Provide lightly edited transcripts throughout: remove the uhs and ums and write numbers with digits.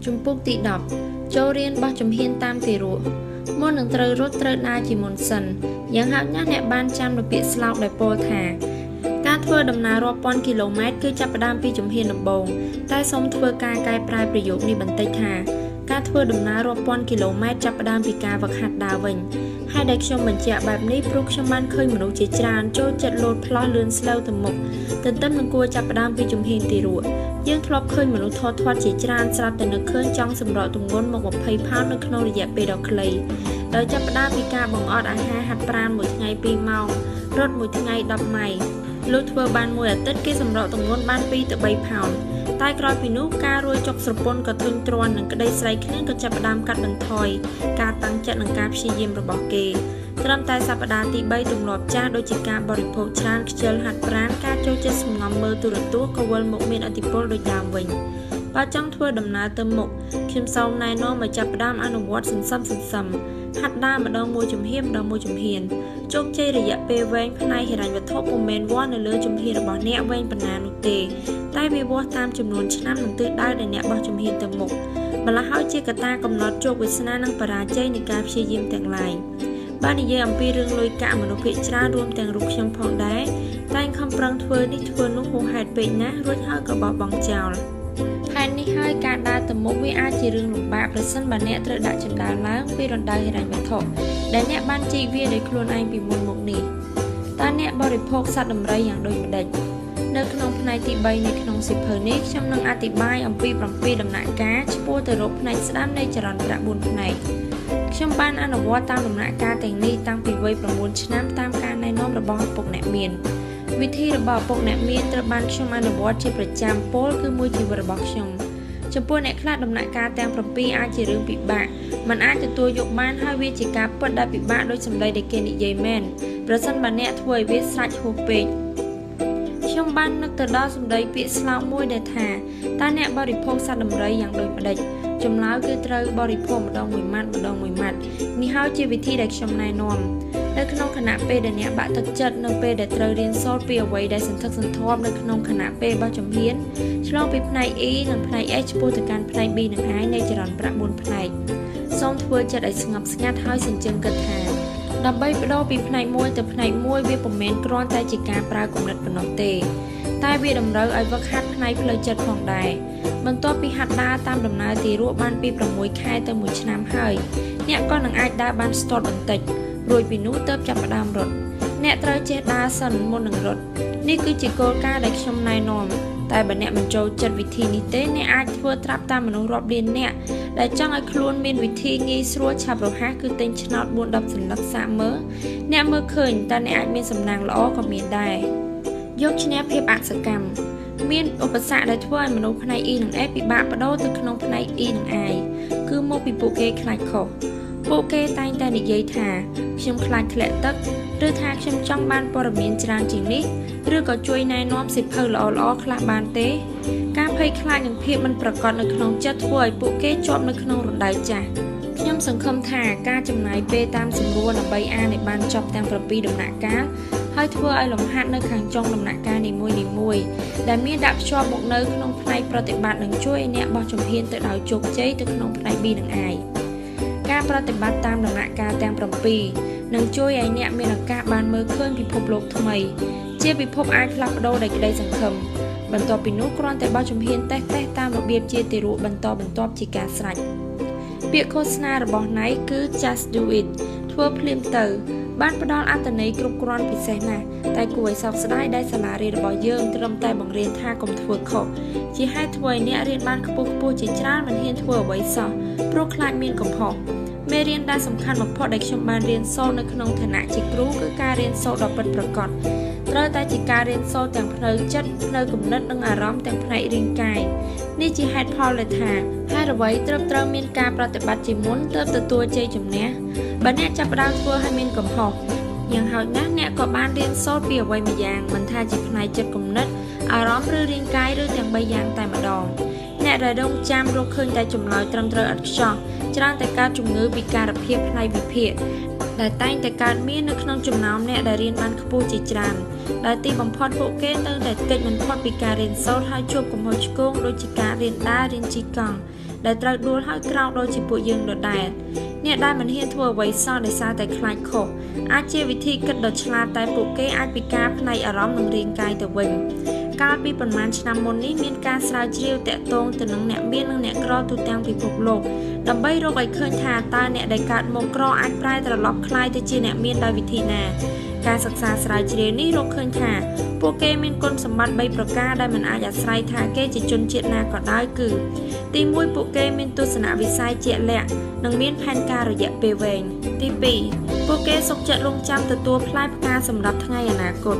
Chúng bốc tị đọc, châu riêng bao chùm hiên tam tỷ rụa. Môn nâng trời rốt trời na chỉ môn sân, những hạng nhát nẹ ban trăm được bị sọc đại bồ thả. Các thua đầm ná rộp 1 km គឺចាប់ផ្ដើមពីជំហានដំបូងតែសូមធ្វើការកែប្រែប្រយោគនេះបន្តិចថាការធ្វើដំណើររាប់ពាន់គីឡូម៉ែត្រចាប់ផ្ដើមពីការវឹកហាត់ដើរវិញហើយដែលខ្ញុំបញ្ជាក់បែបនេះព្រោះខ្ញុំបានឃើញមនុស្សជាច្រើនចូលចិត្តលោតផ្លោះលឿនស្លើទៅមុខទន្ទឹមនឹងគួរចាប់ផ្ដើមពីជំហានទីរួចយើងធ្លាប់ឃើញមនុស្សថតធាត់ជាច្រើនស្រាប់តែនឹកឃើញចង់សម្រកទម្ងន់មក20ផោននៅក្នុងរយៈពេលដ៏ខ្លីដោយចាប់ផ្ដើមពីការបង្អត់អាហារហាត់ប្រាណមួយថ្ងៃ2ម៉ោងរត់មួយថ្ងៃ10ម៉ៃលុះធ្វើបានមួយអាទិត្យគេសម្រកទម្ងន់បាន2ទៅ3ផោនតែក្រោយពីនោះការរួចចុកស្រពន់ក៏ធុញទ្រាន់នឹងក្តីស្រែកគ្នាក៏ចាប់ផ្ដើមកាត់បន្ថយការតាំងចិត្តនិងការព្យាយាមរបស់គេត្រឹមតែសប្តាហ៍ទី3ទម្លាប់ចាស់ដូចជាការបរិភោគច្រើនខ្ជិលហាត់ប្រាណការចូលចិត្តសំងំមើលទូរទស្សន៍ក៏វិលមកមានឥទ្ធិពលដូចដើមវិញបើចង់ធ្វើដំណើរទៅមុខខ្ញុំសូមណែនាំឲ្យចាប់ផ្ដើមអនុវត្តសន្សំហាត់ដើរម្ដងមួយជំហានជោគជ័យរយៈពេលវែងផ្នែកហិរញ្ញវត្ថុពុំមែនវាស់នៅលើជំហានរបស់អ្នកវែងប៉ុណ្ណានោះទេតែវាវាស់តាមចំនួនឆ្នាំនិងទិសដៅដែលអ្នកបោះជំហានទៅមុខម្ល៉េះហើយជាកត្តាកំណត់ជោគវាសនានិងបរាជ័យនៃការព្យាយាមទាំងឡាយបាននិយាយអំពីរឿងលុយកាក់មនុស្សភាគច្រើនរួមទាំងរូបខ្ញុំផងដែរតែខំប្រឹងធ្វើនេះធ្វើនោះហួសហេតុពេកណាស់រួចហើយក៏បោះបង់ចោលហេតុនេះហើយការដើរទៅមុខវាអាចជារឿងលំបាកប្រសិនបើអ្នកត្រូវដាក់ជណ្ដើរឡើងពីរណ្ដៅហិរញ្ញវត្ថុដែលអ្នកបានជីកវាដោយខ្លួនឯងពីមុនមកនេះតើអ្នកបរិភោគសត្វដំរីយ៉ាងដូចម្ដេចនៅក្នុងផ្នែកទី3នៃក្នុងសៀវភៅនេះខ្ញុំនឹងអធិប្បាយអំពី7ដំណាក់កាលឆ្ពោះទៅរកផ្នែកស្ដាំនៃចរន្តប្រាក់4ផ្នែកខ្ញុំបានអនុវត្តតាមដំណាក់កាលទាំងនេះតាំងពីវ័យ9ឆ្នាំតាមការណែនាំរបស់ឪពុកអ្នកមានវិធីរបស់ឪពុកអ្នកមានត្រូវបានខ្ញុំអនុវត្តជាប្រចាំពលគឺមួយជីវិតរបស់ខ្ញុំចំពោះអ្នកខ្លះដំណាក់កាលទាំង7អាចជារឿងពិបាកมันអាចទទួលយកបានហើយវាជាការពិតដែលពិបាកដោយសម្ដីដែលគេនិយាយមែនប្រសិនបើអ្នកធ្វើឲ្យវាស្រេចហួសពេកខ្ញុំបាននឹកទៅដល់សម្ដីពាក្យស្លោកមួយដែលថាតើអ្នកបរិភោគសត្វដំរីយ៉ាងដូចម្ដេចចម្លើយគឺត្រូវបរិភោគម្ដងមួយម៉ាត់នេះហើយជាវិធីដែលខ្ញុំណែនាំនៅក្នុងខណៈពេលដែលអ្នកបាក់ទឹកចិត្តនៅពេលដែលត្រូវរៀនសូត្រពីអ្វីដែលសន្ធឹកសន្ធាប់នៅក្នុងខណៈពេលបោះជំហានឆ្លងពីផ្នែក E និងផ្នែក H ឆ្ពោះទៅកាន់ផ្នែក B និង I នៃចរន្តប្រាក់4ផ្នែកសូមធ្វើចិត្តឲ្យស្ងប់ស្ងាត់ហើយសញ្ជឹមគិតថាដើម្បីបដូរពីផ្នែកមួយទៅផ្នែកមួយវាពុំមែនគ្រាន់តែជាការប្រើគំនិតប៉ុណ្ណោះទេតែវាតម្រូវឲ្យវឹកហាត់ផ្នែកផ្លូវចិត្តផងដែរបន្ទាប់ពីហាត់ដើរតាមដំណើរទីរួចបានពី6ខែទៅ1ឆ្នាំហើយអ្នកក៏នឹងអាចដើរបានស្ទាត់បន្តិចរួចពីនោះទើបចាប់ផ្ដើមរត់អ្នកត្រូវចេះដើរសិនមុននឹងរត់នេះគឺជាគោលការណ៍ដែលខ្ញុំណែនាំតែបើអ្នកមិនចូលចិត្តវិធីនេះទេអ្នកអាចធ្វើត្រាប់តាមមនុស្សរាប់លានអ្នកដែលចង់ឲ្យខ្លួនមានវិធីងាយស្រួលឆាប់រហ័សគឺទិញឆ្នោត 4-10 សន្លឹកសាកមើលអ្នកមើលឃើញតើអ្នកអាចមានសំណាងល្អក៏មានដែរយកឈ្នះភាពអសកម្មមានឧបសគ្គដែលធ្វើឲ្យមនុស្សផ្នែក E និង F ពិបាកបដូរទៅក្នុងផ្នែក E និង I គឺមកពីពួកគេខ្លាចខុសពួកគេតែងតែនិយាយថាខ្ញុំខ្លាចធ្លាក់ទឹកឬថាខ្ញុំចង់បានព័ត៌មានច្រើនជាងនេះឬក៏ជួយណែនាំសៀវភៅល្អៗខ្លះបានទេការភ័យខ្លាចនិងភាពមិនប្រក្រតីនៅក្នុងចិត្តធ្វើឲ្យពួកគេជាប់នៅក្នុងរណ្ដៅចាស់ខ្ញុំសង្ឃឹមថាការចំណាយពេលតាមសម្រួលដើម្បីអានឲ្យបានចប់ទាំង7ដំណាក់កាលហើយធ្វើឲ្យលំហាត់នៅខាងចុងដំណាក់កាលនីមួយៗដែលមានដាក់ភ្ជាប់មកនៅក្នុងផ្នែកប្រតិបត្តិនឹងជួយឲ្យអ្នកបោះជំហានទៅដោយជោគជ័យទៅក្នុងផ្នែក B និង I ការប្រតិបត្តិតាមដំណាក់កាលទាំង7នឹងជួយឲ្យអ្នកមានឱកាសបានមើលឃើញពិភពលោកថ្មីជាពិភពអាចផ្លាស់ប្ដូរដោយក្តីសង្ឃឹមបន្ទាប់ពីនោះគ្រាន់តែបោះជំហានតេស្តតាមរបៀបជាទីរួចបន្ទាប់ជាការស្រេចពាក្យឃោសនារបស់ Nike គឺ just do it ធ្វើភ្លាមទៅបានផ្ដល់អត្ថន័យគ្រប់គ្រាន់ពិសេសណាស់តែគួរឲ្យសោកស្ដាយដែលសាលារៀនរបស់យើងត្រឹមតែបង្រៀនថាកុំធ្វើខុសជាហេតុធ្វើឲ្យអ្នករៀនបានខ្ពស់ជាច្រើនមិនហ៊ានធ្វើអ្វីសោះព្រោះខ្លាចមានកំហុសមេរៀនដែលសំខាន់បំផុតដែលខ្ញុំបានរៀនសូត្រនៅក្នុងឋានៈជាគ្រូគឺការរៀនសូត្រដ៏ពិតប្រាកដត្រូវតែជាការរៀនសូត្រទាំងផ្នែកចិត្តផ្នែកគំនិតនិងអារម្មណ៍ទាំងផ្នែករាងកាយនេះជាហេតុផលដែលថាហេតុអ្វីត្រូវមានការប្រតិបត្តិជាមុនទើបទទួលជ័យជំនះបើអ្នកចាប់ផ្ដើមធ្វើឲ្យមានកំហុសយ៉ាងហោចណាស់អ្នកក៏បានរៀនសូត្រពីអ្វីមួយយ៉ាងមិនថាជាផ្នែកចិត្តគំនិតអារម្មណ៍ឬរាងកាយឬទាំង3យ៉ាងតែម្ដងអ្នកដែលរងចាំរកឃើញតែចម្លើយត្រឹមត្រូវឥតខ្ចោះច្រើនតែកើតជំងឺពិការភាពផ្នែកវិភាគដែលតែងតែកើតមាននៅក្នុងចំណោមអ្នកដែលរៀនបានខ្ពស់ជាច្រើនដែលទីបំផុតពួកគេនៅតែកិច្ចមិនផុតពីការរៀនសូត្រហើយជួបកំហុសឆ្គងដូចជាការរៀនដើររៀនជិះកង់ ដែលត្រូវដួលហើយក្រោកដូចជាពួកយើងដដែលអ្នកដែលមិនហ៊ានធ្វើអ្វីសោះដោយសារតែខ្លាចខុសអាចជាវិធីគិតដ៏ឆ្លាតតែពួកគេអាចពិការផ្នែកអារម្មណ៍និងរាងកាយទៅវិញកាលពីប្រមាណឆ្នាំមុននេះមានការស្រាវជ្រាវតាក់ទងទៅនឹងអ្នកមាននិងអ្នកក្រទូទាំងពិភពលោកដើម្បីរកឲ្យឃើញថាតើអ្នកដែលកើតមកក្រអាចប្រែត្រឡប់ក្លាយទៅជាអ្នកមានដោយវិធីណាការសិក្សាស្រាវជ្រាវនេះរកឃើញថាពួកគេមានគុណសម្បត្តិ3ប្រការដែលមិនអាចអាស្រ័យថាគេជាជនជាតិណាក៏ដោយគឺទី1ពួកគេមានទស្សនវិស័យជាក់លាក់និងមានផែនការរយៈពេលវែងទី2ពួកគេសុខចិត្តរងចាំទទួលផ្លែផ្កាសម្រាប់ថ្ងៃអនាគត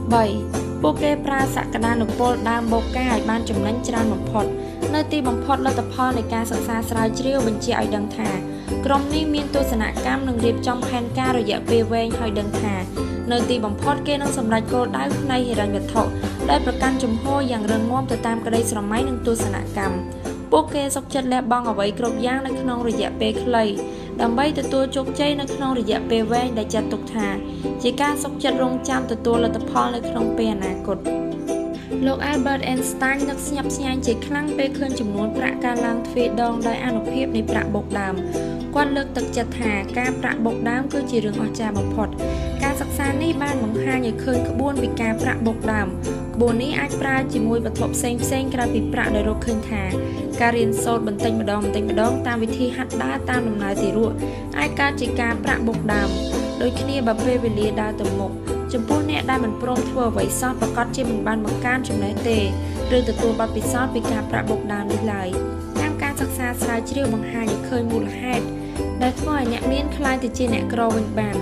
3ពួកគេប្រើសក្តានុពលដើមបូកការឲ្យបានចំណេញច្រើនបំផុតនៅទីបំផុតលទ្ធផលនៃការសិក្សាស្រាវជ្រាវបញ្ជាក់ឲ្យដឹងថាក្រុមនេះមានទស្សនកម្មនិងរៀបចំផែនការរយៈពេលវែងឲ្យដឹងថានៅទីបំផុតគេនឹងសម្រេចគោលដៅផ្នែកហិរញ្ញវត្ថុដែលប្រកាន់ជំហរយ៉ាងរឹងមាំទៅតាមក្តីស្រមៃនិងទស្សនកម្មពួកគេសុខចិត្តលះបង់អ្វីគ្រប់យ៉ាងនៅក្នុងរយៈពេលខ្លីដើម្បីទទួលជោគជ័យនៅក្នុងរយៈពេលវែងដែលចាត់ទុកថាជាការសុខចិត្តរងចាំទទួលលទ្ធផលនៅក្នុងពេលអនាគតលោក Albert Einstein នឹកស្ញប់ស្ញែងជាខ្លាំងពេលឃើញចំនួនប្រាក់កើនឡើងទ្វេដងដោយអានុភាពនៃប្រាក់បូកដើមគាត់លើកទឹកចិត្តថាការប្រាក់បូកដើមគឺជារឿងអស្ចារ្យបំផុតការសិក្សានេះបានបង្ហាញឲ្យឃើញក្បួនពីការប្រាក់បូកដើមក្បួននេះអាចប្រើជាមួយវត្ថុផ្សេងៗក្រៅពីប្រាក់ដោយរកឃើញថាការរៀនសូត្របន្តិចម្ដងតាមវិធីហាត់ដើរតាមដំណើរទារកអាចកើតជាការប្រាក់បូកដើមដូចគ្នាបើពេលវេលាដើរទៅមុខចំពោះអ្នកដែលមិនព្រមធ្វើអ្វីសោះប្រកាសជាមិនបានបង្កើនចំណេះទេឬទទួលបទពិសោធន៍ពីការប្រាក់បូកដើមនេះឡើយតាមការសិក្សាស្រាវជ្រាវបង្ហាញឲ្យឃើញមូលហេតុដែលធ្វើឲ្យអ្នកមានខ្លាយទៅជាអ្នកក្រវិញបាន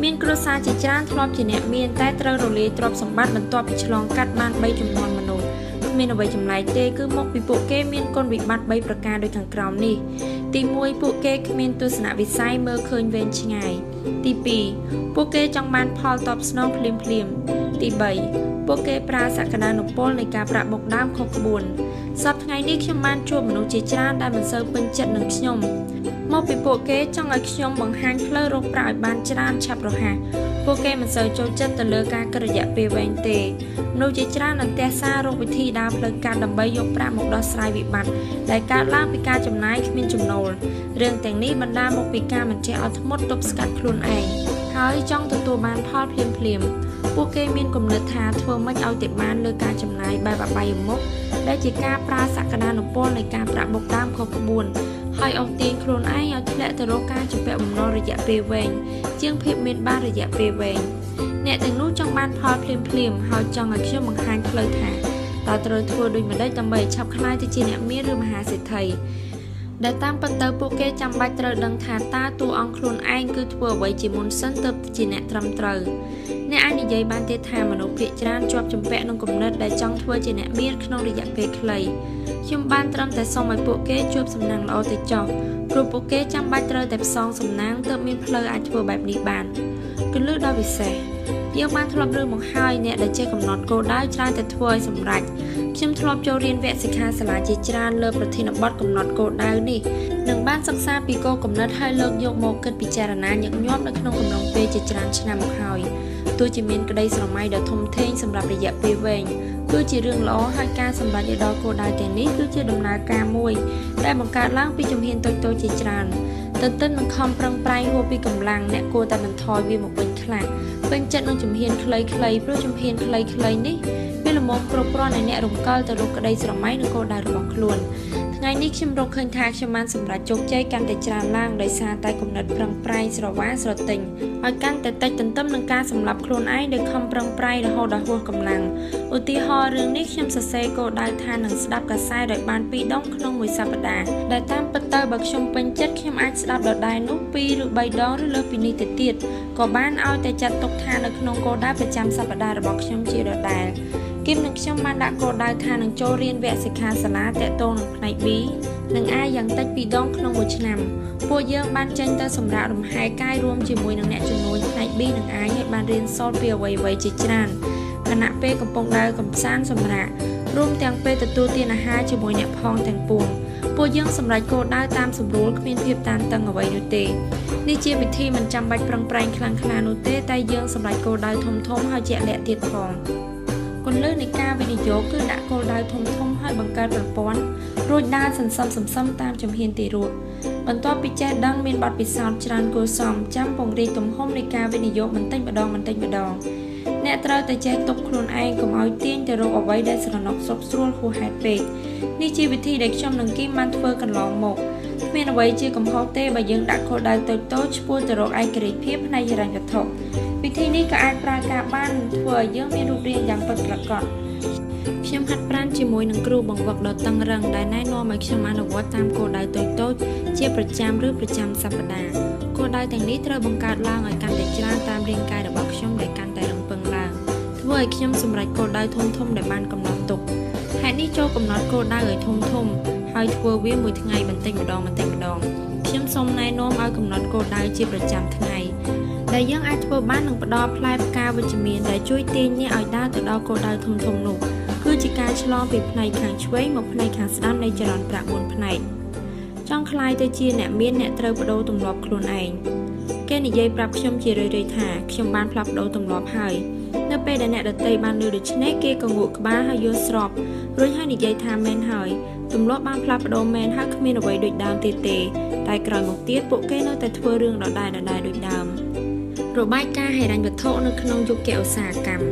មានគ្រួសារជាច្រើនធ្លាប់ជាអ្នកមានតែត្រូវរលាយទ្រព្យសម្បត្តិបន្ទាប់ពីឆ្លងកាត់បាន3ចំនួនមនុស្សគ្មានអ្វីចម្លែកទេគឺមកពីពួកគេមានគុណវិបត្តិ3ប្រការដូចខាងក្រោមនេះទី1ពួកគេគ្មានទស្សនវិស័យមើលឃើញវែងឆ្ងាយទី2ពួកគេចង់បានផលតបស្នងភ្លាមទី3ពួកគេប្រើសក្តានុពលនៃការប្រាក់បូកដើមខុសក្បួនសប្តាហ៍ថ្ងៃនេះខ្ញុំបានជួបមនុស្សជាច្រើនដែលមិនសូវពេញចិត្តនឹងខ្ញុំមកពីពួកគេចង់ឲ្យខ្ញុំបង្ហាញផ្លូវរកប្រាក់ឲ្យបានច្រើនឆាប់រហ័សពួកគេមិនសូវចូលចិត្តទៅលើការគិតរយៈពេលវែងទេមនុស្សជាច្រើនអន្ទះសាររកវិធីដើរផ្លូវកាត់ដើម្បីយកប្រាក់មកដោះស្រាយវិបត្តិដែលកើតឡើងពីការចំណាយគ្មានចំណូលរឿងទាំងនេះបណ្ដាលមកពីការមិនចេះអត់ធ្មត់ទប់ស្កាត់ខ្លួនឯងហើយចង់ទទួលបានផលភ្លាមពួកគេមានគំនិតថាធ្វើម៉េចឲ្យតែបានលើការចំណាយបែបអបាយមុខដែលជាការប្រើសក្តានុពលនៃការប្រាក់បូកដើមខុសក្បួនហើយអស់ទាញខ្លួនឯងឲ្យធ្លាក់ទៅរកការជំពាក់បំណុលរយៈពេលវែងជាងភាពមានបានរយៈពេលវែងអ្នកទាំងនោះចង់បានផលភ្លាមហើយចង់ឲ្យខ្ញុំបង្ហាញផ្លូវថាតើត្រូវធ្វើដូចម្តេចដើម្បីឆាប់ក្លាយទៅជាអ្នកមានឬមហាសេដ្ឋីដែលតាមពិតទៅពួកគេចាំបាច់ត្រូវដឹងថាតើតួអង្គខ្លួនឯងគឺធ្វើអ្វីជាមុនសិនទើបជាអ្នកត្រឹមត្រូវអ្នកអាចនិយាយបានទេថាមនុស្សភាគច្រើនជាប់ជំពាក់នឹងគំនិតដែលចង់ធ្វើជាអ្នកមានក្នុងរយៈពេលខ្លីខ្ញុំបានត្រឹមតែសូមឲ្យពួកគេជួបសំណាងល្អទៅចុះព្រោះពួកគេចាំបាច់ត្រូវតែផ្សងសំណាងទើបមានផ្លូវអាចធ្វើបែបនេះបានគន្លឹះដ៏ពិសេសយើងបានធ្លាប់រឿងមកហើយអ្នកដែលចេះកំណត់គោលដៅច្រើនតែធ្វើឲ្យសម្រេចខ្ញុំធ្លាប់ចូលរៀនវគ្គសិក្ខាសាលាជាច្រើនលើប្រធានបទកំណត់គោលដៅនេះនិងបានសិក្សាពីគោលគំនិតហើយលើកយកមកគិតពិចារណាញឹកញាប់នៅក្នុងកំឡុងពេលជាច្រើនឆ្នាំមកហើយទោះជាមានក្តីស្រមៃដ៏ធំធេងសម្រាប់រយៈពេលវែងគឺជារឿងល្អហើយការសម្រេចឲ្យដល់គោលដៅទាំងនេះគឺជាដំណើរការមួយដែលបង្កើតឡើងពីជំហានតូចៗជាច្រើនទន្ទឹមនឹងខំប្រឹងប្រែងហួសពីកម្លាំងអ្នកគួរតែបន្ថយវាមកវិញខ្លះពេញចិត្តនឹងជំហានខ្លីៗព្រោះជំហានខ្លីៗនេះវាល្មមគ្រប់គ្រាន់ឲ្យអ្នករំកិលទៅរកក្តីស្រមៃនិងគោលដៅរបស់ខ្លួនថ្ងៃនេះខ្ញុំរកឃើញថាខ្ញុំបានសម្រេចជោគជ័យកាន់តែច្រើនឡើងដោយសារតែគំនិតប្រឹងប្រែងស្រវាស្រទិញឲ្យកាន់តែតិចទន្ទឹមនឹងការសម្លាប់ខ្លួនឯងដោយខំប្រឹងប្រែងរហូតដល់ហួសកម្លាំងឧទាហរណ៍រឿងនេះខ្ញុំសរសេរគោលដៅថានឹងស្ដាប់កាសែតឲ្យបាន2ដងក្នុងមួយសប្តាហ៍ដែលតាមពិតទៅបើខ្ញុំពេញចិត្តខ្ញុំអាចស្ដាប់ដដែលនោះ2ឬ3ដងឬលើសពីនេះទៅទៀតក៏បានឲ្យតែចាត់ទុកថានៅក្នុងគោលដៅប្រចាំសប្តាហ៍របស់ខ្ញុំជាដដែលគឹមនិងខ្ញុំបានដាក់គោលដៅថានឹងចូលរៀនវគ្គសិក្ខាសាលាតាក់ទងនឹងផ្នែក B និងអាចយ៉ាងតិច2ដងក្នុងមួយឆ្នាំពួកយើងបានចេញទៅសម្រាករំហែកាយរួមជាមួយនឹងអ្នកជំនួយផ្នែក B និងអាចឲ្យបានរៀនសូត្រពីអ្វីៗជាច្រើនខណៈពេលកំពុងដើរកម្សាន្តសម្រាករួមទាំងពេលទទួលទានអាហារជាមួយអ្នកផងទាំងពួងពួកយើងសម្រេចគោលដៅតាមសម្រួលគ្មានភាពតានតឹងអ្វីនោះទេនេះជាវិធីមិនចាំបាច់ប្រឹងប្រែងខ្លាំងក្លានោះទេតែយើងសម្រេចគោលដៅធំៗហើយជាក់លាក់ទៀតផងគ លើសនៃការវិនិយោគគឺដាក់គោលដៅធំៗឲ្យបង្កើតប្រព័ន្ធរួចដើរសន្សំតាមជំហានទីរួចបន្ទាប់ពីចេះដឹងមានបទពិសោធន៍ច្រើនគួរសមចាំពង្រីកទំហំនៃការវិនិយោគបន្តិចម្ដងអ្នកត្រូវតែចេះទប់ខ្លួនឯងកុំឲ្យទាញទៅរកអ្វីដែលស្រណុកស្រុកស្រួលហួសហេតុពេកនេះជាវិធីដែលខ្ញុំនិងគីមបានធ្វើកន្លងមកគ្មានអ្វីជាកំហុសទេបើយើងដាក់គោលដៅតូចៗឆ្ពោះទៅរកឯករាជ្យភាពផ្នែកហិរញ្ញវត្ថុវិធីនេះក៏អាចប្រើការបានធ្វើឲ្យយើងមានរូបរាងយ៉ាងពិតប្រាកដខ្ញុំហាត់ប្រាណជាមួយនឹងគ្រូបង្វឹកដ៏តឹងរ៉ឹងដែលណែនាំឲ្យខ្ញុំអនុវត្តតាមគោលដៅតូចៗជាប្រចាំសប្តាហ៍គោលដៅទាំងនេះត្រូវបង្កើតឡើងឲ្យកាន់តែច្រើនតាមរាងកាយរបស់ខ្ញុំដែលកាន់តែរឹងប៉ឹងឡើងធ្វើឲ្យខ្ញុំសម្រេចគោលដៅធំដែលបានកំណត់ទុកហេតុនេះចូលកំណត់គោលដៅឲ្យធំហើយធ្វើវាមួយថ្ងៃបន្តិចម្ដងខ្ញុំសូមណែនាំឲ្យកំណត់គោលដៅជាប្រចាំថ្ងៃដែលយើងអាចធ្វើបាននឹងផ្ដល់ផ្លែផ្កាវិជ្ជមានដែលជួយទាញអ្នកឲ្យដើរទៅដល់គោលដៅធំនោះគឺជាការឆ្លងពីផ្នែកខាងឆ្វេងមកផ្នែកខាងស្ដាំនៃចរន្តប្រាក់4ផ្នែកចង់ក្លាយទៅជាអ្នកមានអ្នកត្រូវបដូរទម្លាប់ខ្លួនឯងគេនិយាយប្រាប់ខ្ញុំជារឿយៗថាខ្ញុំបានផ្លាស់ប្ដូរទម្លាប់ហើយនៅពេលដែលអ្នកដទៃបានលើដូច្នេះគេក៏ងក់ក្បាលហើយយល់ស្របរួចហើយនិយាយថាមែនហើយទម្លាប់បានផ្លាស់ប្ដូរមែនហើយគ្មានអ្វីដូចដើមទៀតទេតែក្រោយមកទៀតពួកគេនៅតែធ្វើរឿងដដែលដូចដើមរបាយការណ៍ហិរញ្ញវត្ថុនៅក្នុងយុគឧស្សាហកម្ម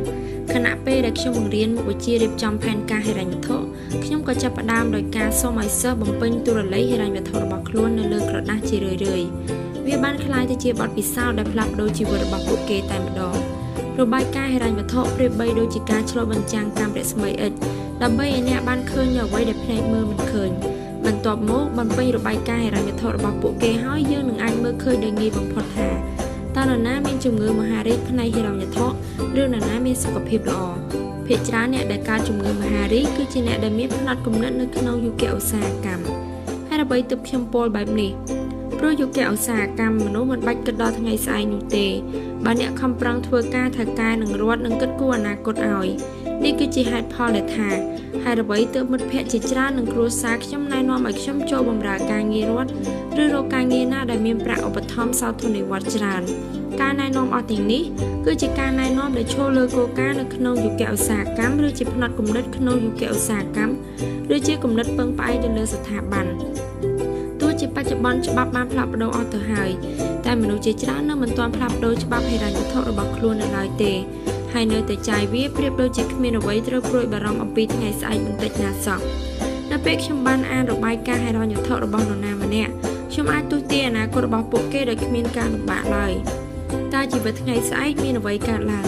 ខណៈពេលដែលខ្ញុំបង្រៀនមុខវិជ្ជារៀបចំផែនការហិរញ្ញវត្ថុខ្ញុំក៏ចាប់ផ្ដើមដោយការសូមឲ្យសិស្សបំពេញតួលេខហិរញ្ញវត្ថុរបស់ខ្លួននៅលើក្រដាសជារឿយៗវាបានក្លាយទៅជាបទពិសោធន៍ដែលផ្លាស់ប្ដូរជីវិតរបស់ពួកគេតែម្ដងរបាយការណ៍ហិរញ្ញវត្ថុប្រៀបបីដូចជាការឆ្លុះបញ្ចាំងកាំរស្មីឥដ្ឋដើម្បីឲ្យអ្នកបានឃើញអ្វីដែលភ្នែកមើលមិនឃើញបន្ទាប់មកបំពេញរបាយការណ៍ហិរញ្ញវត្ថុរបស់ពួកគេហើយយើងនឹងអាចមើលឃើញដោយងាយបំផុតថាតើនរណាមានជំងឺមហារីកផ្នែកហិរញ្ញវត្ថុឬនរណាមានសុខភាពល្អភាគច្រើនអ្នកដែលកើតជំងឺមហារីកគឺជាអ្នកដែលមានផ្នត់គំនិតនៅក្នុងយុគឧស្សាហកម្មហើយអ្វីទើបខ្ញុំពោលបែបនេះព្រោះយុគឧស្សាហកម្មមនុស្សមិនបាច់គិតដល់ថ្ងៃស្អែកនោះទេបើអ្នកខំប្រឹងធ្វើការថៅកែនឹងរត់នឹងគិតគូរអនាគតឲ្យនេះគឺជាហេតុផលដែលថាហើយអ្វីទើបមិត្តភ័ក្តិជាច្រើននឹងគ្រួសារខ្ញុំណែនាំឲ្យខ្ញុំចូលបម្រើការងាររដ្ឋឬរកការងារណាដែលមានប្រាក់ឧបត្ថម្ភសោធននិវត្តន៍ច្រើនការណែនាំអស់ទាំងនេះគឺជាការណែនាំដែលឈលលើគោលការណ៍នៅក្នុងយុគឧស្សាហកម្មឬជាផ្នត់គំនិតក្នុងយុគឧស្សាហកម្មឬជាគំនិតពឹងផ្អែកទៅលើស្ថាប័នទោះជាបច្ចុប្បន្នច្បាប់បានផ្លាស់ប្ដូរអស់ទៅហើយតែមនុស្សជាច្រើននៅមិនទាន់ផ្លាស់ប្ដូរច្បាប់ហិរញ្ញវត្ថុរបស់ខ្លួននៅឡើយទេហើយនៅតែចាយវាប្រៀបដូចជាគ្មានអ្វីត្រូវព្រួយបារម្ភអំពីថ្ងៃស្អែកបន្តិចណាសោះនៅពេលខ្ញុំបានអានរបាយការណ៍ហិរញ្ញវត្ថុរបស់នរណាម្នាក់ខ្ញុំអាចទស្សន៍ទាយអនាគតរបស់ពួកគេដោយគ្មានការលំបាកឡើយតើជីវិតថ្ងៃស្អែកមានអ្វីកើតឡើង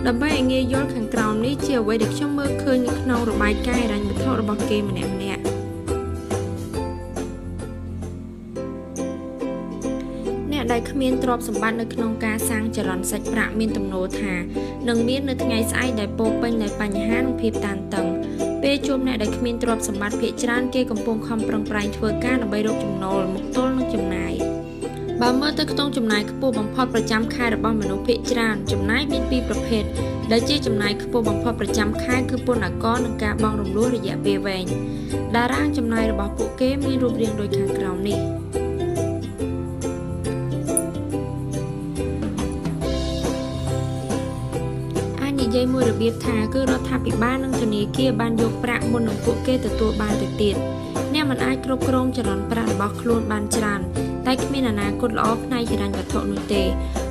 ដើម្បីឲ្យងាយយល់ខាងក្រោមនេះជាអ្វីដែលខ្ញុំមើលឃើញនៅក្នុងរបាយការណ៍ហិរញ្ញវត្ថុរបស់គេម្នាក់អ្នកដែលគ្មានទ្រព្យសម្បត្តិនៅក្នុងការសាងចរន្តសាច់ប្រាក់មានទំនោរថានឹងមាននៅថ្ងៃស្អែកដែលពោពេញដោយបញ្ហានិងភាពតានតឹងពេលជួបអ្នកដែលគ្មានទ្រព្យសម្បត្តិភាគច្រើនគេកំពុងខំប្រឹងប្រែងធ្វើការដើម្បីរកចំណូលមកទល់នឹងចំណាយបើមើលទៅក្នុងចំណាយខ្ពស់បំផុតប្រចាំខែរបស់មនុស្សភាគច្រើនចំណាយមានពីរប្រភេទដែលជាចំណាយខ្ពស់បំផុតប្រចាំខែគឺពន្ធអាករនិងការបង់រំលោះរយៈពេលវែងតារាងចំណាយរបស់ពួកគេមានរូបរាងដូចខាងក្រោមនេះនិយាយមួយរបៀបថាគឺរដ្ឋាភិបាលនិងធនាគារបានយកប្រាក់មុននឹងពួកគេទទួលបានទៅទៀតអ្នកមិនអាចគ្រប់គ្រងចរន្តប្រាក់របស់ខ្លួនបានច្រើនតែគ្មានអនាគតល្អផ្នែកហិរញ្ញវត្ថុនោះទេ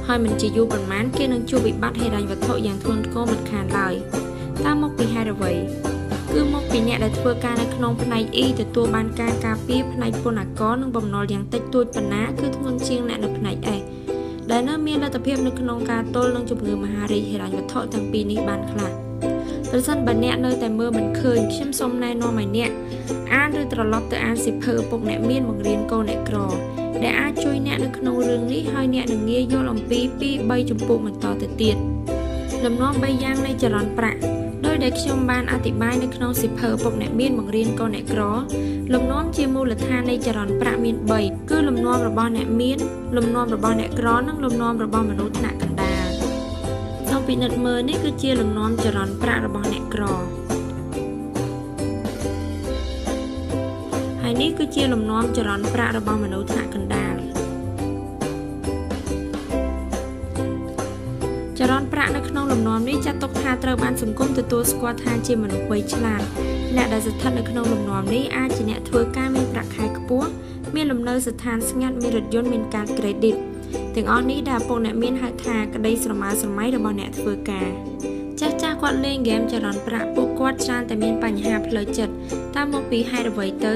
ហើយមិនជាយូរប៉ុន្មានគេនឹងជួបវិបត្តិហិរញ្ញវត្ថុយ៉ាងធ្ងន់ធ្ងរមិនខានឡើយតើមកពីហេតុអ្វីគឺមកពីអ្នកដែលធ្វើការនៅក្នុងផ្នែក E ទទួលបានការការពារផ្នែកពន្ធអាករនិងបំណុលយ៉ាងតិចតួចប៉ុណ្ណាគឺធ្ងន់ជាងអ្នកនៅផ្នែក Sដែលនៅមានលទ្ធភាពនៅក្នុងការទល់នឹងជំងឺមហារីកហិរញ្ញវត្ថុទាំងពីរនេះបានខ្លះប្រសិនបើអ្នកនៅតែមើលមិនឃើញខ្ញុំសូមណែនាំឲ្យអ្នកអានឬត្រឡប់ទៅអានសៀវភៅឪពុកអ្នកមានបង្រៀនកូនអ្នកក្រដែលអាចជួយអ្នកនៅក្នុងរឿងនេះហើយអ្នកនឹងងាយយល់អំពី2-3ជំពូកបន្តទៅទៀតលំនាំ3យ៉ាងនៃចរន្តប្រាក់ដោយដែលខ្ញុំបានអធិប្បាយនៅក្នុងសៀវភៅឪពុកអ្នកមានបង្រៀនកូនអ្នកក្រលំនាំជាមូលដ្ឋាននៃចរន្តប្រាក់មាន3គឺលំនាំរបស់អ្នកមានលំនាំរបស់អ្នកក្រនិងលំនាំរបស់មនុស្សថ្នាក់កណ្ដាលសូមពិនិត្យមើលនេះគឺជាលំនាំចរន្តប្រាក់របស់អ្នកក្រហើយនេះគឺជាលំនាំចរន្តប្រាក់របស់មនុស្សថ្នាក់កណ្ដាលចរន្តប្រាក់នៅក្នុងលំនាំ នេះចាត់ទុកថាត្រូវបានសង្គមទទួលស្គាល់ថាជាមនុស្សវ័យឆ្លាតអ្នកដែលស្ថិតនៅក្នុងលំនាំនេះអាចជាអ្នកធ្វើការមានប្រាក់ខែខ្ពស់មានលំនៅស្ថានស្ងាត់មានរថយន្តមានកាតក្រេឌីតទាំងអស់នេះដែលពុកអ្នកមានហៅថាក្តីស្រមើស្រមៃរបស់អ្នកធ្វើការចាស់គាត់លេងហ្គេមចរន្តប្រាក់ពួកគាត់ច្រើនតែមានបញ្ហាផ្លូវចិត្តតាមមកពីហេតុអ្វីទៅ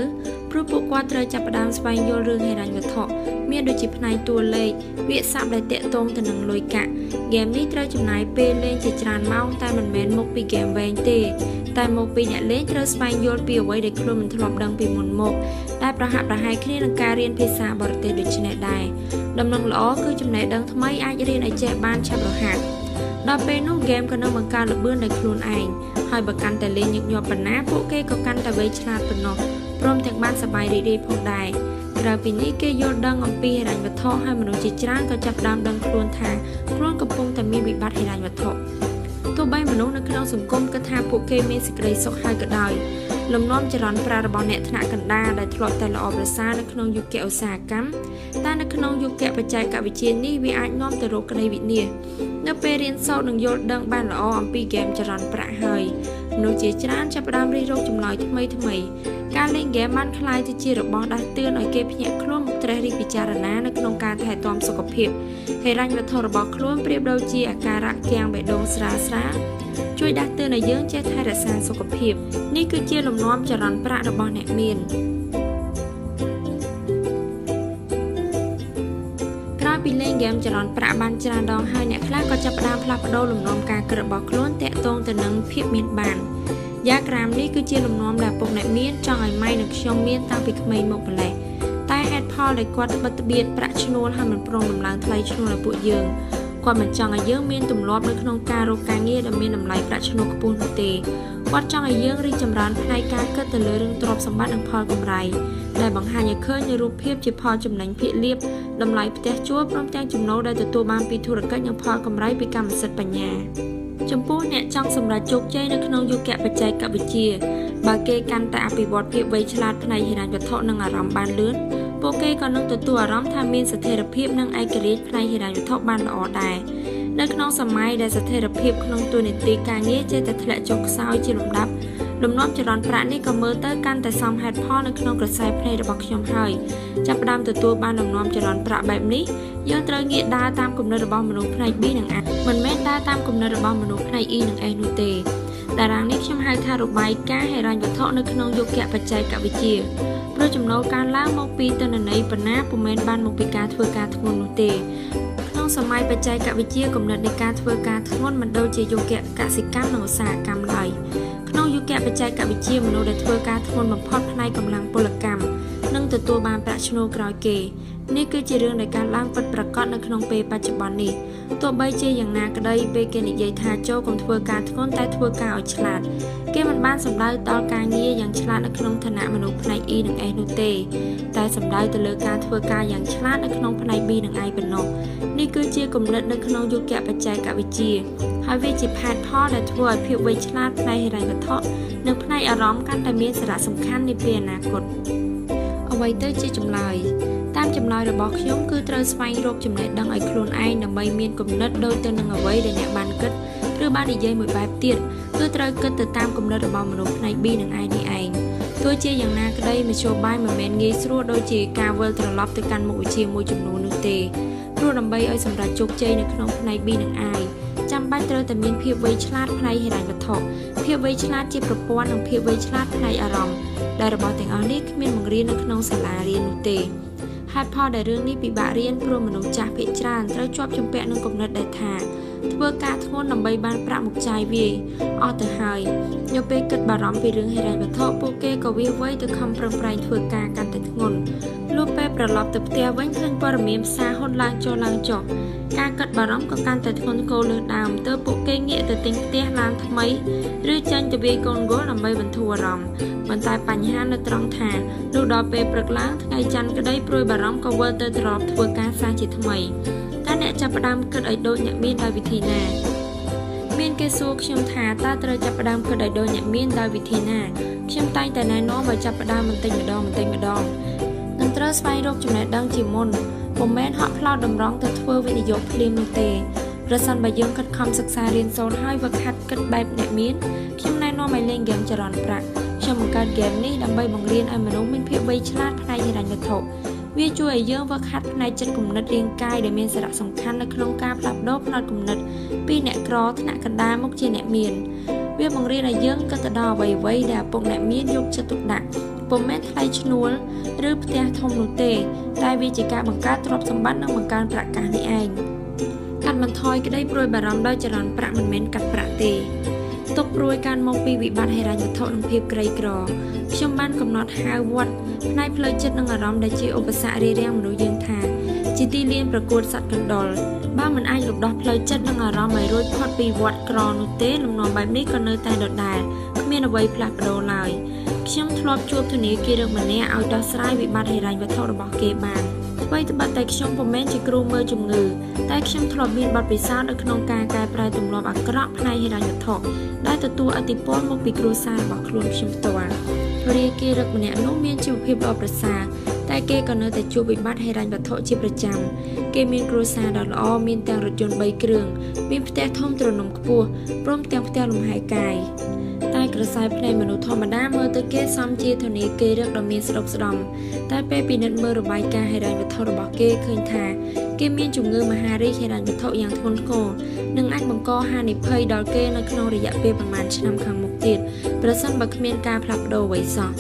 ព្រោះពួកគាត់ត្រូវចាប់ផ្ដើមស្វែងយល់រឿងហិរញ្ញវត្ថុមានដូចជាផ្នែកតួលេខវាក្យសព្ទដែលតាក់ទងទៅនឹងលុយកាក់ហ្គេមនេះត្រូវចំណាយពេលលេងជាច្រើនម៉ោងតែមិនមែនមកពីហ្គេមវែងទេតែមកពីអ្នកលេងត្រូវស្វែងយល់ពីអ្វីដែលខ្លួនមិនធ្លាប់ដឹងពីមុនមកដែលប្រហាក់ប្រហែលគ្នានឹងការរៀនភាសាបរទេសដូចនេះដែរដំណឹងល្អគឺចំណេះដឹងថ្មីអាចរៀនឲ្យចេះបានឆាប់រហ័សដល់ពេលនោះហ្គេមក៏នឹងបង្កើតល្បឿនដោយខ្លួនឯងហើយបើកាន់តែលេងញឹកញាប់ប៉ុណ្ណាពួកគេក៏កាន់តែវៃឆ្លាតប៉ុណ្ណោះព្រមទាំងបានសប្បាយរីករាយផងដែរក្រៅពីនេះគេយល់ដឹងអំពីហិរញ្ញវត្ថុហើយមនុស្សជាច្រើនក៏ចាប់ផ្ដើមដឹងខ្លួនថាខ្លួនកំពុងតែមានវិបត្តិហិរញ្ញវត្ថុទោះបីមនុស្សនៅក្នុងសង្គមគិតថាពួកគេមានសេចក្តីសុខហើយក៏ដោយលំនាំចរន្តប្រាក់របស់អ្នកថ្នាក់កណ្ដាលដែលធ្លាប់តែល្អប្រសើរនៅក្នុងយុគឧស្សាហកម្មតែនៅក្នុងយុគបច្ចេកវិទ្យានេះវាអាចនាំទៅរកក្តីវិនាសនៅពេលរៀនសូត្រនិងយល់ដឹងបានល្អអំពីហ្គេមចរន្តប្រាក់ហើយមនុស្សជាច្រើនចាប់ផ្ដើមរិះរកចម្លើយថ្មីការលេងហ្គេមបានក្លាយទៅជារបស់ដាស់តឿនឲ្យគេភ្ញាក់ខ្លួនមកត្រិះរិះពិចារណានៅក្នុងការថែទាំសុខភាពហិរញ្ញវត្ថុរបស់ខ្លួនប្រៀបដូចជាអាការៈគាំងបេះដូងស្រាលជួយដាស់តឿនឲ្យយើងចេះថែរក្សាសុខភាពនេះគឺជាលំនាំចរន្តប្រាក់របស់អ្នកមានក្រោយពីលេងហ្គេមចរន្តប្រាក់បានច្រើនដងហើយអ្នកខ្លះក៏ចាប់ផ្ដើមផ្លាស់ប្ដូរលំនាំការគិតរបស់ខ្លួនតាក់ទងទៅនឹងភាពមានបានយ៉ាក្រាមនេះគឺជាលំនាំដែលពុកអ្នកមានចង់ឲ្យម៉ៃនិងខ្ញុំមានតាំងពីក្មេងមកម្លេះតែហេតុផលដែលគាត់ត្បិតត្បៀតប្រាក់ឈ្នួលហើយមិនព្រមដំឡើងថ្លៃឈ្នួលឲ្យពួកយើងគាត់មិនចង់ឲ្យយើងមានទម្លាប់នៅក្នុងការរកការងារដែលមានតម្លៃប្រាក់ឈ្នួលខ្ពស់នោះទេគាត់ចង់ឲ្យយើងរីកចម្រើនផ្នែកការគិតទៅលើរឿងទ្រព្យសម្បត្តិនិងផលកម្រៃដែលបង្ហាញឲ្យឃើញនូវរូបភាពជាផលចំណេញភាគលាភតម្លៃផ្ទះជួលព្រមទាំងចំណូលដែលទទួលបានពីធុរកិច្ចនិងផលកម្រៃពីកម្មសិទ្ធិបញ្ញាចំពោះអ្នកចង់សម្រេចជោគជ័យនៅក្នុងយុគបច្ចេកវិទ្យាបើគេកាន់តែអភិវឌ្ឍភាពវៃឆ្លាតផ្នែកហិរញ្ញវត្ថុនិងអារម្មណ៍បានលឿនពួកគេក៏នឹងទទួលអារម្មណ៍ថាមានស្ថិរភាពនិងឯករាជ្យផ្នែកហិរញ្ញវត្ថុបានល្អដែរនៅក្នុងសម័យដែលស្ថិរភាពក្នុងទូនាទីការងារចេះតែធ្លាក់ចុះខ្សោយជាលំដាប់លំនាំចរន្តប្រាក់នេះក៏មើលទៅកាន់តែសមហេតុផលនៅក្នុងក្រសែភ្នែករបស់ខ្ញុំហើយចាប់ផ្ដើមទទួលបានលំនាំចរន្តប្រាក់បែបនេះយើងត្រូវងាកដើរតាមគំនិតរបស់មនុស្សផ្នែក B និង A មិនមែនដើរតាមគំនិតរបស់មនុស្សផ្នែក E និង S នោះទេតារាងនេះខ្ញុំហៅថារបាយការណ៍ហិរញ្ញវត្ថុនៅក្នុងយុគបច្ចេកវិទ្យាព្រោះចំណូលកើនឡើងមកពីទិន្នន័យប៉ុណ្ណាពុំមែនបានមកពីការធ្វើការធ្ងន់នោះទេក្នុងសម័យបច្ចេកវិទ្យាគំនិតនៃការធ្វើការធ្ងន់មិនដូចជាយុគកសិកម្មនិងឧស្សាហកម្មឡើយក្នុងយុគបច្ចេកវិទ្យាមនុស្សដែលធ្វើការធ្ងន់បំផុតផ្នែកកម្លាំងពលកម្មនឹងទទួលបានប្រាក់ឈ្នួលក្រោយគេនេះគឺជារឿងដែលកើតឡើងពិតប្រាកដនៅក្នុងពេលបច្ចុប្បន្ននេះទោះបីជាយ៉ាងណាក្តីពេលគេនិយាយថាចូលកុំធ្វើការធ្ងន់តែធ្វើការឲ្យឆ្លាតគេមិនបានសំដៅដល់ការងារយ៉ាងឆ្លាតនៅក្នុងឋានៈមនុស្សផ្នែក E និង S នោះទេតែសំដៅទៅលើការធ្វើការយ៉ាងឆ្លាតនៅក្នុងផ្នែក B និង I ប៉ុណ្ណោះនេះគឺជាគំនិតនៅក្នុងយុគបច្ចេកវិទ្យាហើយវាជាហេតុផលដែលធ្វើឲ្យភាពវៃឆ្លាតផ្នែកហិរញ្ញវត្ថុនិងផ្នែកអារម្មណ៍កាន់តែមានសារៈសំខាន់នាពេលអនាគតអ្វីទៅជាចម្លើយតាមចម្លើយរបស់ខ្ញុំគឺត្រូវស្វែងរកចំណេះដឹងឲ្យខ្លួនឯងដើម្បីមានគំនិតដូចទៅនឹងអ្វីដែលអ្នកបានគិតឬបាននិយាយមួយបែបទៀតគឺត្រូវគិតទៅតាមគំនិតរបស់មនុស្សផ្នែក B និង I នេះឯងទោះជាយ៉ាងណាក្តីមធ្យោបាយមិនមែនងាយស្រួលដូចជាការវិលត្រឡប់ទៅកាន់មុខវិជ្ជាមួយចំនួននោះទេព្រោះដើម្បីឲ្យសម្រេចជោគជ័យនៅក្នុងផ្នែក B និង I ចាំបាច់ត្រូវតែមានភាពវៃឆ្លាតផ្នែកហិរញ្ញវត្ថុភាពវៃឆ្លាតជាប្រព័ន្ធនិងភាពវៃឆ្លាតផ្នែកអារម្មណ៍ដែលរបស់ទាំងអស់នេះគ្មានបង្រៀននៅក្នុងសាលារៀននោះទេហេតុផលដែលរឿងនេះពិបាករៀនព្រោះមនុស្សចាស់ភាគច្រើនត្រូវជាប់ជំពាក់នឹងគំនិតដែលថាធ្វើការធ្ងន់ដើម្បីបានប្រាក់មកចាយវាយអស់ទៅហើយនៅពេលគិតបារម្ភពីរឿងហិរញ្ញវត្ថុពួកគេក៏វាវៃទៅខំប្រឹងប្រែងធ្វើការកាន់តែធ្ងន់លុះពេលត្រឡប់ទៅផ្ទះវិញឃើញព័ត៌មានផ្សារហ៊ុនឡើងចុះការគិតបារម្ភក៏កាន់តែធ្ងន់ធ្ងរលើសដើមទើបពួកគេងាកទៅទិញផ្ទះឡានថ្មីឬចាញ់ទៅវាយកូនហ្គោលដើម្បីបន្ធូរអារម្មណ៍ប៉ុន្តែបញ្ហានៅត្រង់ថាលុះដល់ពេលព្រឹកឡើងថ្ងៃច័ន្ទក្តីព្រួយបារម្ភក៏វិលទៅត្រឡប់ធ្វើការសាជាថ្មីតែអ្នកចាប់ផ្ដើមគិតឲ្យដូចអ្នកមានដោយវិធីណាមានគេសួរខ្ញុំថាតើត្រូវចាប់ផ្ដើមគិតឲ្យដូចអ្នកមានដោយវិធីណាខ្ញុំតែងតែណែនាំឲ្យចាប់ផ្ដើមបន្តិចម្ដងនឹងត្រូវស្វែងរកចំណេះដឹងជាមុនពុំមែនហក់ផ្លោតតម្រង់ទៅធ្វើវិនិយោគភ្លាមនោះទេ ប្រសិនបើយើងខិតខំសិក្សារៀនសូត្រហើយវឹកហាត់គិតបែបអ្នកមានខ្ញុំណែនាំឲ្យលេងហ្គេមចរន្តប្រាក់ខ្ញុំបង្កើតហ្គេមនេះដើម្បីបង្រៀនឲ្យមនុស្សមានភាពវៃឆ្លាតផ្នែកហិរញ្ញវត្ថុវាជួយឲ្យយើងវឹកហាត់ផ្នែកចិត្តគំនិតរាងកាយដែលមានសារៈសំខាន់នៅក្នុងការផ្លាស់ប្ដូរផ្នត់គំនិតពីអ្នកក្រថ្នាក់កណ្ដាលមកជាអ្នកមានវាបង្រៀនឲ្យយើងគិតទៅដល់អ្វីៗដែលឪពុកអ្នកមានយកចិត្តទុកដាក់ពុំមែនថ្លៃឈ្នួលឬផ្ទះធំនោះទេតែវាជាការបង្កើតទ្រព្យសម្បត្តិនិងបង្កើនប្រាក់កាសនេះឯងកាត់បន្ថយក្តីព្រួយបារម្ភដោយចរន្តប្រាក់មិនមែនកាត់ប្រាក់ទេទុកព្រួយកើតមកពីវិបត្តិហិរញ្ញវត្ថុនិងភាពក្រីក្រខ្ញុំបានកំណត់ហៅវត្តផ្នែកផ្លូវចិត្តនិងអារម្មណ៍ដែលជាឧបសគ្គរារាំងមនុស្សយើងថាជាទីលានប្រកួតសត្វកណ្ដុរបើមិនអាចរំដោះផ្លូវចិត្តនិងអារម្មណ៍ឲ្យរួចផុតពីវត្តក្រនោះទេលំនាំបែបនេះក៏នៅតែដដែលគ្មានអ្វីផ្លាស់ប្ដូរឡើយខ្ញុំធ្លាប់ជួបធនាគារម្នាក់ឲ្យដោះស្រាយវិបត្តិហិរញ្ញវត្ថុរបស់គេបានអ្វីត្បិតតែខ្ញុំពុំមែនជាគ្រូមើលជំងឺតែខ្ញុំធ្លាប់មានបទពិសោធន៍នៅក្នុងការកែប្រែទម្លាប់អាក្រក់ផ្នែកហិរញ្ញវត្ថុដែលទទួលឥទ្ធិពលមកពីគ្រួសាររបស់ខ្លួនខ្ញុំផ្ទាល់ធនាគារម្នាក់នោះមានជីវភាពល្អប្រសើរតែគេក៏នៅតែជួបវិបត្តិហិរញ្ញវត្ថុជាប្រចាំគេមានគ្រួសារដ៏ល្អមានទាំងរថយន្ត3គ្រឿងមានផ្ទះធំទ្រនំខ្ពស់ព្រមទាំងផ្ទះលំហែកាយតែក្រសែភ្នែកមនុស្សធម្មតាមើលទៅគេសមជាធនាគារដ៏មានស្ដុកស្ដំតែពេលពិនិត្យមើលរបាយការណ៍ហិរញ្ញវត្ថុរបស់គេឃើញថាគេមានជំងឺមហារីកហិរញ្ញវត្ថុយ៉ាងធ្ងន់ធ្ងរនិងអាចបង្កហានិភ័យដល់គេនៅក្នុងរយៈពេលប្រមាណឆ្នាំខាងមុខទៀតប្រសិនបើគ្មានការផ្លាស់ប្ដូរអ្វីសោះ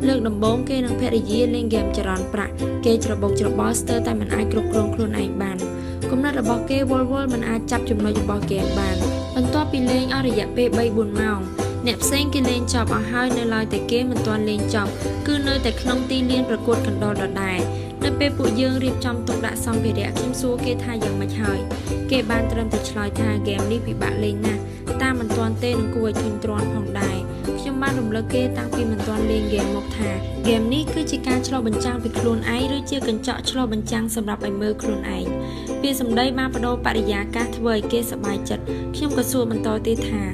លើកដំបូងគេនឹងភរិយាលេងហ្គេមចរន្តប្រាក់គេច្របូកច្របល់ស្ទើរតែមិនអាចគ្រប់គ្រងខ្លួនឯងបានគំនិតរបស់គេវល់មិនអាចចាប់ចំណុចរបស់គេបានបន្ទាប់ពីលេងអស់រយៈពេល 3-4 ម៉ោងអ្នកផ្សេងគេលេងចប់អស់ហើយនៅឡើយតែគេមិនទាន់លេងចប់គឺនៅតែក្នុងទីលានប្រកួតកណ្ដុរដដែលនៅពេលពួកយើងរៀបចំទុកដាក់សម្ភារៈខ្ញុំសួរគេថាយ៉ាងម៉េចហើយគេបានត្រឹមតែឆ្លើយថាហ្គេមនេះពិបាកលេងណាស់តាមមិនទាន់ទេនឹងគួរឲ្យធុញទ្រាន់ផងដែរខ្ញុំបានរំលឹកគេតាំងពីមិនទាន់លេងហ្គេមមកថាហ្គេមនេះគឺជាការឆ្លុះបញ្ចាំងពីខ្លួនឯងឬជាកញ្ចក់ឆ្លុះបញ្ចាំងសម្រាប់ឲ្យមើលខ្លួនឯងពាក្យសម្ដីបានបដូរបរិយាកាសធ្វើឲ្យគេសប្បាយចិត្តខ្ញុំក៏សួរបន្តទៀតថា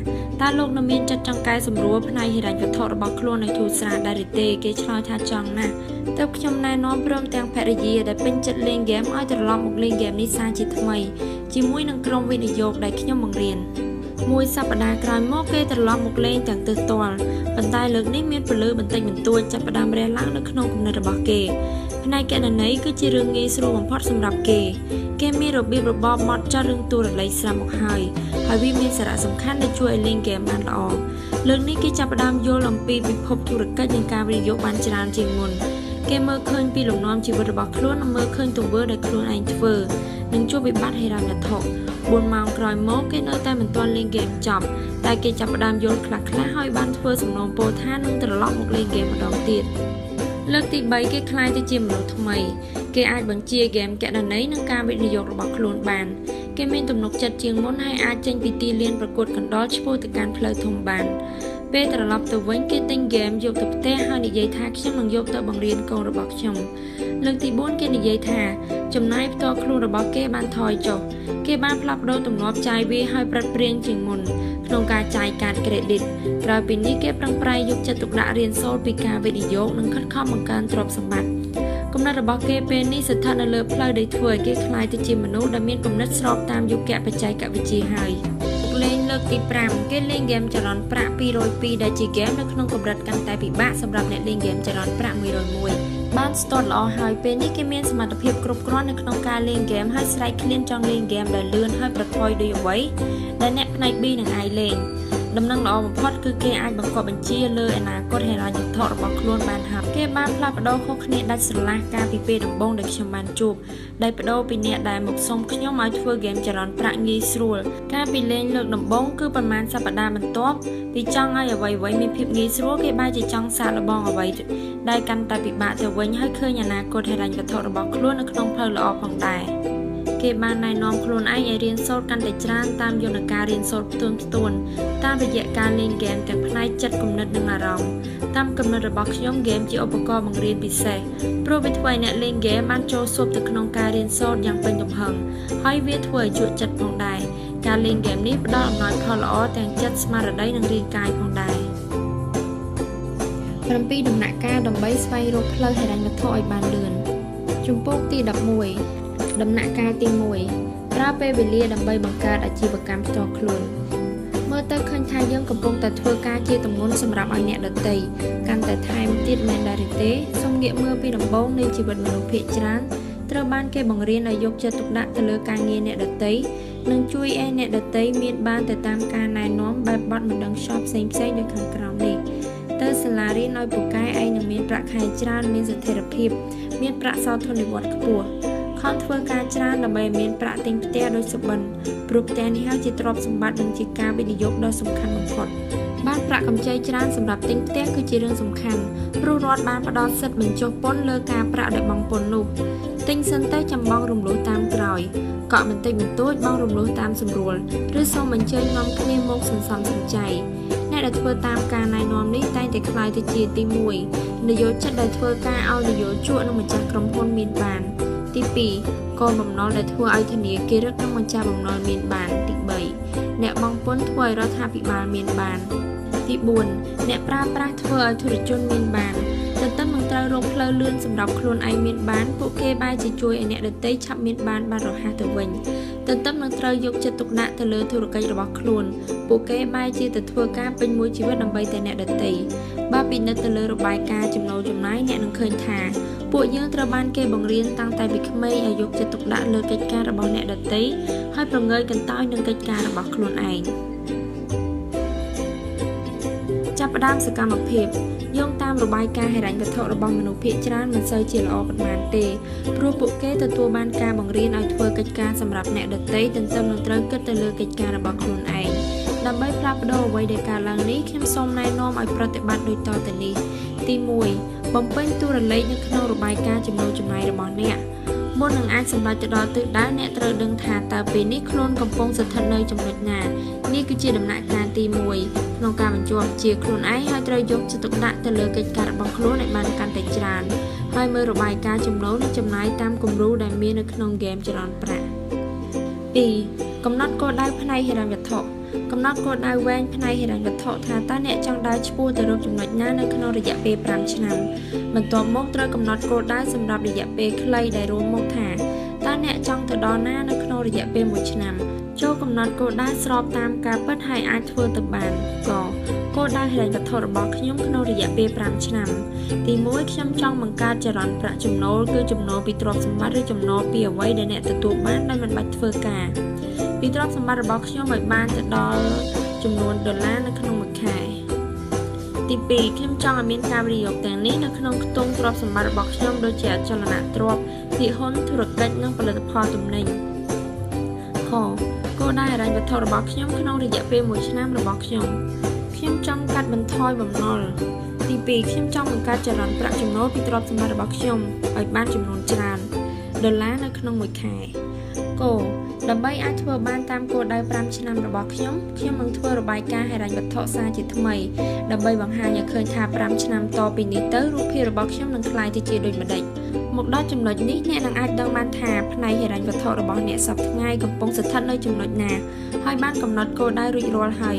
តើលោកនៅមានចិត្តចង់កែសម្រួលផ្នែកហិរញ្ញវត្ថុរបស់ខ្លួនឲ្យធូរស្រាលដែរឬទេគេឆ្លើយថាចង់ណាស់ទើបខ្ញុំណែនាំព្រមទាំងភរិយាដែលពេញចិត្តលេងហ្គេមឲ្យត្រឡប់មកលេងហ្គេមនេះសាជាថ្មីជាមួយនឹងក្រុមវិនិយោគដែលខ្ញុំបង្រៀនមួយសប្តាហ៍ក្រោយមកគេត្រឡប់មកលេងទាំងទើសទាល់ប៉ុន្តែលើកនេះមានពលឺបន្តិចបន្តួចចាប់ផ្ដើមរះឡើងនៅក្នុងគំនិតរបស់គេផ្នែកគណនេយ្យគឺជារឿងងាយស្រួលបំផុតសម្រាប់គេមានរបៀបរបបហ្មត់ចត់រឿងទូរលេខស្រាប់មកហើយវាមានសារៈសំខាន់ដែលជួយឲ្យលេងហ្គេមបានល្អលើកនេះគេចាប់ផ្ដើមយល់អំពីពិភពធុរកិច្ចនិងការវិនិយោគបានច្រើនជាងមុនគេមើលឃើញពីលំនាំជីវិតរបស់ខ្លួននិងមើលឃើញទង្វើដែលខ្លួនឯងធ្វើនិងជួបវិបត្តិហិរញ្ញវត្ថុ4 ម៉ោងក្រោយមកគេនៅតែមិនទាន់លេងហ្គេមចប់តែគេចាប់ផ្ដើមយល់ខ្លះៗហើយបានធ្វើសំណូមពរថានឹងត្រឡប់មកលេងហ្គេមម្ដងទៀតលើកទី3គេក្លាយទៅជាមនុស្សថ្មីគេអាចបញ្ជាហ្គេមគណនេយ្យនិងការវិនិយោគរបស់ខ្លួនបានគេមានទំនុកចិត្តជាងមុនហើយអាចចេញពីទីលានប្រកួតកណ្ដុរឆ្ពោះទៅកាន់ផ្លូវធំបានពេលត្រឡប់ទៅវិញគេទិញហ្គេមយកទៅផ្ទះហើយនិយាយថាខ្ញុំនឹងយកទៅបង្រៀនកូនរបស់ខ្ញុំលើកទី4គេនិយាយថាចំណាយផ្ទាល់ខ្លួនរបស់គេបានថយចុះគេបានផ្លាស់ប្ដូរទម្លាប់ចាយវាឲ្យប្រត់ព្រៀងជាងមុនក្នុងការចាយកាតក្រេឌីតក្រោយពីនេះគេប្រឹងប្រែងយកចិត្តទុកដាក់រៀនសូត្រពីការវិនិយោគនិងខិតខំបង្កើនទ្រព្យសម្បត្តិគំនិតរបស់គេពេលនេះស្ថិតនៅលើផ្លូវដែលធ្វើឲ្យគេក្លាយទៅជាមនុស្សដែលមានគំនិតស្របតាមយុគបច្ចេកវិទ្យាហើយលេងលើកទី5គេលេងហ្គេមចរន្តប្រាក់202ដែលជាហ្គេមនៅក្នុងកម្រិតកាន់តែពិបាកសម្រាប់អ្នកលេងហ្គេមចរន្តប្រាក់101បានស្ទាត់ល្អហើយពេលនេះគេមានសមត្ថភាពគ្រប់គ្រាន់នៅក្នុងការលេងហ្គេមហើយស្រែកឃ្លានចង់លេងហ្គេមដែលលឿនហើយប្រថុយដូចអ្វីដែលអ្នកផ្នែក B នឹងអាចលេងដំណឹងល្អបំផុតគឺគេអាចបង្កប់បញ្ជាលើអនាគតហិរញ្ញវត្ថុរបស់ខ្លួនបានហើយគេបានផ្លាស់ប្ដូរខុសគ្នាដាច់ស្រឡះកាលពីពេលដំបូងដែលខ្ញុំបានជួបដែលបដូរពីអ្នកដែលមកសុំខ្ញុំឲ្យធ្វើហ្គេមចរន្តប្រាក់ងាយស្រួលកាលពីលេងលើកដំបូងគឺប្រហែលសប្តាហ៍បន្ទាប់ពីចង់ឲ្យអ្វីៗមានភាពងាយស្រួលគេបែរជាចង់សាកល្បងអ្វីដែលកាន់តែពិបាកទៅវិញហើយឃើញអនាគតហិរញ្ញវត្ថុរបស់ខ្លួននៅក្នុងផ្លូវល្អផងដែរគេបានណែនាំខ្លួនឯងឲ្យរៀនសូត្រកាន់តែច្រើនតាមយន្តការរៀនសូត្រផ្ទាល់តាមរយៈការលេងហ្គេមទាំងផ្នែកចិត្តគំនិតនិងអារម្មណ៍តាមគំនិតរបស់ខ្ញុំហ្គេមជាឧបករណ៍បង្រៀនពិសេសព្រោះវាធ្វើឲ្យអ្នកលេងហ្គេមបានចូលស៊ុបទៅក្នុងការរៀនសូត្រយ៉ាងពេញទំហឹងហើយវាធ្វើឲ្យជក់ចិត្តផងដែរការលេងហ្គេមនេះផ្ដល់អំណោយផលល្អទាំងចិត្តស្មារតីនិងរាងកាយផងដែរ7 ដំណាក់កាលដើម្បីស្វែងរកផ្លូវហិរញ្ញវត្ថុឲ្យបានលឿនជំពូកទី11ដំណាក់កាលទី1 ប្រើពេលវេលាដើម្បីបង្កើតអាជីវកម្មផ្ទាល់ខ្លួនមើលទៅឃើញថាយើងកំពុងតែធ្វើការជាទម្ងន់សម្រាប់ឲ្យអ្នកដទៃកាន់តែថែមទៀតមែនដែរឬទេសូមងាកមើលពីដំបូងនៃជីវិតមនុស្សភាគច្រើនត្រូវបានគេបង្រៀនឲ្យយកចិត្តទុកដាក់ទៅលើការងារអ្នកដទៃនិងជួយឲ្យអ្នកដទៃមានបានទៅតាមការណែនាំបែបបទមិនដឹងចប់ផ្សេងៗដូចខាងក្រោមនេះទៅសាលារៀនឲ្យពូកែឯងនឹងមានប្រាក់ខែច្រើនមានស្ថិរភាពមានប្រាក់សោធននិវត្តន៍ខ្ពស់ខំធ្វើការច្រើនដើម្បីមានប្រាក់ទិញផ្ទះដោយសុបិនព្រោះផ្ទះនេះហើយជាទ្រព្យសម្បត្តិនិងជាការវិនិយោគដ៏សំខាន់បំផុតបានប្រាក់កម្ចីច្រើនសម្រាប់ទិញផ្ទះគឺជារឿងសំខាន់ព្រោះរដ្ឋបានផ្ដល់សិទ្ធិបញ្ចុះពន្ធលើការប្រាក់ដែលបង់ពន្ធនោះទិញសិនទៅចាំបង់រំលោះតាមក្រោយកក់បន្តិចបន្តួចបង់រំលោះតាមស្រួលឬសូមអញ្ជើញនាំគ្នាមកសន្សំសំចៃអ្នកដែលធ្វើតាមការណែនាំនេះតែងតែក្លាយទៅជាទី1នយោជិតដែលធ្វើការឲ្យនយោជកនិងម្ចាស់ក្រុមហ៊ុនមានបានទី2កូនបំណុលដែលធ្វើឲ្យធនាគាររឹតនិងម្ចាស់បំណុលមានបានទី3អ្នកបង់ពន្ធធ្វើឲ្យរដ្ឋាភិបាលមានបានទី4អ្នកប្រើប្រាស់ធ្វើឲ្យធុរជនមានបានទន្ទឹមនឹងត្រូវរកផ្លូវលឿនសម្រាប់ខ្លួនឯងមានបានពួកគេបែរជាជួយឲ្យអ្នកដទៃឆាប់មានបានរហ័សទៅវិញទន្ទឹមនឹងត្រូវយកចិត្តទុកដាក់ទៅលើធុរកិច្ចរបស់ខ្លួនពួកគេបែរជាទៅធ្វើការពេញមួយជីវិតដើម្បីតែអ្នកដទៃបើពិនិត្យទៅលើរបាយការណ៍ចំណូលចំណាយអ្នកនឹងឃើញថាពួកយើងត្រូវបានគេបង្រៀនតាំងតែពីក្មេងឲ្យយកចិត្តទុកដាក់លើកិច្ចការរបស់អ្នកដទៃហើយប្រងើយកន្តើយនឹងកិច្ចការរបស់ខ្លួនឯងចាប់ផ្ដើមសកម្មភាពយោងតាមរបាយការណ៍ហិរញ្ញវត្ថុរបស់មនុស្សភាគច្រើនមិនសូវជាល្អប៉ុន្មានទេព្រោះពួកគេទទួលបានការបង្រៀនឲ្យធ្វើកិច្ចការសម្រាប់អ្នកដទៃទន្ទឹមនឹងត្រូវគិតទៅលើកិច្ចការរបស់ខ្លួនឯងដើម្បីផ្លាស់ប្ដូរអ្វីដែលកើតឡើងនេះខ្ញុំសូមណែនាំឲ្យប្រតិបត្តិដូចតទៅនេះទី1បំពេញតួរលេខនៅក្នុងរបាយការណ៍ចំណូលចំណាយរបស់អ្នកមុននឹងអាចសម្រេចទៅដល់ទិសដៅអ្នកត្រូវដឹងថាតើពេលនេះខ្លួនកំពុងស្ថិតនៅចំណុចណានេះគឺជាដំណាក់កាលទី1ក្នុងការបញ្ជាប់ជាខ្លួនឯងហើយត្រូវយកចិត្តទុកដាក់ទៅលើកិច្ចការរបស់ខ្លួនឲ្យបានកាន់តែច្រើនហើយមើលរបាយការណ៍ចំណូលនិងចំណាយតាមគំរូដែលមាននៅក្នុងហ្គេមចរន្តប្រាក់2កំណត់គោលដៅផ្នែកហិរញ្ញវត្ថុកំណត់គោលដៅវែងផ្នែកហិរញ្ញវត្ថុថាតើអ្នកចង់ដើរឆ្ពោះទៅរកចំណុចណានៅក្នុងរយៈពេល5ឆ្នាំបន្ទាប់មកត្រូវកំណត់គោលដៅសម្រាប់រយៈពេលខ្លីដែលរួមមកថាតើអ្នកចង់ទៅដល់ណានៅក្នុងរយៈពេល1ឆ្នាំចូលកំណត់គោលដៅស្របតាមការពិតហើយអាចធ្វើទៅបានកគោលដៅហិរញ្ញវត្ថុរបស់ខ្ញុំក្នុងរយៈពេល5ឆ្នាំទី1ខ្ញុំចង់បង្កើតចរន្តប្រាក់ចំណូលគឺចំណូលពីទ្រព្យសម្បត្តិឬចំណូលពីអ្វីដែលអ្នកទទួលបានដោយមិនបាច់ធ្វើការពីទ្រព្យសម្បត្តិរបស់ខ្ញុំឲ្យបានទៅដល់ចំនួនដុល្លារនៅក្នុងមួយខែទី2ខ្ញុំចង់ឲ្យមានការវិនិយោគទាំងនេះនៅក្នុងខ្ទង់ទ្រព្យសម្បត្តិរបស់ខ្ញុំដូចជាអចលនទ្រព្យភាគហ៊ុនធុរកិច្ចនិងផលិតផលទំនិញខគោលដៅហិរញ្ញវត្ថុរបស់ខ្ញុំក្នុងរយៈពេល1ឆ្នាំរបស់ខ្ញុំចង់កាត់បន្ថយបំណុលទី2ខ្ញុំចង់បង្កើតចរន្តប្រាក់ចំណូលពីទ្រព្យសម្បត្តិរបស់ខ្ញុំឲ្យបានចំនួនច្រើនដុល្លារនៅក្នុងមួយខែគោដើម្បីអាចធ្វើបានតាមគោលដៅ5ឆ្នាំរបស់ខ្ញុំនឹងធ្វើរបាយការណ៍ហិរញ្ញវត្ថុសារជាថ្មីដើម្បីបង្ហាញឲ្យឃើញថា5ឆ្នាំតពីនេះទៅរូបភាពរបស់ខ្ញុំនឹងក្លាយទៅជាដូចម្តេចមកដល់ចំណុចនេះអ្នកនឹងអាចដឹងបានថាផ្នែកហិរញ្ញវត្ថុរបស់អ្នកសប្តាហ៍ថ្ងៃកំពុងស្ថិតនៅចំណុចណាហើយបានកំណត់គោលដៅរួចរាល់ហើយ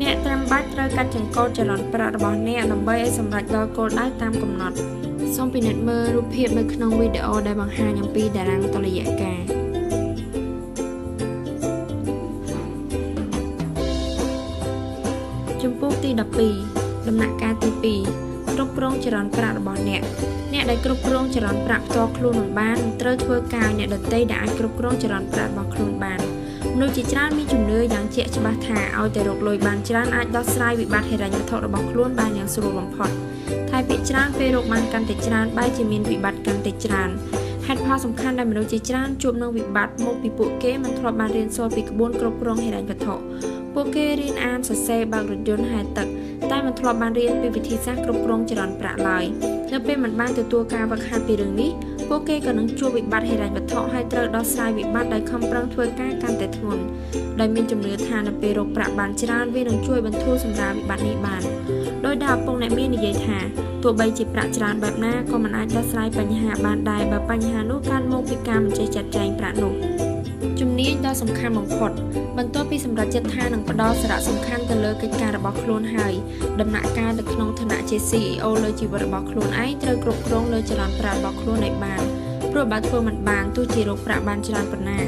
អ្នកត្រឹមបាច់ត្រូវកាត់ចង្កូតចរន្តប្រាក់របស់អ្នកដើម្បីឲ្យសម្រេចដល់គោលដៅតាមកំណត់សូមពិនិត្យមើលរូបភាពនៅក្នុងវីដេអូដែលបង្ហាញអំពីតារាងតុល្យការជំពូកទី12ដំណាក់កាលទី2គ្រប់គ្រងចរន្តប្រាក់របស់អ្នកដែលគ្រប់គ្រងចរន្តប្រាក់ផ្ទាល់ខ្លួនមិនបានត្រូវធ្វើការឲ្យអ្នកដទៃដែលអាចគ្រប់គ្រងចរន្តប្រាក់របស់ខ្លួនបានមនុស្សជាច្រើនមានជំនឿយ៉ាងជាក់ច្បាស់ថាឲ្យតែរកលុយបានច្រើនអាចដោះស្រាយវិបត្តិហិរញ្ញវត្ថុរបស់ខ្លួនបានយ៉ាងស្រួលបំផុតតែភាគច្រើនពេលរកបានកាន់តែច្រើនបែរជាមានវិបត្តិកាន់តែច្រើនហេតុផលសំខាន់ដែលមនុស្សជាច្រើនជួបនឹងវិបត្តិមកពីពួកគេមិនធ្លាប់បានរៀនសូត្រពីក្បួនគ្រប់គ្រងហិរញ្ញវត្ថុពួកគេរៀនអានសរសេរបើករថយន្តហែលទឹកតែមិនធ្លាប់បានរៀនពីវិធីសាស្ត្រគ្រប់គ្រងចរន្តប្រាក់ឡើយនៅពេលមិនបានទទួលការហ្វឹកហាត់ពីរឿងនេះពួកគេក៏នឹងជួបវិបត្តិហិរញ្ញវត្ថុហើយត្រូវដោះស្រាយវិបត្តិដោយខំប្រឹងធ្វើការកាន់តែធ្ងន់ដោយមានជំនឿថានៅពេលរកប្រាក់បានច្រើនវានឹងជួយបន្ធូរសម្រាលវិបត្តិនេះបានដោយដែលឪពុកអ្នកមាននិយាយថាទោះបីជាប្រាក់ច្រើនបែបណាក៏មិនអាចដោះស្រាយបញ្ហាបានដែរបើបញ្ហានោះកើតមកពីការមិនចេះចាត់ចែងប្រាក់នោះជំនាញដ៏សំខាន់បំផុតបន្ទាប់ពីសម្រេចចិត្តថានឹងផ្ដល់សារៈសំខាន់ទៅលើកិច្ចការរបស់ខ្លួនហើយដំណាក់កាលនៅក្នុងឋានៈជា CEO លើជីវិតរបស់ខ្លួនឯងត្រូវគ្រប់គ្រងលើចរន្តប្រាក់របស់ខ្លួនឲ្យបានព្រោះបើធ្វើមិនបានទោះជារកប្រាក់បានច្រើនប៉ុណ្ណា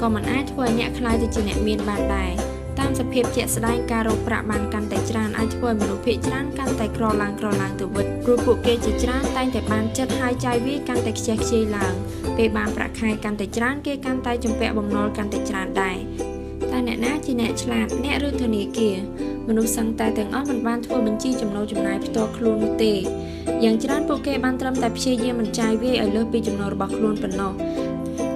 ក៏មិនអាចធ្វើឲ្យអ្នកខ្លាយទៅជាអ្នកមានបានដែរតាមសភាពជាក់ស្ដែងការរកប្រាក់បានកាន់តែច្រើនអាចធ្វើឲ្យមនុស្សភាគច្រើនកាន់តែក្រឡើងទៅវិញព្រោះពួកគេជាច្រើនតែងតែបានចិត្តហើយចាយវាកាន់តែខ្ជះខ្ជាយឡើងពេលបានប្រាក់ខែកាន់តែច្រើនគេកាន់តែជំពាក់បំណុលកាន់តែច្រើនដែរតែអ្នកណាជាអ្នកឆ្លាតអ្នកឬធនាគារមនុស្សសឹងតែទាំងអស់មិនបានធ្វើបញ្ជីចំណូលចំណាយផ្ទាល់ខ្លួននោះទេយ៉ាងច្រើនពួកគេបានត្រឹមតែព្យាយាមបញ្ចាយវាយឲ្យលើសពីចំណូលរបស់ខ្លួនប៉ុណ្ណោះ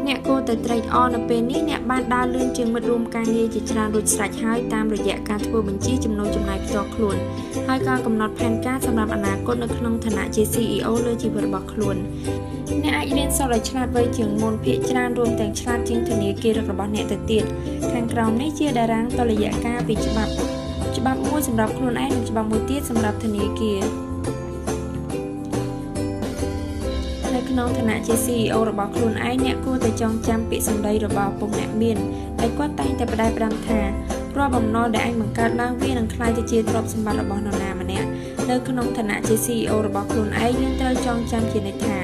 អ្នកគួរតែត្រេកអរនៅពេលនេះអ្នកបានដើរលឿនជាងមិត្តរួមការងារជាច្រើនរួចស្រេចហើយតាមរយៈការធ្វើបញ្ជីចំណូលចំណាយផ្ទាល់ខ្លួនហើយក៏កំណត់ផែនការសម្រាប់អនាគតនៅក្នុងឋានៈជា CEO លើជីវិតរបស់ខ្លួនអ្នកអាចរៀនសូត្រឲ្យឆ្លាតវៃជាងមុនភាគច្រើនរួមទាំងឆ្លាតជាងធនាគាររបស់អ្នកទៅទៀតខាងក្រោមនេះជាតារាងតុល្យការពីច្បាប់មួយសម្រាប់ខ្លួនឯងនិងច្បាប់មួយទៀតសម្រាប់ធនាគារនៅក្នុងឋានៈជា CEO របស់ខ្លួនឯងអ្នកគួរតែចងចាំពាក្យសម្ដីរបស់ឪពុកអ្នកមានដែលគាត់តែងតែផ្ដែផ្ដាំថារាល់បំណុលដែលឯងបង្កើតឡើងវានឹងក្លាយទៅជាទ្រព្យសម្បត្តិរបស់នរណាម្នាក់នៅក្នុងឋានៈជា CEO របស់ខ្លួនឯងយើងត្រូវចងចាំជានិច្ចថា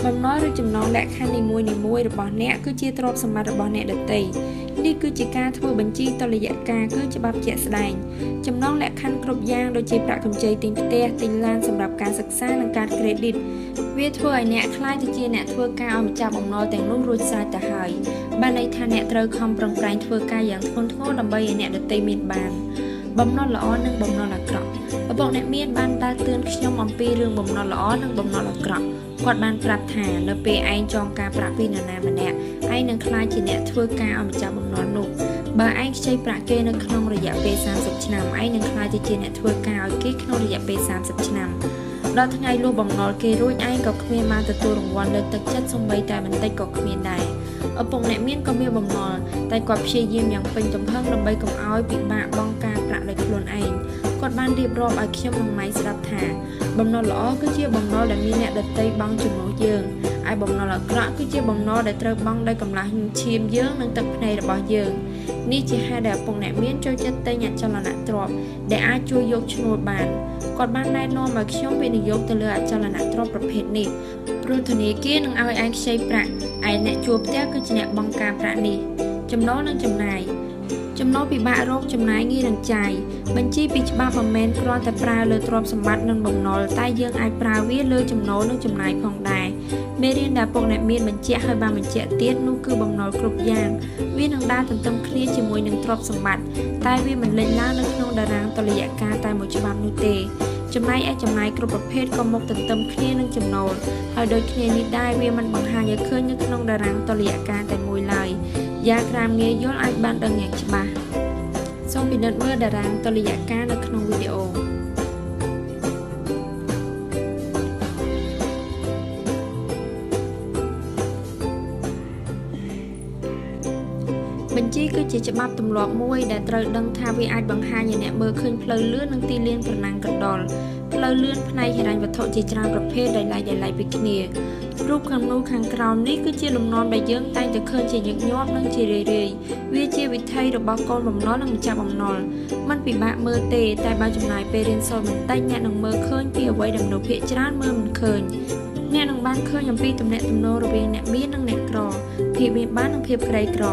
បំណុលឬចំណងលក្ខខណ្ឌនីមួយៗរបស់អ្នកគឺជាទ្រព្យសម្បត្តិរបស់អ្នកដទៃនេះគឺជាការធ្វើបញ្ជីតុល្យការគឺច្បាប់ជាក់ស្ដែងចំណងលក្ខខណ្ឌគ្រប់យ៉ាងដូចជាប្រាក់កម្ចីទិញផ្ទះទិញឡានសម្រាប់ការសិក្សានិងកាតក្រេឌីតវាធ្វើឲ្យអ្នកខ្លាចទៅជាអ្នកធ្វើការឲ្យម្ចាស់បំណុលទាំងនោះរួចស្រេចទៅហើយបានន័យថាអ្នកត្រូវខំប្រឹងប្រែងធ្វើការយ៉ាងធ្ងន់ធ្ងរដើម្បីឲ្យអ្នកដទៃមានបានបំណុលល្អនិងបំណុលអាក្រក់ឪពុកអ្នកមានបានដាស់តឿនខ្ញុំអំពីរឿងបំណុលល្អនិងបំណុលអាក្រក់គាត់បានប្រាប់ថានៅពេលឯងចងការប្រាក់ពីនរណាម្នាក់ឯងនឹងក្លាយជាអ្នកធ្វើការឲ្យម្ចាស់បំណុលនោះបើឯងខ្ចីប្រាក់គេនៅក្នុងរយៈពេល30ឆ្នាំឯងនឹងក្លាយទៅជាអ្នកធ្វើការឲ្យគេក្នុងរយៈពេល30ឆ្នាំដល់ថ្ងៃលុះបំណុលគេរួចឯងក៏គ្មានបានទទួលរង្វាន់លើកទឹកចិត្តសូម្បីតែបន្តិចក៏គ្មានដែរឪពុកអ្នកមានក៏មានបំណុលតែគាត់ព្យាយាមយ៉ាងពេញទំហឹងដើម្បីកុំឲ្យពិបាកបង់ការប្រាក់ដោយខ្លួនឯងគាត់បានរៀបរាប់ឲ្យខ្ញុំនិងម៉ៃស្ដាប់ថាបំណុលល្អគឺជាបំណុលដែលមានអ្នកដទៃបង់ជំនួសយើងហើយបំណុលអាក្រក់គឺជាបំណុលដែលត្រូវបង់ដោយកម្លាំងឈាមយើងនិងទឹកភ្នែករបស់យើងនេះជាហេតុដែលឪពុកអ្នកមានចូលចិត្តទិញអចលនទ្រព្យដែលអាចជួយយកឈ្នួលបានគាត់បានណែនាំឲ្យខ្ញុំវិនិយោគទៅលើអចលនទ្រព្យប្រភេទនេះព្រោះធនាគារនឹងឲ្យឯងខ្ចីប្រាក់ឯអ្នកជួលផ្ទះគឺជាអ្នកបង់ការប្រាក់នេះចំណូលនិងចំណាយចំណូលពិបាករកចំណាយងាយនឹងចាយបញ្ជីពីច្បាប់មិនមែនគ្រាន់តែប្រើលើទ្រព្យសម្បត្តិនិងបំណុលតែយើងអាចប្រើវាលើចំណូលនិងចំណាយផងដែរមេរៀនដែលពុកអ្នកមានបញ្ជាក់ហើយបានបញ្ជាក់ទៀតនោះគឺបំណុលគ្រប់យ៉ាងវានឹងដើរទន្ទឹមគ្នាជាមួយនឹងទ្រព្យសម្បត្តិតែវាមិនលេចឡើងនៅក្នុងតារាងតុល្យការតែមួយច្បាប់នោះទេចំណែកឯចំណាយគ្រប់ប្រភេទក៏មកទន្ទឹមគ្នានឹងចំណូលហើយដូចគ្នានេះដែរវាមិនបង្ហាញឲ្យឃើញនៅក្នុងតារាងតុល្យការតែមួយឡើយយ៉ាងក្រាមងាយយល់អាចបានដឹងយ៉ាងច្បាស់សូមពិនិត្យមើលតារាងតុល្យការនៅក្នុងវីដេអូបញ្ជីគឺជាច្បាប់ទម្លាប់មួយដែលត្រូវដឹងថាវាអាចបង្ហាញឲ្យអ្នកមើលឃើញផ្លូវលឿននិងទីលានប្រណាំងកណ្ដុរផ្លូវលឿនផ្នែកហិរញ្ញវត្ថុជាច្រើនប្រភេទដែលឡែកពីគ្នារូបខាងនោះខាងក្រោមនេះគឺជាលំនាំដែលយើងតែងតែឃើញជាញឹកញាប់និងជារឿយៗវាជាវិថីរបស់កូនបំណុលនិងម្ចាស់បំណុលมันពិបាកមើលទេតែបើចំណាយពេលរៀនសូត្របន្តិចអ្នកនឹងមើលឃើញពីអ្វីដែលមនុស្សភាគច្រើនមើលមិនឃើញអ្នកនឹងបានឃើញអំពីទំនាក់ទំនងរវាងអ្នកមាននិងអ្នកក្រភាពមានបាននិងភាពក្រីក្រ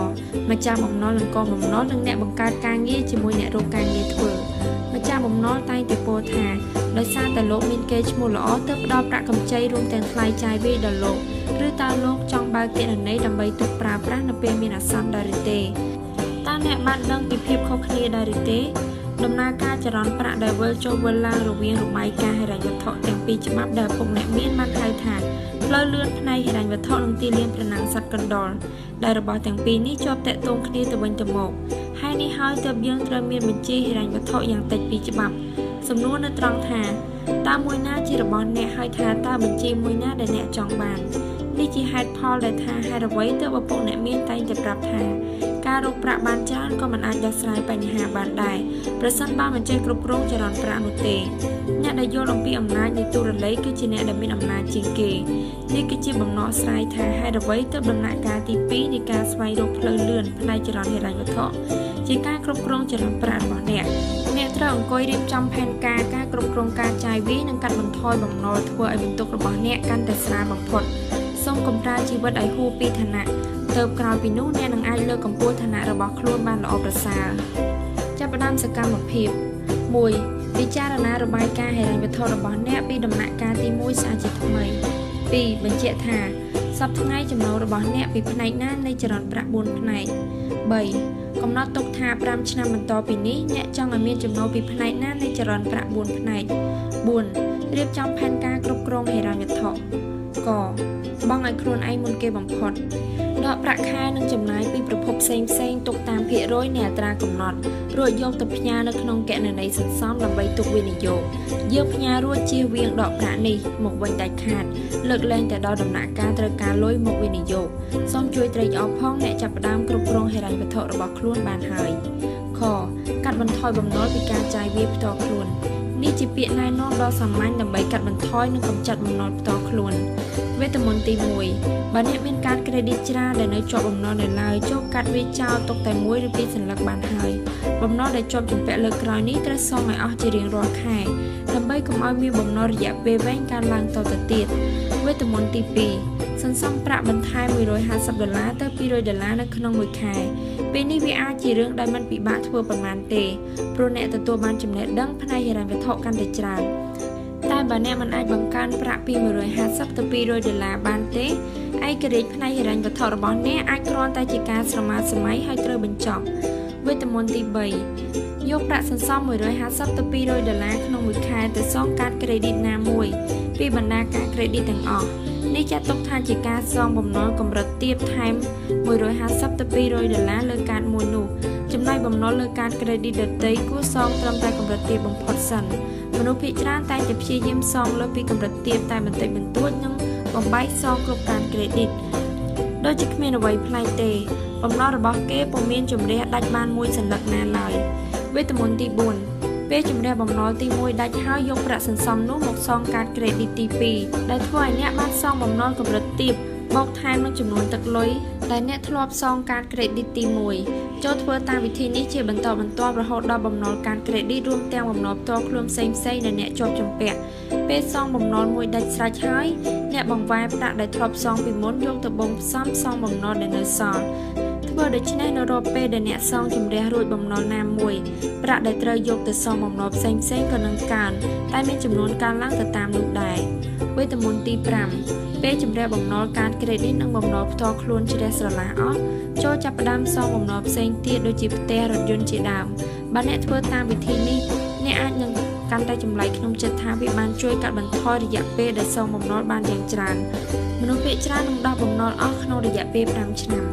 ម្ចាស់បំណុលនិងកូនបំណុលនិងអ្នកបង្កើតការងារជាមួយអ្នករកការងារធ្វើម្ចាស់បំណុលតែងតែពោលថាដោយសារតែលោកមានកេរ្តិ៍ឈ្មោះល្អទើបផ្ដល់ប្រាក់កម្ចីរួមទាំងថ្លៃចាយវាយដល់លោកឬតើលោកចង់បើកគណនីដើម្បីទុកប្រើប្រាស់នៅពេលមានអាសន្នដែរឬទេតើអ្នកបានដឹងពីភាពខុសគ្នាដែរឬទេដំណើរការចរន្តប្រាក់ដែលវិលចុះវិលឡើងរវាងរបាយការណ៍ហិរញ្ញវត្ថុទាំងពីរច្បាប់ដែលពុកអ្នកមានបានហៅថាផ្លូវលឿនផ្នែកហិរញ្ញវត្ថុនិងទីលានប្រណាំងសត្វកណ្ដុរដែលរបស់ទាំងពីរនេះជាប់តាក់ទងគ្នាទៅវិញទៅមកហើយនេះហើយទើបយើងត្រូវមានបញ្ជីហិរញ្ញវត្ថុយ៉ាងតិចពីរច្បាប់សំណួរនៅត្រង់ថាតើមួយណាជារបស់អ្នកហើយថាតើបញ្ជីមួយណាដែលអ្នកចង់បាននេះជាហេតុផលដែលថាហេតុអ្វីទើបឪពុកអ្នកមានតែងតែប្រាប់ថាការរកប្រាក់បានច្រើនក៏មិនអាចដោះស្រាយបញ្ហាបានដែរប្រសិនបើមិនចេះគ្រប់គ្រងចរន្តប្រាក់នោះទេអ្នកដែលយល់អំពីអំណាចនៃទូរលេខគឺជាអ្នកដែលមានអំណាចជាងគេនេះគឺជាបំណោះស្រាយថាហេតុអ្វីទើបដំណាក់កាលទី2នៃការស្វែងរកផ្លូវលឿនផ្នែកចរន្តហិរញ្ញវត្ថុជាការគ្រប់គ្រងចរន្តប្រាក់របស់អ្នកត្រូវអង្គុយរៀបចំផែនការគ្រប់គ្រងការចាយវាយនិងកាត់បន្ថយបំណុលធ្វើឲ្យបន្ទុករបស់អ្នកកាន់តែស្រាលបំផុតសូមកុំប្រើជីវិតឲ្យហួសពីឋានៈ ទៅក្រោយពីនោះអ្នកនឹងអាចលើកកម្ពស់ឋានៈរបស់ខ្លួនបានល្អប្រសើរចាប់ផ្ដើមសកម្មភាព 1. ពិចារណារបាយការណ៍ហិរញ្ញវត្ថុរបស់អ្នកពីដំណាក់កាលទី1ស្អាតជាថ្មី 2. បញ្ជាក់ថាសប្តាហ៍ថ្ងៃចំណូលរបស់អ្នកពីផ្នែកណានៃចរន្តប្រាក់4ផ្នែក 3. កំណត់ទុកថា5ឆ្នាំបន្តពីនេះអ្នកចង់ឲ្យមានចំណូលពីផ្នែកណានៃចរន្តប្រាក់4ផ្នែក 4. រៀបចំផែនការគ្រប់គ្រងហិរញ្ញវត្ថុ ក បង់ឲ្យខ្លួនឯងមុនគេបំផុតដកប្រាក់ខែនិងចំណាយពីប្រភពផ្សេងៗទុកតាមភាគរយនៃអត្រាកំណត់រួចយកទៅផ្ញើនៅក្នុងគណនីសន្សំដើម្បីទុកវិនិយោគយើងផ្ញើរួចជៀសវាងដកប្រាក់នេះមកវិញដាច់ខាតលើកលែងតែដល់ដំណាក់កាលត្រូវការលុយមកវិនិយោគសូមជួយត្រេកអរផងអ្នកចាប់ផ្ដើមគ្រប់គ្រងហិរញ្ញវត្ថុរបស់ខ្លួនបានហើយខកាត់បន្ថយបំណុលពីការចាយវាយផ្ទាល់ខ្លួននេះជាពាក្យណែនាំដ៏សាមញ្ញដើម្បីកាត់បន្ថយនិងកម្ចាត់បំណុលផ្ទាល់ខ្លួនវេទមន្តទី1បើអ្នកមានកាតក្រេឌីតច្រើនដែលនៅជាប់បំណុលនៅឡើយចូលកាត់វាចោលទុកតែ1ឬ2សន្លឹកបានហើយបំណុលដែលជាប់ជំពាក់លើក្រោយនេះត្រូវសងឲ្យអស់ជារៀងរាល់ខែដើម្បីកុំឲ្យមានបំណុលរយៈពេលវែងកើនឡើងតទៅទៀតវេទមន្តទី2សន្សំប្រាក់បន្ថែម$150ទៅ$200នៅក្នុងមួយខែពេលនេះវាអាចជារឿងដែលមិនពិបាកធ្វើប៉ុន្មានទេព្រោះអ្នកទទួលបានចំណេះដឹងផ្នែកហិរញ្ញវត្ថុកាន់តែច្រើនតែបើអ្នកមិនអាចបង្កើនប្រាក់ពី$150ទៅ$200បានទេឯករាជ្យផ្នែកហិរញ្ញវត្ថុរបស់អ្នកអាចគ្រាន់តែជាការស្រមើស្រមៃហើយត្រូវបញ្ចប់វេទមន្តទី3យកប្រាក់សន្សំ$150ទៅ$200ក្នុងមួយខែទៅសងកាតក្រេឌីតណាមួយពីបណ្ដាការក្រេឌីតទាំងអស់នេះចាត់ទុកថាជាការសងបំណុលកម្រិតទាបថែម$150ទៅ$200លើកាតមួយនោះចំណែកបំណុលលើកាតក្រេឌីតដទៃគួរសងត្រឹមតែកម្រិតទាបបំផុតសិនមនុស្សភាគច្រើនតែងតែព្យាយាមសងលើពីកម្រិតទាបតែបន្តិចបន្តួចនិងបំបែកសងគ្រប់កាតក្រេឌីតដូចជាគ្មានអ្វីប្លែកទេបំណុលរបស់គេពុំមានជំរះដាច់បានមួយសន្លឹកណាឡើយវេទមន្តទី4ពេលជំរះបំណុលទី1ដាច់ហើយយកប្រាក់សន្សំនោះមកសងកាតក្រេឌីតទី2ដែលធ្វើឲ្យអ្នកបានសងបំណុលកម្រិតទាបបូកថែមនឹងចំនួនទឹកលុយដែលអ្នកធ្លាប់សងកាតក្រេឌីតទី1ចូលធ្វើតាមវិធីនេះជាបន្តបន្ទាប់រហូតដល់បំណុលកាតក្រេឌីតរួមទាំងបំណុលផ្ទាល់ខ្លួនផ្សេងៗដែលអ្នកជាប់ជំពាក់ពេលសងបំណុលមួយដាច់ស្រេចហើយអ្នកបង្វែរប្រាក់ដែលធ្លាប់សងពីមុនយកទៅបង់ផ្សំសងបំណុលដែលនៅសល់ធ្វើដូច្នេះនៅរាល់ពេលដែលអ្នកសងជំរះរួចបំណុលណាមួយប្រាក់ដែលត្រូវយកទៅសងបំណុលផ្សេងៗក៏នឹងកើនតែមានចំនួនកើនឡើងទៅតាមនោះដែរវេទមន្តទី5ពេលជំរះបំណុលកាតក្រេឌីតនិងបំណុលផ្ទាល់ខ្លួនជ្រះស្រឡះអស់ចូលចាប់ផ្ដើមសងបំណុលផ្សេងទៀតដូចជាផ្ទះរថយន្តជាដើមបើអ្នកធ្វើតាមវិធីនេះអ្នកអាចនឹងកាន់តែចម្លែកក្នុងចិត្តថាវាបានជួយកាត់បន្ថយរយៈពេលដែលសងបំណុលបានយ៉ាងច្រើនមនុស្សភាគច្រើននឹងដោះបំណុលអស់ក្នុងរយៈពេល5ឆ្នាំ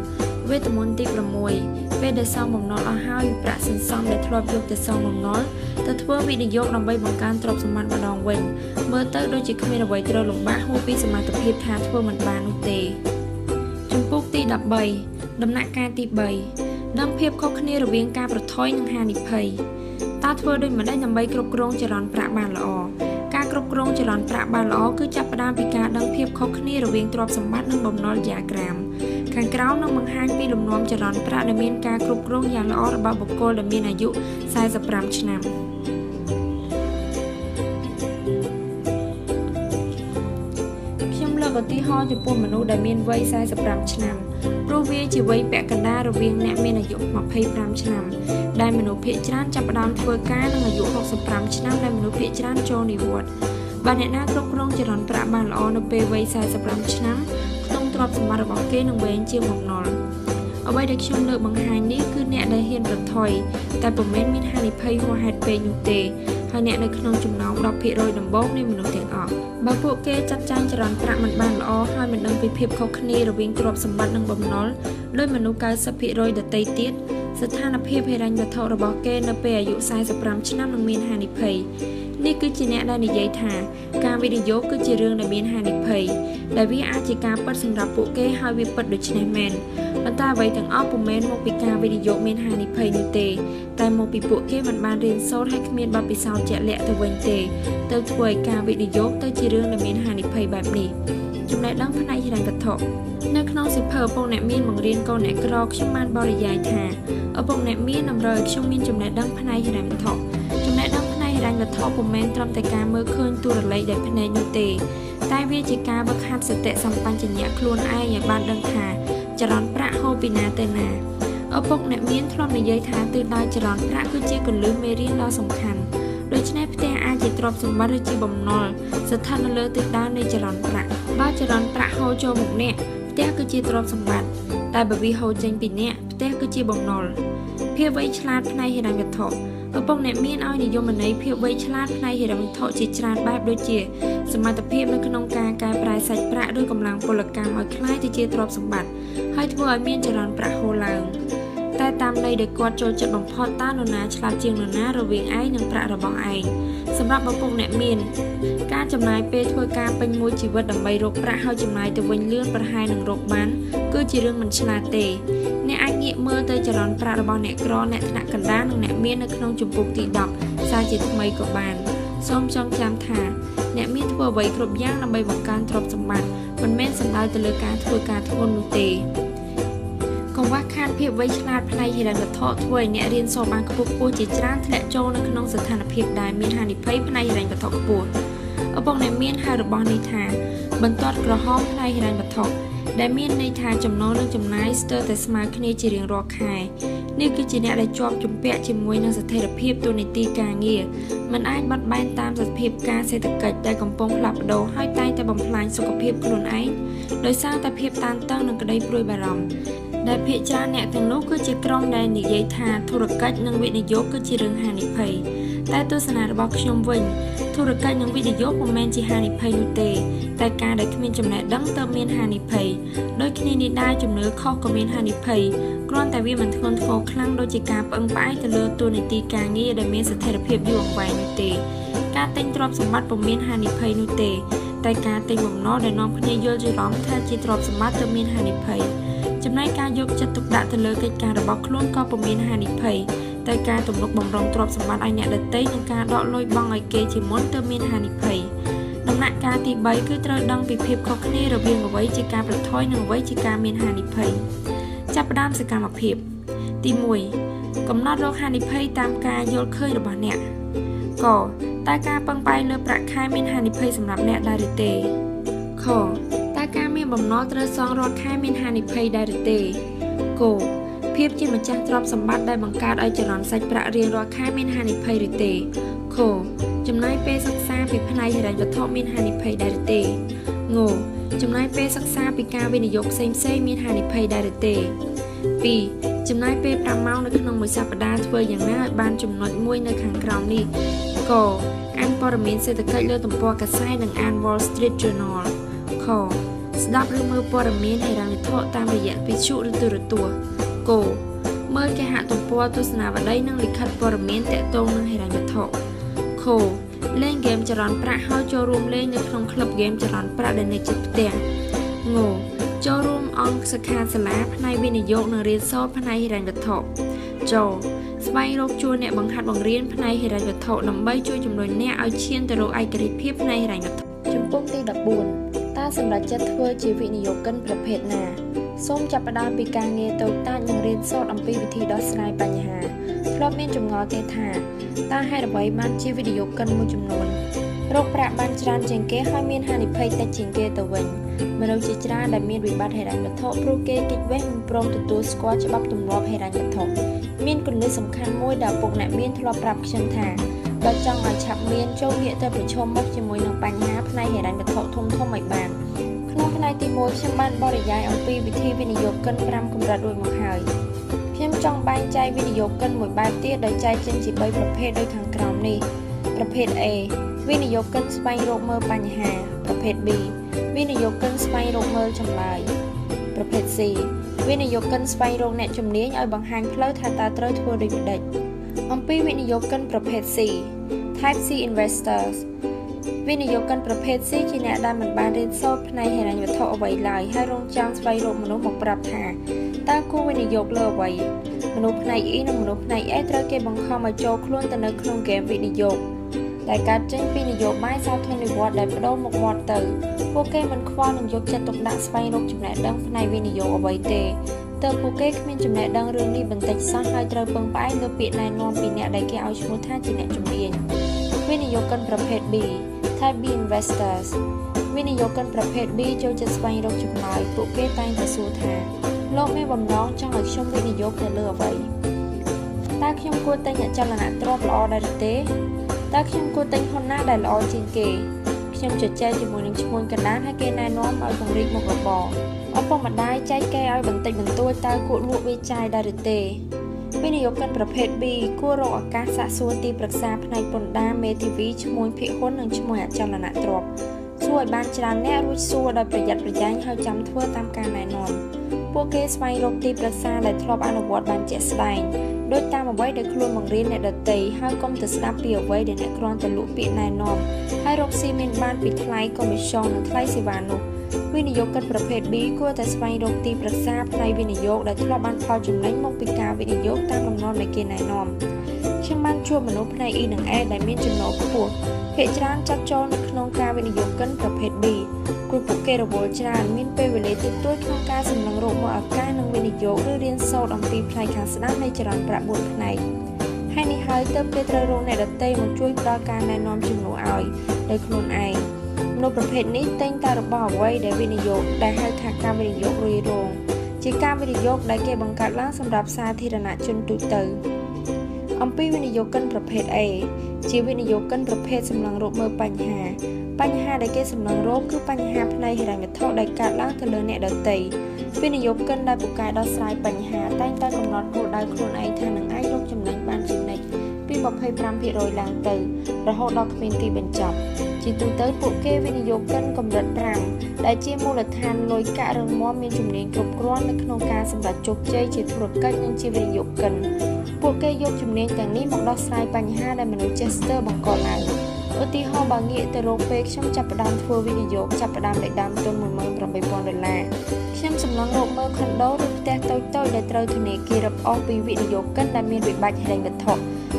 វេទមន្តទី6ពេលដែលសងបំណុលអស់ហើយប្រាក់សន្សំដែលធ្លាប់យកទៅសងបំណុលទៅធ្វើវិនិយោគដើម្បីបង្កើនទ្រព្យសម្បត្តិម្ដងវិញមើលទៅដូចជាគ្មានអ្វីត្រូវលំបាកហួសពីសមត្ថភាពថាធ្វើមិនបាននោះទេជំពូកទី13ដំណាក់កាលទី3ដឹងភាពខុសគ្នារវាងការប្រថុយនិងហានិភ័យតើធ្វើដូចម្តេចដើម្បីគ្រប់គ្រងចរន្តប្រាក់បានល្អការគ្រប់គ្រងចរន្តប្រាក់បានល្អគឺចាប់ផ្ដើមពីការដឹងភាពខុសគ្នារវាងទ្រព្យសម្បត្តិនិងបំណុលឌីយ៉ាក្រាមខាងក្រោមនឹងបង្ហាញពីលំនាំចរន្តប្រាក់ដែលមានការគ្រប់គ្រងយ៉ាងល្អរបស់បុគ្គលដែលមានអាយុ45ឆ្នាំខ្ញុំលើកឧទាហរណ៍ចំពោះមនុស្សដែលមានវ័យ45ឆ្នាំព្រោះវាជាវ័យពាក់កណ្ដាលរវាងអ្នកមានអាយុ25ឆ្នាំដែលមនុស្សភាគច្រើនចាប់ផ្ដើមធ្វើការនឹងអាយុ65ឆ្នាំដែលមនុស្សភាគច្រើនចូលនិវត្តន៍បើអ្នកណាគ្រប់គ្រងចរន្តប្រាក់បានល្អនៅពេលវ័យ45ឆ្នាំក្នុងទ្រព្យសម្បត្តិរបស់គេនឹងវែងជាងបំណុលអ្វីដែលខ្ញុំលើកបង្ហាញនេះគឺអ្នកដែលហ៊ានប្រថុយតែពុំមែនមានហានិភ័យហួសហេតុពេកនោះទេហើយអ្នកនៅក្នុងចំណោម 10% ដំបូងនៃមនុស្សទាំងអស់បើពួកគេចាត់ចែងចរន្តប្រាក់មិនបានល្អហើយមិនដឹងពីភាពខុសគ្នារវាងទ្រព្យសម្បត្តិនិងបំណុលដោយមនុស្ស 90% ដទៃទៀតស្ថានភាពហិរញ្ញវត្ថុរបស់គេនៅពេលអាយុ45ឆ្នាំនឹងមានហានិភ័យនេះគឺជាអ្នកដែលនិយាយថាការវិនិយោគគឺជារឿងដែលមានហានិភ័យដែលវាអាចជាការពិតសម្រាប់ពួកគេហើយវាពិតដូច្នេះមែនប៉ុន្តែអ្វីទាំងអស់ពុំមែនមកពីការវិនិយោគមានហានិភ័យនោះទេតែមកពីពួកគេមិនបានរៀនសូត្រហើយគ្មានបទពិសោធន៍ជាក់លាក់ទៅវិញទេទៅធ្វើឲ្យការវិនិយោគទៅជារឿងដែលមានហានិភ័យបែបនេះចំណេះដឹងផ្នែកហិរញ្ញវត្ថុនៅក្នុងសៀវភៅឪពុកអ្នកមានបង្រៀនកូនអ្នកក្រខ្ញុំបានបរិយាយថាឪពុកអ្នកមានតម្រូវឲ្យខ្ញុំមានចំណេះដឹងផ្នែកហិរញ្ញវត្ថុចំណេះដឹងផ្នែកហិរញ្ញវត្ថុពុំមែនត្រឹមតែការមើលឃើញទូរលេខដោយភ្នែកនោះទេតែវាជាការវឹកហាត់សតិសម្បជញ្ញៈខ្លួនឯងឲ្យបានដឹងថា ចរន្តប្រាក់ហូរពីណាទៅណាឪពុកអ្នកមានធ្លាប់និយាយថាទិសដៅចរន្តប្រាក់គឺជាគន្លឹះមេរៀនដ៏សំខាន់ដូច្នេះផ្ទះអាចជាទ្រព្យសម្បត្តិឬជាបំណុលស្ថិតនៅលើទិសដៅនៃចរន្តប្រាក់បើចរន្តប្រាក់ហូរចូលមកអ្នកផ្ទះគឺជាទ្រព្យសម្បត្តិតែបើវាហូរចេញពីអ្នកផ្ទះគឺជាបំណុលភាពវៃឆ្លាតផ្នែកហិរញ្ញវត្ថុឪពុកអ្នកមានឲ្យនិយមន័យភាពវៃឆ្លាតផ្នែកហិរញ្ញវត្ថុជាច្រើនបែបដូចជាសមត្ថភាពនៅក្នុងការកែប្រែសាច់ប្រាក់ឬកម្លាំងពលកម្មឲ្យคล้ายទៅជាទ្រព្យសម្បត្តិហើយធ្វើឲ្យមានចរន្តប្រាក់ហូរឡើងតែតាមន័យដែលគាត់ចូលចិត្តបំផុតតើនរណាឆ្លាតជាងនរណារវាងឯងនិងប្រាក់របស់ឯងសម្រាប់ឪពុកអ្នកមានការចំណាយពេលធ្វើការពេញមួយជីវិតដើម្បីរកប្រាក់ហើយចំណាយទៅវិញលឿនប្រហែលនឹងរកបានគឺជារឿងមិនឆ្លាតទេអ្នកអាចងាកមើលទៅចរន្តប្រាក់របស់អ្នកក្រអ្នកថ្នាក់កណ្ដាលនិងអ្នកមាននៅក្នុងជំពូកទី10សារជាថ្មីក៏បានសូមចងចាំថាអ្នកមានធ្វើអ្វីគ្រប់យ៉ាងដើម្បីបង្កើនទ្រព្យសម្បត្តិមិនមែនសំដៅទៅលើការធ្វើការធ្ងន់នោះទេកង្វះខាតភាពវៃឆ្លាតផ្នែកហិរញ្ញវត្ថុធ្វើឲ្យអ្នករៀនសូត្របានខ្ពស់ជាច្រើនធ្លាក់ចូលនៅក្នុងស្ថានភាពដែលមានហានិភ័យផ្នែកហិរញ្ញវត្ថុខ្ពស់ឪពុកអ្នកមានហៅរបស់នេះថាបន្ទាត់ក្រហមផ្នែកហិរញ្ញវត្ថុដែលមានន័យថាចំណូលនិងចំណាយស្ទើរតែស្មើគ្នាជារៀងរាល់ខែនេះគឺជាអ្នកដែលជាប់ជំពាក់ជាមួយនឹងស្ថិរភាពទូនីតិការងារមិនអាចបត់បែនតាមស្ថានភាពការសេដ្ឋកិច្ចដែលកំពុងផ្លាស់ប្ដូរហើយតែងតែបំផ្លាញសុខភាពខ្លួនឯងដោយសារតែភាពតានតឹងនិងក្តីព្រួយបារម្ភដែលភាគច្រើនអ្នកទាំងនោះគឺជាក្រុមដែលនិយាយថាធុរកិច្ចនិងវិនិយោគគឺជារឿងហានិភ័យតែទស្សនៈរបស់ខ្ញុំវិញធុរកិច្ចនិងវិនិយោគមិនមែនជាហានិភ័យនោះទេតែការដែលគ្មានចំណេះដឹងទើបមានហានិភ័យដូចគ្នានេះដែរជំនឿខុសក៏មានហានិភ័យគ្រាន់តែវាមិនធ្ងន់ធ្ងរខ្លាំងដូចជាការពឹងផ្អែកទៅលើទូនីតិការងារដែលមានស្ថិរភាពយូរអង្វែងនោះទេការទិញទ្រព្យសម្បត្តិពុំមានហានិភ័យនោះទេតែការទិញបំណុលដែលនាំគ្នាយល់ច្រឡំថាជាទ្រព្យសម្បត្តិទើបមានហានិភ័យចំណែកការយកចិត្តទុកដាក់ទៅលើកិច្ចការរបស់ខ្លួនក៏ពុំមានហានិភ័យតែការទំនុកបំរុងទ្រព្យសម្បត្តិឲ្យអ្នកដទៃនិងការដកលុយបង់ឲ្យគេជាមុនទើបមានហានិភ័យដំណាក់កាលទី3គឺត្រូវដឹងពីភាពខុសគ្នារវាងអ្វីជាការប្រថុយនិងអ្វីជាការមានហានិភ័យចាប់ផ្ដើមសកម្មភាពទី1កំណត់រកហានិភ័យតាមការយល់ឃើញរបស់អ្នកកតើការពឹងផ្អែកលើប្រាក់ខែមានហានិភ័យសម្រាប់អ្នកដែរឬទេខតើការមានបំណុលត្រូវសងរាល់ខែមានហានិភ័យដែរឬទេគភាពជាម្ចាស់ទ្រព្យសម្បត្តិដែលបង្កើតឲ្យចរន្តសាច់ប្រាក់រៀងរាល់ខែមានហានិភ័យឬទេខចំណាយពេលសិក្សាពីផ្នែកហិរញ្ញវត្ថុមានហានិភ័យដែរឬទេងចំណាយពេលសិក្សាពីការវិនិយោគផ្សេងៗមានហានិភ័យដែរឬទេ2ចំណាយពេល5ម៉ោងនៅក្នុងមួយសប្តាហ៍ធ្វើយ៉ាងណាឲ្យបានចំណុចមួយនៅខាងក្រោមនេះកអានព័ត៌មានសេដ្ឋកិច្ចលើទំព័រកាសែតនិងអាន Wall Street Journal ខស្ដាប់ឬមើលព័ត៌មានហិរញ្ញវត្ថុតាមរយៈវិទ្យុឬទូរទស្សន៍គមើលគេហទំព័រទស្សនាវដ្តីនិងលិខិតព័ត៌មានទាក់ទងនឹងហិរញ្ញវត្ថុខលេងហ្គេមចរន្តប្រាក់ហើយចូលរួមលេងនៅក្នុងក្លឹបហ្គេមចរន្តប្រាក់ដែលនៅជិតផ្ទះងចូលរួមអង្គសិក្ខាសាលាផ្នែកវិនិយោគនិងរៀនសូត្រផ្នែកហិរញ្ញវត្ថុចស្វែងរកជួលអ្នកបង្ហាត់បង្រៀនផ្នែកហិរញ្ញវត្ថុដើម្បីជួយជំរុញអ្នកឲ្យឈានទៅរកឯករាជ្យភាពផ្នែកហិរញ្ញវត្ថុជំពូកទី14តើសម្រាប់ចិត្តធ្វើជាវិនិយោគិនប្រភេទណាសូមចាប់ផ្ដើមពីការងារតូចតាចនិងរៀនសូត្រអំពីវិធីដោះស្រាយបញ្ហាធ្លាប់មានចម្ងល់ទេថាតើហេតុអ្វីបានជាវិនិយោគិនមួយចំនួនរកប្រាក់បានច្រើនជាងគេហើយមានហានិភ័យតិចជាងគេទៅវិញមនុស្សជាច្រើនដែលមានវិបត្តិហិរញ្ញវត្ថុព្រោះគេគេចវេះមិនព្រមទទួលស្គាល់ច្បាប់ទម្លាប់ហិរញ្ញវត្ថុមានគន្លឹះសំខាន់មួយដែលពុកអ្នកមានធ្លាប់ប្រាប់ខ្ញុំថាបើចង់ឲ្យឆាប់មានចូលងាកទៅប្រឈមមុខជាមួយនឹងបញ្ហាផ្នែកហិរញ្ញវត្ថុធំៗឲ្យបានក្នុងផ្នែកទី1ខ្ញុំបានបរិយាយអំពីវិធីវិនិយោគិន5កម្រិតរួចមកហើយខ្ញុំចង់បែងចែកវិនិយោគិនមួយបែបទៀតដោយចែកចេញជា3ប្រភេទដូចខាងក្រោមនេះប្រភេទ A វិនិយោគិនស្វែងរកមើលបញ្ហាប្រភេទ B វិនិយោគិនស្វែងរកមើលចម្លើយប្រភេទ C វិនិយោគិនស្វែងរកអ្នកជំនាញឲ្យបង្ហាញផ្លូវថាតើត្រូវធ្វើដូចម្តេចអំពីវិនិយោគិនប្រភេទ C Type C investors វិនិយោគិនប្រភេទ C ជាអ្នកដែលមិនបានរៀនសូត្រផ្នែកហិរញ្ញវត្ថុអ្វីឡើយហើយរងចាំស្វែងរកមនុស្សមកប្រាប់ថាតើគួរវិនិយោគលើអ្វីមនុស្សផ្នែក E និងមនុស្សផ្នែក A ត្រូវគេបង្ខំឲ្យចូលខ្លួនទៅនៅក្នុងហ្គេមវិនិយោគដែលកើតចេញពីនយោបាយសាធារណរដ្ឋដែលបដូរមុខមាត់ទៅពួកគេមិនខ្វល់នឹងយកចិត្តទុកដាក់ស្វែងរកចំណេះដឹងផ្នែកវិនិយោគអ្វីទេទើបពួកគេគ្មានចំណេះដឹងរឿងនេះបន្តិចសោះហើយត្រូវពឹងផ្អែកលើពាក្យណែនាំពីអ្នកដែលគេឲ្យឈ្មោះថាជាអ្នកជំនាញវិនិយោគិនប្រភេទ B Type B investors វិនិយោគិនប្រភេទ B ចូលចិត្តស្វែងរកចម្លើយពួកគេតែងតែសួរថា លោកមានបំណងចង់ឲ្យខ្ញុំវិនិយោគទៅលើអ្វីតើខ្ញុំគួរទិញអចលនទ្រព្យល្អដែរឬទេតើខ្ញុំគួរទិញហ៊ុនណាដែលល្អជាងគេខ្ញុំជជែកជាមួយនឹងឈ្មួញកណ្ដាលហើយគេណែនាំឲ្យពង្រីកមុខរបរឪពុកម្ដាយចែកគេឲ្យបន្តិចបន្តួចតើគួរលក់វាចាយដែរឬទេវិនិយោគិនប្រភេទ B គួររកឱកាសសាកសួរទីប្រឹក្សាផ្នែកពន្ធដារមេធាវីឈ្មួញភាគហ៊ុននិងឈ្មោះអចលនទ្រព្យសួរឲ្យបានច្រើនអ្នករួចសួរដោយប្រយ័ត្នប្រយែងហើយចាំធ្វើតាមការណែនាំពួកគេស្វែងរកទីប្រឹក្សាដែលធ្លាប់អនុវត្តបានជាក់ស្ដែងដោយតាមអ្វីដែលខ្លួនបង្រៀនអ្នកដទៃហើយកុំទៅស្ដាប់ពីអ្វីដែលអ្នកគ្រាន់តែលក់ពាក្យណែនាំហើយរកស៊ីមានបានពីថ្លៃកុំមីស្យងនិងថ្លៃសេវានោះវិនិយោគិនប្រភេទ B គួរតែស្វែងរកទីប្រឹក្សាផ្នែកវិនិយោគដែលធ្លាប់បានផលចំណេញមកពីការវិនិយោគតាមលំនាំនៃគេណែនាំខ្ញុំបានជួបមនុស្សផ្នែក E និង A ដែលមានចំណូលខ្ពស់ភាគច្រើនចាត់ចូលនៅក្នុងការវិនិយោគិនប្រភេទ B ព្រោះពួកគេរវល់ច្រើនមានពេលវេលាតិចតួចក្នុងការសម្លឹងរកមកឱកាសនិងវិនិយោគឬរៀនសូត្រអំពីផ្នែកខាងស្ដាំនៃចរន្តប្រាក់4ផ្នែកហើយនេះហើយទើបគេត្រូវរកអ្នកដទៃមកជួយផ្ដល់ការណែនាំជំនួសឲ្យដោយខ្លួនឯងមនុស្សប្រភេទនេះតែងតែរបស់អ្វីដែលវិនិយោគដែលហៅថាការវិនិយោគរុយរងជាការវិនិយោគដែលគេបង្កើតឡើងសម្រាប់សាធារណជនទូទៅអំពីវិនិយោគិនប្រភេទ A ជាវិនិយោគិនប្រភេទសម្លឹងរកមើលបញ្ហាដែលគេសម្លឹងរកគឺបញ្ហាផ្នែកហិរញ្ញវត្ថុដែលកើតឡើងទៅលើអ្នកដទៃវិនិយោគិនដែលពូកែដោះស្រាយបញ្ហាតែងតែកំណត់គោលដៅខ្លួនឯងថានឹងអាចរកចំណេញបានជានិច្ចពី 25% ឡើងទៅរហូតដល់គ្មានទីបញ្ចប់ជាទូទៅពួកគេវិនិយោគិនកម្រិត5ដែលជាមូលដ្ឋានលុយកាក់រឹងមាំមានជំនាញគ្រប់គ្រាន់នៅក្នុងការសម្រេចជោគជ័យជាធុរកិច្ចនិងជាវិនិយោគិនពួកគេយកជំនាញទាំងនេះមកដោះស្រាយបញ្ហាដែលមនុស្សចេះស្ទើរបង្កឡើងឧទាហរណ៍បើងាកទៅរកពេលខ្ញុំចាប់ផ្ដើមធ្វើវិនិយោគចាប់ផ្ដើមដោយដើមទុន$18,000ខ្ញុំសម្លឹងរកមើលខុនដូឬផ្ទះតូចៗដែលត្រូវធនាគាររឹបអូសពីវិនិយោគិនដែលមានវិបត្តិហិរញ្ញវត្ថុ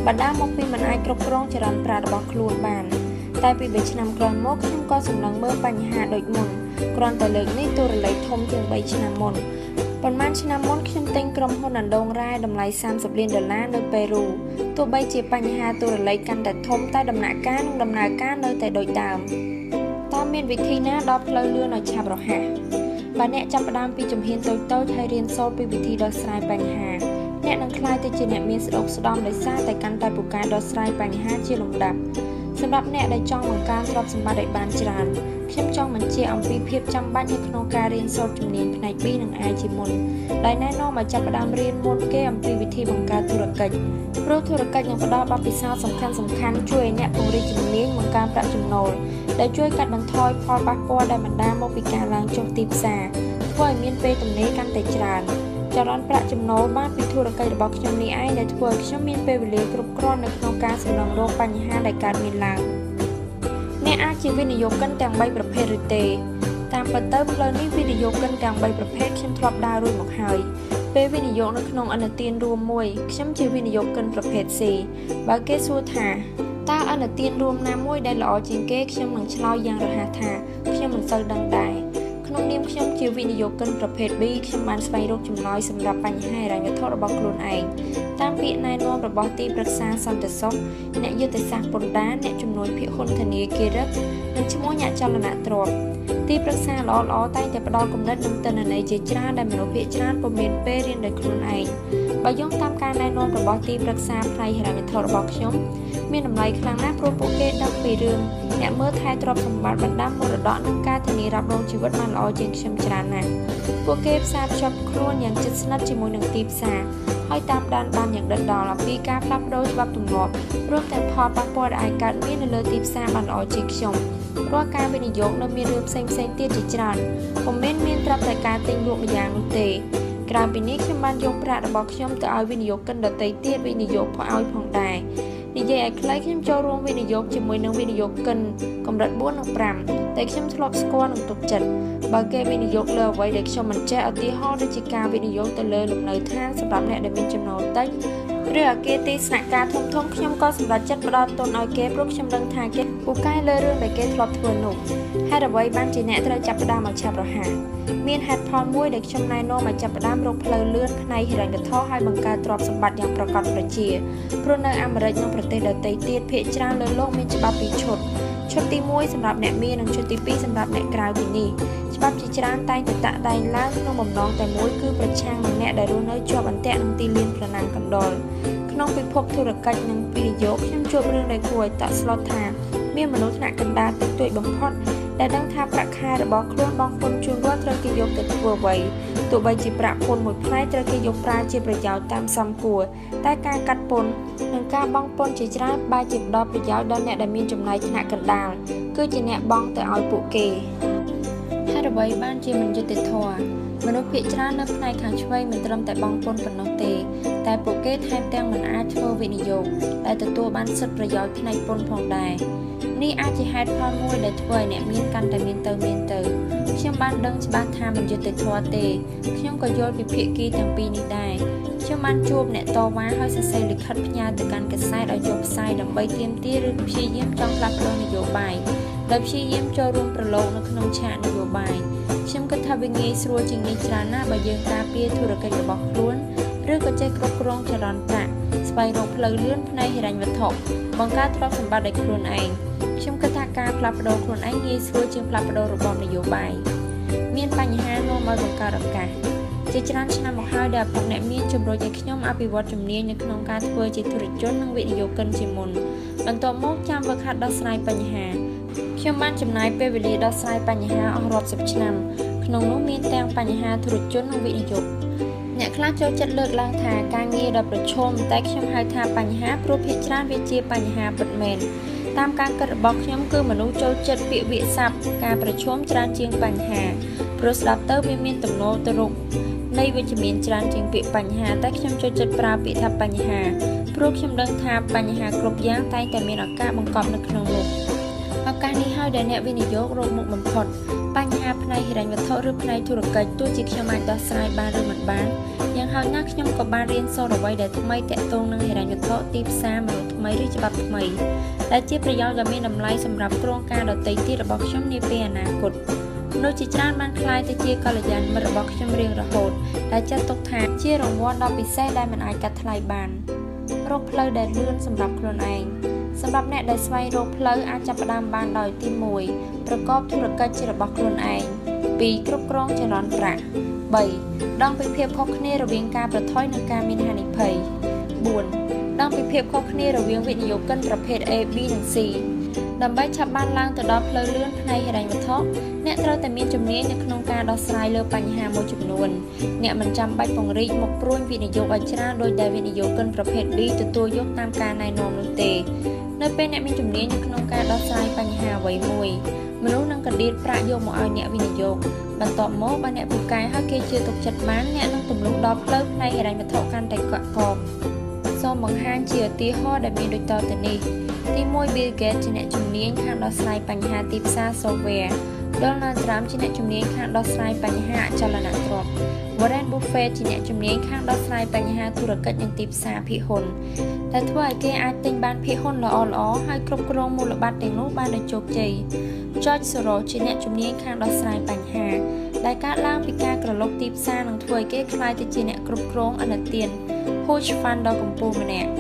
បណ្ដាលមកពីមិនអាចគ្រប់គ្រងចរន្តប្រាក់របស់ខ្លួនបានតែពី3ឆ្នាំក្រោយមកខ្ញុំក៏សម្លឹងមើលបញ្ហាដូចមុនគ្រាន់តែលើកនេះតួរលេខធំជាង3ឆ្នាំមុនប៉ុន្មានឆ្នាំមុនខ្ញុំទិញក្រុមហ៊ុនអណ្ដូងរ៉ែតម្លៃ$30 លាននៅប៉េរូទោះបីជាបញ្ហាតួរលេខកាន់តែធំតែដំណាក់កាលនិងដំណើរការនៅតែដូចដើមតើមានវិធីណាដល់ផ្លូវលឿនឲ្យឆាប់រហ័សបើអ្នកចាប់ផ្ដើមពីជំហានតូចៗហើយរៀនសូត្រពីវិធីដោះស្រាយបញ្ហាអ្នកនឹងក្លាយទៅជាអ្នកមានស្តុកស្តម្ភដោយសារតែកាន់តែពូកែដោះស្រាយបញ្ហាជាលំដាប់សម្រាប់អ្នកដែលចង់បង្កើនទ្រព្យសម្បត្តិឲ្យបានច្រើនខ្ញុំចង់បញ្ជាក់អំពីភាពចាំបាច់នៅក្នុងការរៀនសូត្រជំនាញផ្នែក B និង A ជាមុនដែលណែនាំឲ្យចាប់ផ្ដើមរៀនមុនគេអំពីវិធីបង្កើតធុរកិច្ចព្រោះធុរកិច្ចនឹងផ្ដល់បទពិសោធន៍សំខាន់ៗជួយឲ្យអ្នកពង្រីកជំនាញបង្កើនប្រាក់ចំណូលដែលជួយកាត់បន្ថយផលប៉ះពាល់ដែលបណ្ដាលមកពីការឡើងចុះទីផ្សារធ្វើឲ្យមានពេលទំនេរកាន់តែច្រើនចរន្តប្រាក់ចំណូលបានពីធុរកិច្ចរបស់ខ្ញុំនេះឯងដែលធ្វើឲ្យខ្ញុំមានពេលវេលាគ្រប់គ្រាន់នៅក្នុងការសម្លឹងរកបញ្ហាដែលកើតមានឡើងអ្នកអាចជាវិនិយោគិនទាំង3ប្រភេទឬទេតាមពិតទៅផ្លូវនេះវិនិយោគិនទាំង3ប្រភេទខ្ញុំធ្លាប់ដើររួចមកហើយពេលវិនិយោគនៅក្នុងឥណទានរួមមួយខ្ញុំជាវិនិយោគិនប្រភេទ C បើគេសួរថាតើឥណទានរួមណាមួយដែលល្អជាងគេខ្ញុំនឹងឆ្លើយយ៉ាងរហ័សថាខ្ញុំមិនសូវដឹងដែរក្នុងនាមខ្ញុំជាវិនិយោគិនប្រភេទ B ខ្ញុំបានស្វែងរកចម្លើយសម្រាប់បញ្ហាហិរញ្ញវត្ថុរបស់ខ្លួនឯងតាមពាក្យណែនាំរបស់ទីប្រឹក្សាសន្តិសុខអ្នកយុទ្ធសាស្ត្រពន្ធដារអ្នកជំនួយភាគហ៊ុនធនាគាររឹកនិងឈ្មោះអ្នកចលនទ្រព្យទីប្រឹក្សាល្អៗតែងតែផ្ដល់គំនិតនិងទិន្នន័យជាច្រើនដែលមនុស្សភាគច្រើនពុំមានពេលរៀនដោយខ្លួនឯងបើយោងតាមការណែនាំរបស់ទីប្រឹក្សាផ្នែកហិរញ្ញវត្ថុរបស់ខ្ញុំមានតម្លៃខ្លាំងណាស់ព្រោះពួកគេដឹងពីរឿងអ្នកមើលថែទ្រព្យសម្បត្តិបណ្ដាំមរតកនិងការធានារ៉ាប់រងជីវិតបានល្អជាងខ្ញុំច្រើនណាស់ពួកគេផ្សារភ្ជាប់ខ្លួនយ៉ាងជិតស្និទ្ធជាមួយនឹងទីផ្សារហើយតាមដានបានយ៉ាងដិតដល់អំពីការផ្លាស់ប្ដូរច្បាប់ទម្លាប់រួមទាំងផលប៉ះពាល់ដែលអាចកើតមាននៅលើទីផ្សារបានល្អជាងខ្ញុំរាល់ការវិនិយោគនៅមានរឿងផ្សេងៗទៀតជាច្រើនពុំមែនមានត្រឹមតែការទិញលក់ម្យ៉ាងនោះទេក្រៅពីនេះខ្ញុំបានយកប្រាក់របស់ខ្ញុំទៅឲ្យវិនិយោគិនដទៃទៀតវិនិយោគឲ្យផងដែរនិយាយឲ្យខ្លីខ្ញុំចូលរួមវិនិយោគជាមួយនឹងវិនិយោគិនកម្រិត4និង5តែខ្ញុំធ្លាប់ស្គាល់និងទុកចិត្តបើគេវិនិយោគលើអ្វីដែលខ្ញុំមិនចេះឧទាហរណ៍ដូចជាការវិនិយោគទៅលើលំនៅឋានសម្រាប់អ្នកដែលមានចំណូលតិចឬអគារទីស្នាក់ការធំៗខ្ញុំក៏សម្រេចចិត្តផ្ដល់ទុនឲ្យគេព្រោះខ្ញុំដឹងថាគេពូកែលើរឿងដែលគេធ្លាប់ធ្វើនោះហេតុអ្វីបានជាអ្នកត្រូវចាប់ផ្ដើមឲ្យឆាប់រហ័សមានហេតុផលមួយដែលខ្ញុំណែនាំឲ្យចាប់ផ្ដើមរកផ្លូវលឿនផ្នែកហិរញ្ញវត្ថុឲ្យបង្កើតទ្រព្យសម្បត្តិយ៉ាងប្រកបប្រជាព្រោះនៅអាមេរិកនិងប្រទេសដទៃទៀតភាគច្រើនលើលោកមានច្បាប់ពីរឈុត ឈុតទី1សម្រាប់អ្នកមាននិងឈុតទី2សម្រាប់អ្នកក្រៅពីនេះច្បាប់ជាច្រើនតែងតែតាក់តែងឡើងក្នុងបំណងតែមួយគឺប្រឆាំងនឹងអ្នកដែលរស់នៅជាប់អន្ទាក់នឹងទីលានប្រណាំងកណ្ដុរក្នុងពិភពធុរកិច្ចនិងវិនិយោគខ្ញុំជួបរឿងដែលគួរឲ្យតក់ស្លុតថាមានមនុស្សថ្នាក់កណ្ដាលតិចតួចបំផុតដែលដឹងថាប្រាក់ខែរបស់ខ្លួនបងប្អូនជួនរាល់ត្រូវគេយកទៅធ្វើអ្វីទោះបីជាប្រាក់ពន្ធមួយផ្នែកត្រូវគេយកប្រើជាប្រយោជន៍តាមសមគួរតែការកាត់ពន្ធនិងការបង់ពន្ធជាច្រើនបែរជាផ្ដល់ប្រយោជន៍ដល់អ្នកដែលមានចំណែកថ្នាក់កណ្ដាលគឺជាអ្នកបង់ទៅឲ្យពួកគេហេតុអ្វីបានជាមិនយុត្តិធម៌មនុស្សភាគច្រើននៅផ្នែកខាងឆ្វេងមិនត្រឹមតែបង់ពន្ធប៉ុណ្ណោះទេតែពួកគេថែមទាំងមិនអាចធ្វើវិនិយោគដែលទទួលបានសិទ្ធិប្រយោជន៍ផ្នែកពន្ធផងដែរនេះអាចជាហេតុផលមួយដែលធ្វើឲ្យអ្នកមានកាន់តែមានទៅខ្ញុំបានដឹងច្បាស់ថាមិនយុត្តិធម៌ទេខ្ញុំក៏យល់ពីភាគីទាំងពីរនេះដែរខ្ញុំបានជួបអ្នកតវ៉ាហើយសរសេរលិខិតផ្ញើទៅកាន់កាសែតឲ្យយកផ្សាយដើម្បីទាមទារឬព្យាយាមចង់ផ្លាស់ប្ដូរនយោបាយដោយព្យាយាមចូលរួមប្រឡូកនៅក្នុងឆាកនយោបាយខ្ញុំគិតថាវាងាយស្រួលជាងនេះច្រើនណាស់បើយើងការពារធុរកិច្ចរបស់ខ្លួនឬក៏ចេះគ្រប់គ្រងចរន្តប្រាក់ស្វែងរកផ្លូវលឿនផ្នែកហិរញ្ញវត្ថុបង្កើតទ្រព្យសម្បត្តិដោយខ្លួនឯងខ្ញុំគិតថាការផ្លាស់ប្ដូរខ្លួនឯងងាយស្រួលជាងផ្លាស់ប្ដូររបបនយោបាយមានបញ្ហានាំឲ្យបង្កើតឱកាសជាច្រើនឆ្នាំមកហើយដែលពួកអ្នកមានជំរុញឲ្យខ្ញុំអភិវឌ្ឍជំនាញនៅក្នុងការធ្វើជាធុរជននិងវិនិយោគិនជាមុនបន្ទាប់មកចាំវឹកហាត់ដោះស្រាយបញ្ហាខ្ញុំបានចំណាយពេលវេលាដោះស្រាយបញ្ហាអស់រាប់សិបឆ្នាំក្នុងនោះមានទាំងបញ្ហាធុរជននិងវិនិយោគអ្នកខ្លះចូលចិត្តលើកឡើងថាការងារដ៏ប្រឈមតែខ្ញុំហៅថាបញ្ហាព្រោះភាគច្រើនវាជាបញ្ហាពិតមែនតាមការគិតរបស់ខ្ញុំគឺមនុស្សចូលចិត្តពាក្យវាក្យសព្ទការប្រឈមច្រើនជាងបញ្ហាព្រោះស្ដាប់ទៅវាមានទំនោរទៅរកនៃវិជ្ជមានច្រើនជាងពាក្យបញ្ហាតែខ្ញុំចូលចិត្តប្រើពាក្យថាបញ្ហាព្រោះខ្ញុំដឹងថាបញ្ហាគ្រប់យ៉ាងតែងតែមានឱកាសបង្កប់នៅក្នុងនោះឱកាសនេះហើយដែលអ្នកវិនិយោគរកមុខបំផុតបញ្ហាផ្នែកហិរញ្ញវត្ថុឬផ្នែកធុរកិច្ចទោះជាខ្ញុំអាចដោះស្រាយបានឬមិនបានយ៉ាងហោចណាស់ខ្ញុំក៏បានរៀនសូត្រអ្វីដែលថ្មីទាក់ទងនឹងហិរញ្ញវត្ថុទីផ្សារមនុស្សថ្មីឬច្បាប់ថ្មីដែលជាប្រយោជន៍ដ៏មានតម្លៃសម្រាប់គ្រោងការដទៃទៀតរបស់ខ្ញុំនាពេលអនាគតមនុស្សជាច្រើនបានក្លាយទៅជាកល្យានមិត្តរបស់ខ្ញុំរៀងរហូតដែលចាត់ទុកថាជារង្វាន់ដ៏ពិសេសដែលមិនអាចកាត់ថ្លៃបានរកផ្លូវដែលលឿនសម្រាប់ខ្លួនឯងសម្រាប់អ្នកដែលស្វែងរកផ្លូវអាចចាប់ផ្ដើមបានដោយទី1ប្រកបធុរកិច្ចជារបស់ខ្លួនឯង2គ្រប់គ្រងចរន្តប្រាក់3ដឹងពីភាពខុសគ្នារវាងការប្រថុយនិងការមានហានិភ័យ4ដឹងពីភាពខុសគ្នារវាងវិនិយោគិនប្រភេទ A B និង C ដើម្បីឆាប់បានឡើងទៅដល់ផ្លូវលឿនផ្នែកហិរញ្ញវត្ថុអ្នកត្រូវតែមានជំនាញនៅក្នុងការដោះស្រាយលើបញ្ហាមួយចំនួនអ្នកមិនចាំបាច់ពង្រីកមុខព្រួញវិនិយោគឲ្យច្រើនដោយដែលវិនិយោគិនប្រភេទ B ទទួលយកតាមការណែនាំនោះទេនៅពេលអ្នកមានជំនាញនៅក្នុងការដោះស្រាយបញ្ហាអ្វីមួយមនុស្សនឹងកណ្ដៀតប្រាក់យកមកឲ្យអ្នកវិនិយោគបន្ទាប់មកបើអ្នកពូកែហើយគេជឿទុកចិត្តបានអ្នកនឹងទម្លុះដល់ផ្លូវផ្នែកហិរញ្ញវត្ថុកាន់តែកក់កបសូមបង្ហាញជាឧទាហរណ៍ដែលមានដូចតទៅនេះទី1 Bill Gates ជាអ្នកជំនាញខាងដោះស្រាយបញ្ហាទីផ្សារ software Donald Trump ជាអ្នកជំនាញខាងដោះស្រាយបញ្ហាអចលនទ្រព្យ Warren Buffett ជាអ្នកជំនាញខាងដោះស្រាយបញ្ហាធុរកិច្ចនិងទីផ្សារភាគហ៊ុនដែលធ្វើឲ្យគេអាចទិញបានភាគហ៊ុនល្អៗហើយគ្រប់គ្រងមូលបត្រទាំងនោះបានដោយជោគជ័យ George Soros ជាអ្នកជំនាញខាងដោះស្រាយបញ្ហាដែលកើតឡើងពីការក្រឡុកទីផ្សារនិងធ្វើឲ្យគេក្លាយទៅជាអ្នកគ្រប់គ្រងឥណទាន Hedge Fund ដ៏កំពូលម្នាក់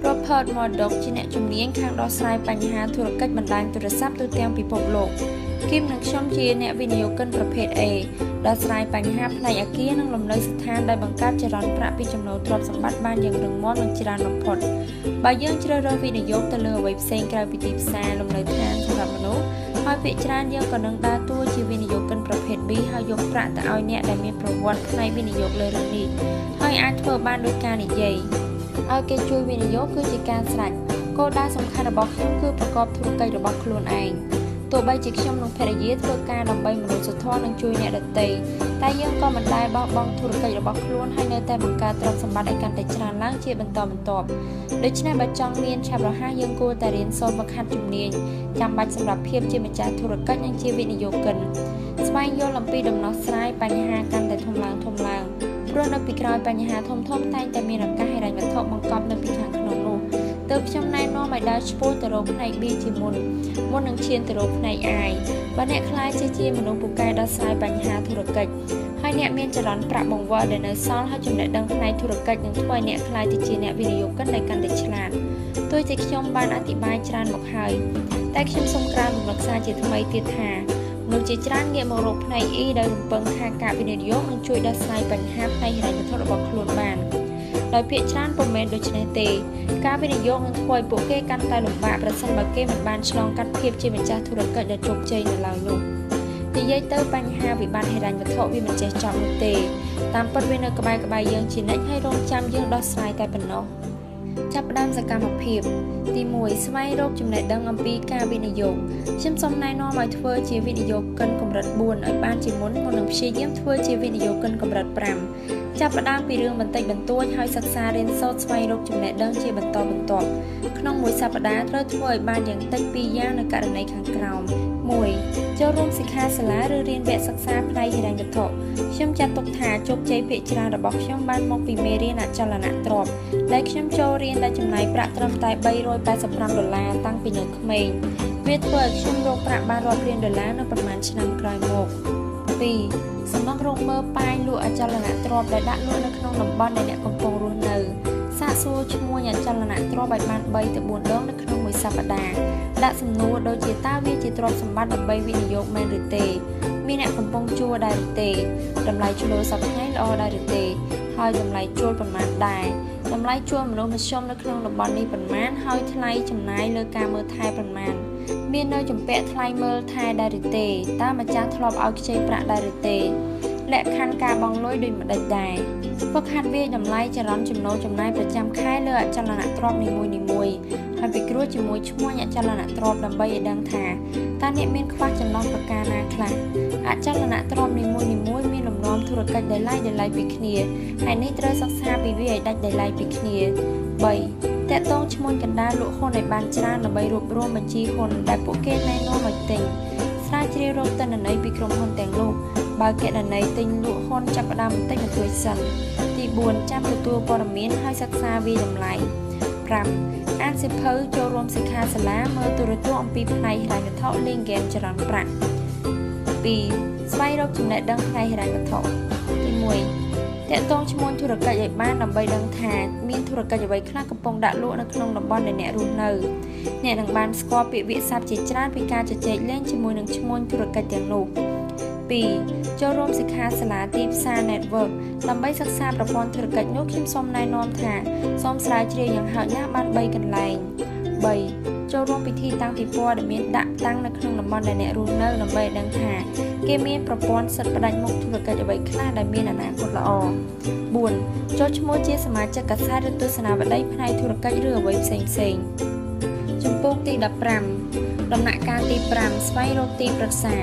Rupert Murdoch ជាអ្នកជំនាញខាងដោះស្រាយបញ្ហាធុរកិច្ចបណ្ដាញទូរស័ព្ទទូទាំងពិភពលោក Kim និងខ្ញុំជាអ្នកវិនិយោគិនប្រភេទ A ដោះស្រាយបញ្ហាផ្នែកអគារនិងលំនៅស្ថានដែលបង្កើតចរន្តប្រាក់ពីចំណូលទ្រព្យសម្បត្តិបានយ៉ាងរឹងមាំនិងច្រើនបំផុតបើយើងជ្រើសរើសវិនិយោគទៅលើអ្វីផ្សេងក្រៅពីទីផ្សារលំនៅឋានសម្រាប់មនុស្សហើយភាគច្រើនយើងក៏នឹងដើរតួជាវិនិយោគិនប្រភេទ B ហើយយកប្រាក់ទៅឲ្យអ្នកដែលមានប្រវត្តិផ្នែកវិនិយោគលើរឿងនេះហើយអាចធ្វើបានដោយការនិយាយឲ្យគេជួយវិនិយោគគឺជាការស្រេចគោលដៅសំខាន់របស់ខ្ញុំគឺប្រកបធុរកិច្ចរបស់ខ្លួនឯងទោះបីជាខ្ញុំនិងភរិយាធ្វើការដើម្បីមនុស្សធម៌និងជួយអ្នកដទៃតែយើងក៏មិនដែលបោះបង់ធុរកិច្ចរបស់ខ្លួនហើយនៅតែបង្កើតទ្រព្យសម្បត្តិឲ្យកាន់តែច្រើនឡើងជាបន្តបន្ទាប់ដូច្នេះបើចង់មានឆាប់រហ័សយើងគួរតែរៀនសូត្រវឹកហាត់ជំនាញចាំបាច់សម្រាប់ភាពជាម្ចាស់ធុរកិច្ចនិងជាវិនិយោគិនស្វែងយល់អំពីដំណោះស្រាយបញ្ហាកាន់តែធំឡើងព្រោះនៅពីក្រោយបញ្ហាធំៗតែងតែមានឱកាសហិរញ្ញវត្ថុបង្កប់នៅពីខាងក្នុងនោះទើបខ្ញុំណែនាំឲ្យដើរឆ្ពោះទៅរកផ្នែក B ជាមុននឹងឈានទៅរកផ្នែក I បើអ្នកខ្លាចជាមនុស្សពូកែដោះស្រាយបញ្ហាធុរកិច្ចហើយអ្នកមានចរន្តប្រាក់បង្វិលដែលនៅសល់ហើយចំណេះដឹងផ្នែកធុរកិច្ចនឹងធ្វើឲ្យអ្នកខ្លាចទៅជាអ្នកវិនិយោគិនដែលកាន់តែឆ្លាតទ ទោះជាខ្ញុំបានអធិប្បាយច្រើនមកហើយតែខ្ញុំសូមក្រានរំលឹកសារជាថ្មីទៀតថាមនុស្សជាច្រើនងាកមករកផ្នែក E ដោយរំពឹងថាការវិនិយោគនឹងជួយដោះស្រាយបញ្ហាផ្នែកហិរញ្ញវត្ថុរបស់ខ្លួនបានដោយភាគច្រើនពុំមែនដូច្នេះទេការវិនិយោគនឹងធ្វើឲ្យពួកគេកាន់តែលំបាកប្រសិនបើគេមិនបានឆ្លងកាត់ភាពជាម្ចាស់ធុរកិច្ចដែលជោគជ័យនៅឡើយនោះនិយាយទៅបញ្ហាវិបត្តិហិរញ្ញវត្ថុវាមិនចេះចប់នោះទេតាមពិតវានៅក្បែរយើងជានិច្ចហើយរងចាំយើងដោះស្រាយតែប៉ុណ្ណោះចាប់ផ្ដើមសកម្មភាពទី1ស្វែងរកចំណេះដឹងអំពីការវិនិយោគខ្ញុំសូមណែនាំឲ្យធ្វើជាវិនិយោគិនកម្រិត4ឲ្យបានជាមុននឹងព្យាយាមធ្វើជាវិនិយោគិនកម្រិត5ចាប់ផ្ដើមពីរឿងបន្តិចបន្តួចហើយសិក្សារៀនសូត្រស្វែងរកចំណេះដឹងជាបន្តបន្ទាប់ក្នុងមួយសប្តាហ៍ត្រូវធ្វើឲ្យបានយ៉ាងតិច2យ៉ាងនៅករណីខាងក្រោម1ចូលរួមសិក្ខាសាលាឬរៀនវគ្គសិក្សាផ្នែកហិរញ្ញវត្ថុខ្ញុំចាត់ទុកថាជោគជ័យភាគច្រើនរបស់ខ្ញុំបានមកពីមេរៀនអចលនទ្រព្យដែលខ្ញុំចូលរៀនដែលចំណាយប្រាក់ត្រឹមតែ$385តាំងពីនៅក្មេងវាធ្វើឲ្យខ្ញុំរកប្រាក់បានរាប់លានដុល្លារនៅប្រហែលឆ្នាំក្រោយមក2សំណុំរកមើលប៉ាយលក់អចលនទ្រព្យដែលដាក់លក់នៅក្នុងតំបន់ដែលអ្នកកំពុងរស់នៅសាកសួរឈ្មោះអចលនទ្រព្យឲ្យបាន3ទៅ4ដងនៅក្នុងមួយសប្តាហ៍ដាក់សំណួរដូចជាតើវាជាទ្រព្យសម្បត្តិដើម្បីវិនិយោគមែនឬទេមានអ្នកកំពុងជួលដែរឬទេតម្លៃឈ្នួលសប្តាហ៍ថ្ងៃល្អដែរឬទេហើយតម្លៃជួលប៉ុន្មានដែរតម្លៃជួលមនុស្សមធ្យមនៅក្នុងតំបន់នេះប៉ុន្មានហើយថ្លៃចំណាយលើការមើលថែប៉ុន្មានមាននៅជំពាក់ថ្លៃមើលថែដែរឬទេតើម្ចាស់ធ្លាប់ឲ្យខ្ចីប្រាក់ដែរឬទេលក្ខខណ្ឌការបង់លុយដូចម្តេចដែរហ្វឹកហាត់វាតម្លៃចរន្តចំណូលចំណាយប្រចាំខែលើអចលនទ្រព្យនីមួយៗហើយពិគ្រោះជាមួយឈ្មោះអចលនទ្រព្យដើម្បីឲ្យដឹងថាតើអ្នកមានខ្វះចំណុចប្រការណាខ្លះអចលនទ្រព្យនីមួយៗមានលំនាំធុរកិច្ចដែលឡាយពីគ្នាហើយនេះត្រូវសិក្សាពីវាឲ្យដាច់ដែលឡាយពីគ្នា3តាក់ទងឈ្មោះកណ្ដាលលក់ហ៊ុនឲ្យបានច្រើនដើម្បីរួបរวมបញ្ជីហ៊ុនដែលពួកគេណែនាំឲ្យទិញស្រាវជ្រាវរកទិន្នន័យពីក្រុមហ៊ុនទាំងនោះបើគណនីទិញលក់ហ៊ុនចាប់ផ្ដើមបន្តិចបន្តួចសិនទី4ចាំទទួលព័ត៌មានហើយសិក្សាវាតម្លៃ5អានសៀវភៅចូលរួមសិក្ខាសាលាមើលទូរទស្សន៍អំពីផ្នែកហិរញ្ញវត្ថុលេងហ្គេមចរន្តប្រាក់2ស្វែងរកចំណេះដឹងផ្នែកហិរញ្ញវត្ថុទី1តាក់ទងឈ្មោះធុរកិច្ចឲ្យបានដើម្បីដឹងថាមានធុរកិច្ចអ្វីខ្លះកំពុងដាក់លក់នៅក្នុងតំបន់ដែលអ្នករស់នៅអ្នកនឹងបានស្គាល់ពាក្យវាក្យសព្ទជាច្រើនពីការជជែកលេងជាមួយនឹងឈ្មោះធុរកិច្ចទាំងនោះ2ចូលរួមសិក្ខាសាលាទីផ្សារ Network ដើម្បីសិក្សាប្រព័ន្ធធុរកិច្ចនោះខ្ញុំសូមណែនាំថាសូមស្រាវជ្រាវយ៉ាងហោចណាស់បាន3កន្លែង3ចូលរួមពិធីតាំងពិព័រណ៍ដែលមានដាក់តាំងនៅក្នុងតំបន់ដែលអ្នករស់នៅដើម្បីឲ្យដឹងថាគេមានប្រព័ន្ធសិទ្ធិផ្ដាច់មុខធុរកិច្ចអ្វីខ្លះដែលមានអនាគតល្អ4ចូលឈ្មោះជាសមាជិកកាសែតឬទស្សនាវដ្តីផ្នែកធុរកិច្ចឬអ្វីផ្សេងចំពោះទី15ដំណាក់កាលទី5ស្វែងរកទីប្រឹក្សា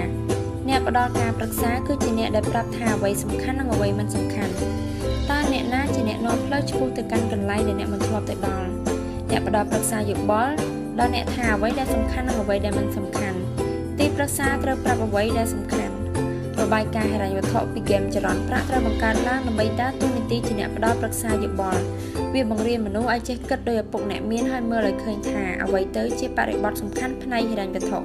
អ្នកផ្ដល់ការប្រឹក្សាគឺជាអ្នកដែលប្រាប់ថាអ្វីសំខាន់និងអ្វីមិនសំខាន់តើអ្នកណាជាអ្នកនាំផ្លូវឆ្ពោះទៅកាន់កន្លែងដែលអ្នកមិនធ្លាប់ទៅដល់អ្នកផ្ដល់ប្រឹក្សាយោបល់ដល់អ្នកថាអ្វីដែលសំខាន់និងអ្វីដែលមិនសំខាន់ទីប្រឹក្សាត្រូវប្រាប់អ្វីដែលសំខាន់របាយការណ៍ហិរញ្ញវត្ថុពីហ្គេមចរន្តប្រាក់ត្រូវបង្កើតឡើងដើម្បីដើរតួនាទីជាអ្នកផ្ដល់ប្រឹក្សាយោបល់វាបង្រៀនមនុស្សឲ្យចេះគិតដោយឪពុកអ្នកមានហើយមើលឲ្យឃើញថាអ្វីទៅជាបរិបទសំខាន់ផ្នែកហិរញ្ញវត្ថុ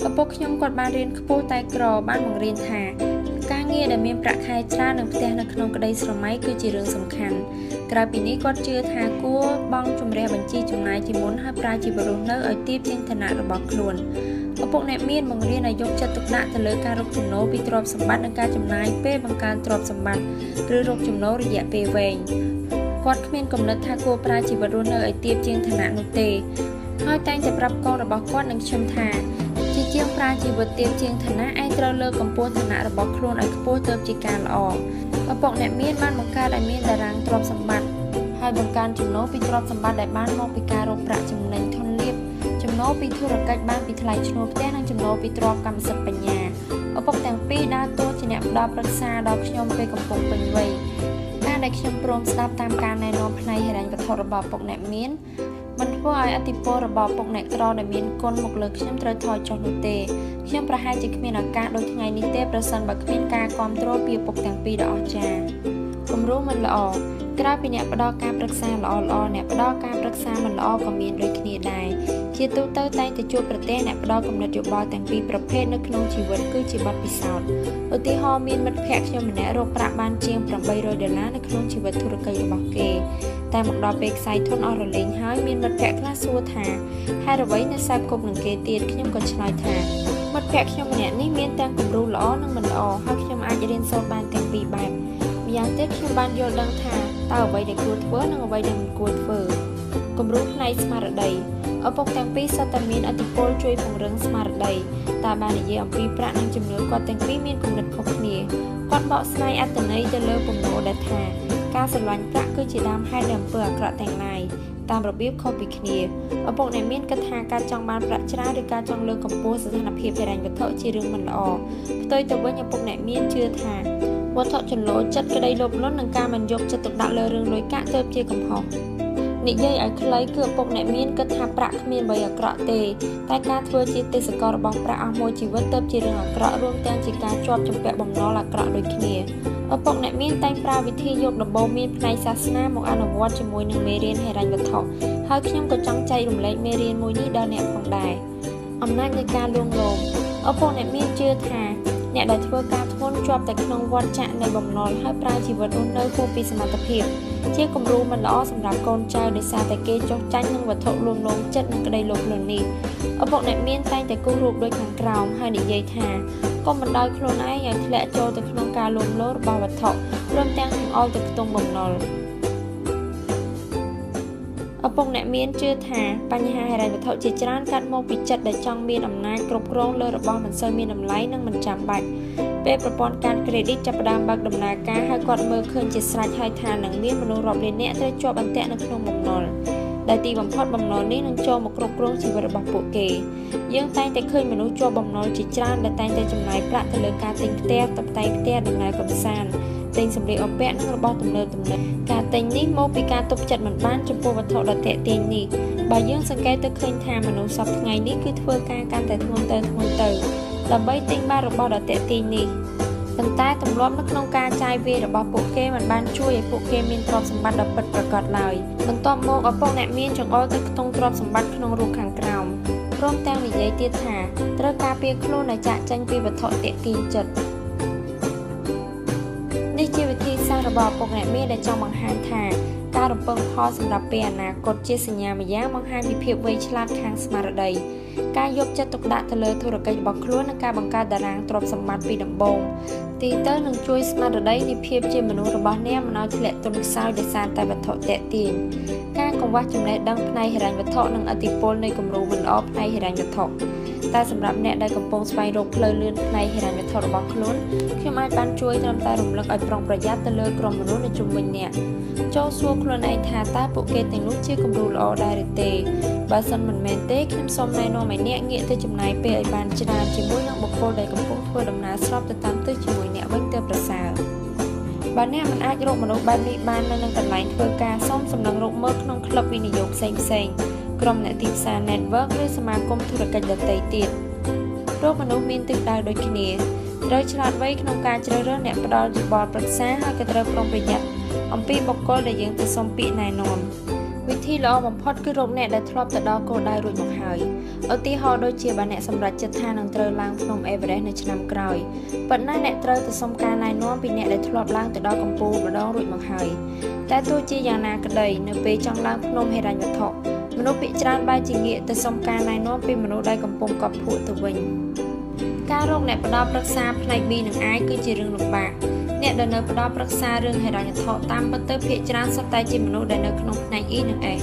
ឪពុកខ្ញុំគាត់បានរៀនខ្ពស់តែក្របានបង្រៀនថាការងារដែលមានប្រាក់ខែច្រើននិងផ្ទះនៅក្នុងក្តីស្រមៃគឺជារឿងសំខាន់ក្រៅពីនេះគាត់ជឿថាគួរបង់ជំរះបញ្ជីចំណាយជាមុនហើយប្រើជីវិតរស់នៅឲ្យទាបជាងឋានៈរបស់ខ្លួនឪពុកអ្នកមានបង្រៀនឲ្យយកចិត្តទុកដាក់ទៅលើការរកចំណូលពីទ្រព្យសម្បត្តិនិងការចំណាយពេលបង្កើនទ្រព្យសម្បត្តិឬរកចំណូលរយៈពេលវែងគាត់គ្មានគំនិតថាគួរប្រើជីវិតរស់នៅឲ្យទាបជាងឋានៈនោះទេហើយតែងតែប្រាប់កូនរបស់គាត់និងខ្ញុំថាជាជាងប្រើជីវិតទាបជាងឋានៈឯងត្រូវលើកកម្ពស់ឋានៈរបស់ខ្លួនឲ្យខ្ពស់ទៅជាការល្អឪពុកអ្នកមានបានបង្កើតឲ្យមានតារាងទ្រព្យសម្បត្តិហើយបង្កើនចំណូលពីទ្រព្យសម្បត្តិដែលបានមកពីការរកប្រាក់ចំណេញធនលាភចំណូលពីធុរកិច្ចបានពីថ្លៃឈ្នួលផ្ទះនិងចំណូលពីទ្រព្យកម្មសិទ្ធិបញ្ញាឪពុកទាំងពីរដើរតួជាអ្នកផ្ដល់ប្រឹក្សាដល់ខ្ញុំពេលកំពុងពេញវ័យការដែលខ្ញុំព្រមស្ដាប់តាមការណែនាំផ្នែកហិរញ្ញវត្ថុរបស់ឪពុកអ្នកមានមិនធ្វើឲ្យអតិពលរបស់ពុកអ្នកក្រដែលមានគុណមកលើខ្ញុំត្រូវថយចុះនោះទេខ្ញុំប្រហែលជាគ្មានឱកាសដូចថ្ងៃនេះទេប្រសិនបើគ្មានការគាំទ្រពីឪពុកទាំងពីរដ៏អស្ចារ្យគំរូមិនល្អ ក្រៅពីអ្នកផ្ដល់ការប្រឹក្សាល្អៗអ្នកផ្ដល់ការប្រឹក្សាមិនល្អក៏មានដូចគ្នាដែរជាទូទៅតែងតែជួបប្រទះអ្នកផ្ដល់គំនិតយោបល់ទាំងពីរប្រភេទនៅក្នុងជីវិតគឺជាបទពិសោធន៍ឧទាហរណ៍មានមិត្តភ័ក្តិខ្ញុំម្នាក់រកប្រាក់បានជាង$800នៅក្នុងជីវិតធុរកិច្ចរបស់គេតែមកដល់ពេលខ្សែធនអស់រលែងហើយមានមិត្តភ័ក្តិខ្លះសួរថាហេតុអ្វីនៅសើបគប់នឹងគេទៀតខ្ញុំក៏ឆ្លើយថាមិត្តភ័ក្តិខ្ញុំម្នាក់នេះមានទាំងគំរូល្អនិងមិនល្អហើយខ្ញុំអាចរៀនសូត្របានទាំងពីរបែបម្យ៉ាងទៀតខ្ញុំបានយល់ដឹងថាតើអ្វីដែលគួរធ្វើនិងអ្វីដែលមិនគួរធ្វើគំរូផ្នែកស្មារតីឪពុកទាំងពីរសុទ្ធតែមានឥទ្ធិពលជួយពង្រឹងស្មារតីតែបាននិយាយអំពីប្រាក់និងជំនឿគាត់ទាំងពីរមានគំនិតខុសគ្នាគាត់បកស្រាយអត្ថន័យទៅលើពំនោដែលថាការស្រឡាញ់ប្រាក់គឺជាដើមហេតុនៃអំពើអាក្រក់ទាំងឡាយតាមរបៀបខុសពីគ្នាឪពុកអ្នកមានគិតថាការចង់បានប្រាក់ច្រើនឬការចង់លើកកម្ពស់ស្ថានភាពហិរញ្ញវត្ថុជារឿងមិនល្អផ្ទុយទៅវិញឪពុកអ្នកមានជឿថាវត្ថុចន្លោចិត្តក្តីលោភលន់និងការមិនយកចិត្តទុកដាក់លើរឿងលុយកាក់ទើបជាកំហុសនិយាយឲ្យខ្លីគឺឪពុកអ្នកមានគិតថាប្រាក់គ្មានអ្វីអាក្រក់ទេតែការធ្វើជាទេសកលរបស់ប្រាក់អស់មួយជីវិតទើបជារឿងអាក្រក់រួមទាំងជាការជាប់ជំពាក់បំណុលអាក្រក់ដូចគ្នាឪពុកអ្នកមានតែងប្រើវិធីយកដំបូន្មានផ្នែកសាសនាមកអនុវត្តជាមួយនឹងមេរៀនហិរញ្ញវត្ថុហើយខ្ញុំក៏ចង់ចែករំលែកមេរៀនមួយនេះដល់អ្នកផងដែរអំណាចនៃការលួងលោមឪពុកអ្នកមានជឿថាអ្នកដែលធ្វើការធ្ងន់ជាប់តែក្នុងវដ្តចាក់នៃបំណុលហើយប្រើជីវិតរស់នៅខុសពីសមត្ថភាពជាគំរូមិនល្អសម្រាប់កូនចៅដោយសារតែគេចុះចាញ់នឹងវត្ថុលួងលោមចិត្តនិងក្តីលោភលន់នេះឪពុកអ្នកមានតែងតែគូសរូបដូចខាងក្រោមហើយនិយាយថាកុំបណ្ដោយខ្លួនឯងឲ្យធ្លាក់ចូលទៅក្នុងការលួងលោមរបស់វត្ថុព្រមទាំងបង្អល់ទៅខ្ទង់បំណុលឪពុកអ្នកមានជឿថាបញ្ហាហិរញ្ញវត្ថុជាច្រើនកាត់មកពីចិត្តដែលចង់មានអំណាចគ្រប់គ្រងលើរបស់មិនសូវមានតម្លៃនិងមិនចាំបាច់ពេលប្រព័ន្ធកាតក្រេឌីតចាប់ផ្ដើមបើកដំណើរការហើយគាត់មើលឃើញជាស្រេចហើយថានឹងមានមនុស្សរាប់លាននាក់ត្រូវជាប់អន្ទាក់នៅក្នុងបំណុលដែលទីបំផុតបំណុលនេះនឹងចូលមកគ្រប់គ្រងជីវិតរបស់ពួកគេយើងតែងតែឃើញមនុស្សជាប់បំណុលជាច្រើនដែលតែងតែចំណាយប្រាក់ទៅលើការទិញផ្ទះតុបតែងផ្ទះដំណើរកម្សាន្តទិញសម្លៀកបំពាក់និងរបស់ទំនើបការទិញនេះមកពីការទប់ចិត្តមិនបានចំពោះវត្ថុដ៏ទាក់ទាញនេះបើយើងសង្កេតទៅឃើញថាមនុស្សសពថ្ងៃនេះគឺធ្វើការកាន់តែធ្ងន់ទៅដើម្បីទិញបានរបស់ដ៏ទាក់ទាញនេះប៉ុន្តែទម្លាប់នៅក្នុងការចាយវាយរបស់ពួកគេមិនបានជួយឲ្យពួកគេមានទ្រព្យសម្បត្តិដ៏ពិតប្រាកដឡើយបន្ទាប់មកឪពុកអ្នកមានចង្អុលទៅខ្ទង់ទ្រព្យសម្បត្តិក្នុងរូបខាងក្រោមព្រមទាំងនិយាយទៀតថាត្រូវការពារខ្លួនឲ្យចាកចេញពីវត្ថុទាក់ទាញចិត្តនេះជាវិធីសាស្ត្ររបស់ឪពុកអ្នកមានដែលចង់បង្ហាញថាការរំពឹងផលសម្រាប់ពេលអនាគតជាសញ្ញាម្យ៉ាងបង្ហាញពីភាពវៃឆ្លាតខាងស្មារតីការយកចិត្តទុកដាក់ទៅលើធុរកិច្ចរបស់ខ្លួននិងការបង្កើតតារាងទ្រព្យសម្បត្តិពីដំបូងទីទៅនឹងជួយស្មារតីនៃភាពជាមនុស្សរបស់អ្នកមិនឲ្យធ្លាក់ទន់ខ្សោយដោយសារតែវត្ថុទាក់ទាញការកង្វះចំណេះដឹងផ្នែកហិរញ្ញវត្ថុនិងឥទ្ធិពលនៃគំរូមិនល្អផ្នែកហិរញ្ញវត្ថុតែសម្រាប់អ្នកដែលកំពុងស្វែងរកផ្លូវលឿនផ្នែកហិរញ្ញវត្ថុរបស់ខ្លួនខ្ញុំអាចបានជួយត្រឹមតែរំលឹកឲ្យប្រុងប្រយ័ត្នទៅលើក្រុមមនុស្សនៅជុំវិញអ្នកចូលសួរខ្លួនឯងថាតើពួកគេទាំងនោះជាគំរូល្អដែរឬទេបើសិនមិនមែនទេខ្ញុំសូមណែនាំឲ្យអ្នកងាកទៅចំណាយពេលឲ្យបានច្រើនជាមួយនឹងបុគ្គលដែលកំពុងធ្វើដំណើរស្របទៅតាមទិសជាមួយអ្នកវិញទៅប្រសើរបើអ្នកមិនអាចរកមនុស្សបែបនេះបាននៅនឹងកន្លែងធ្វើការសូមសម្លឹងរកមើលក្នុងក្លឹបវិនិយោគផ្សេងៗក្រុមអ្នកទីផ្សារ network ឬសមាគមធុរកិច្ចដទៃទៀតរកមនុស្សមានទិសដៅដូចគ្នាត្រូវឆ្លាតវៃក្នុងការជ្រើសរើសអ្នកផ្ដល់យោបល់ប្រឹក្សាហើយក៏ត្រូវប្រុងប្រយ័ត្នអំពីបុគ្គលដែលយើងទៅសុំពាក្យណែនាំវិធីល្អបំផុតគឺរកអ្នកដែលធ្លាប់ទៅដល់គោលដៅរួចមកហើយឧទាហរណ៍ដូចជាបើអ្នកសម្រេចចិត្តថានឹងត្រូវឡើងភ្នំអេវេរេសនៅឆ្នាំក្រោយប៉ុន្តែអ្នកត្រូវទៅសុំការណែនាំពីអ្នកដែលធ្លាប់ឡើងទៅដល់កំពូលម្ដងរួចមកហើយតែទោះជាយ៉ាងណាក្តីនៅពេលចង់ឡើងភ្នំហិរញ្ញវត្ថុមនុស្សភាគច្រើនបែរជាងាកទៅសុំការណែនាំពីមនុស្សដែលកំពុងកប់ភក់ទៅវិញការរកអ្នកផ្ដល់ប្រឹក្សាផ្នែក B និង I គឺជារឿងលំបាកអ្នកដែលនៅផ្ដល់ប្រឹក្សារឿងហិរញ្ញវត្ថុតាមពិតទៅភាគច្រើនសុទ្ធតែជាមនុស្សដែលនៅក្នុងផ្នែក E និង S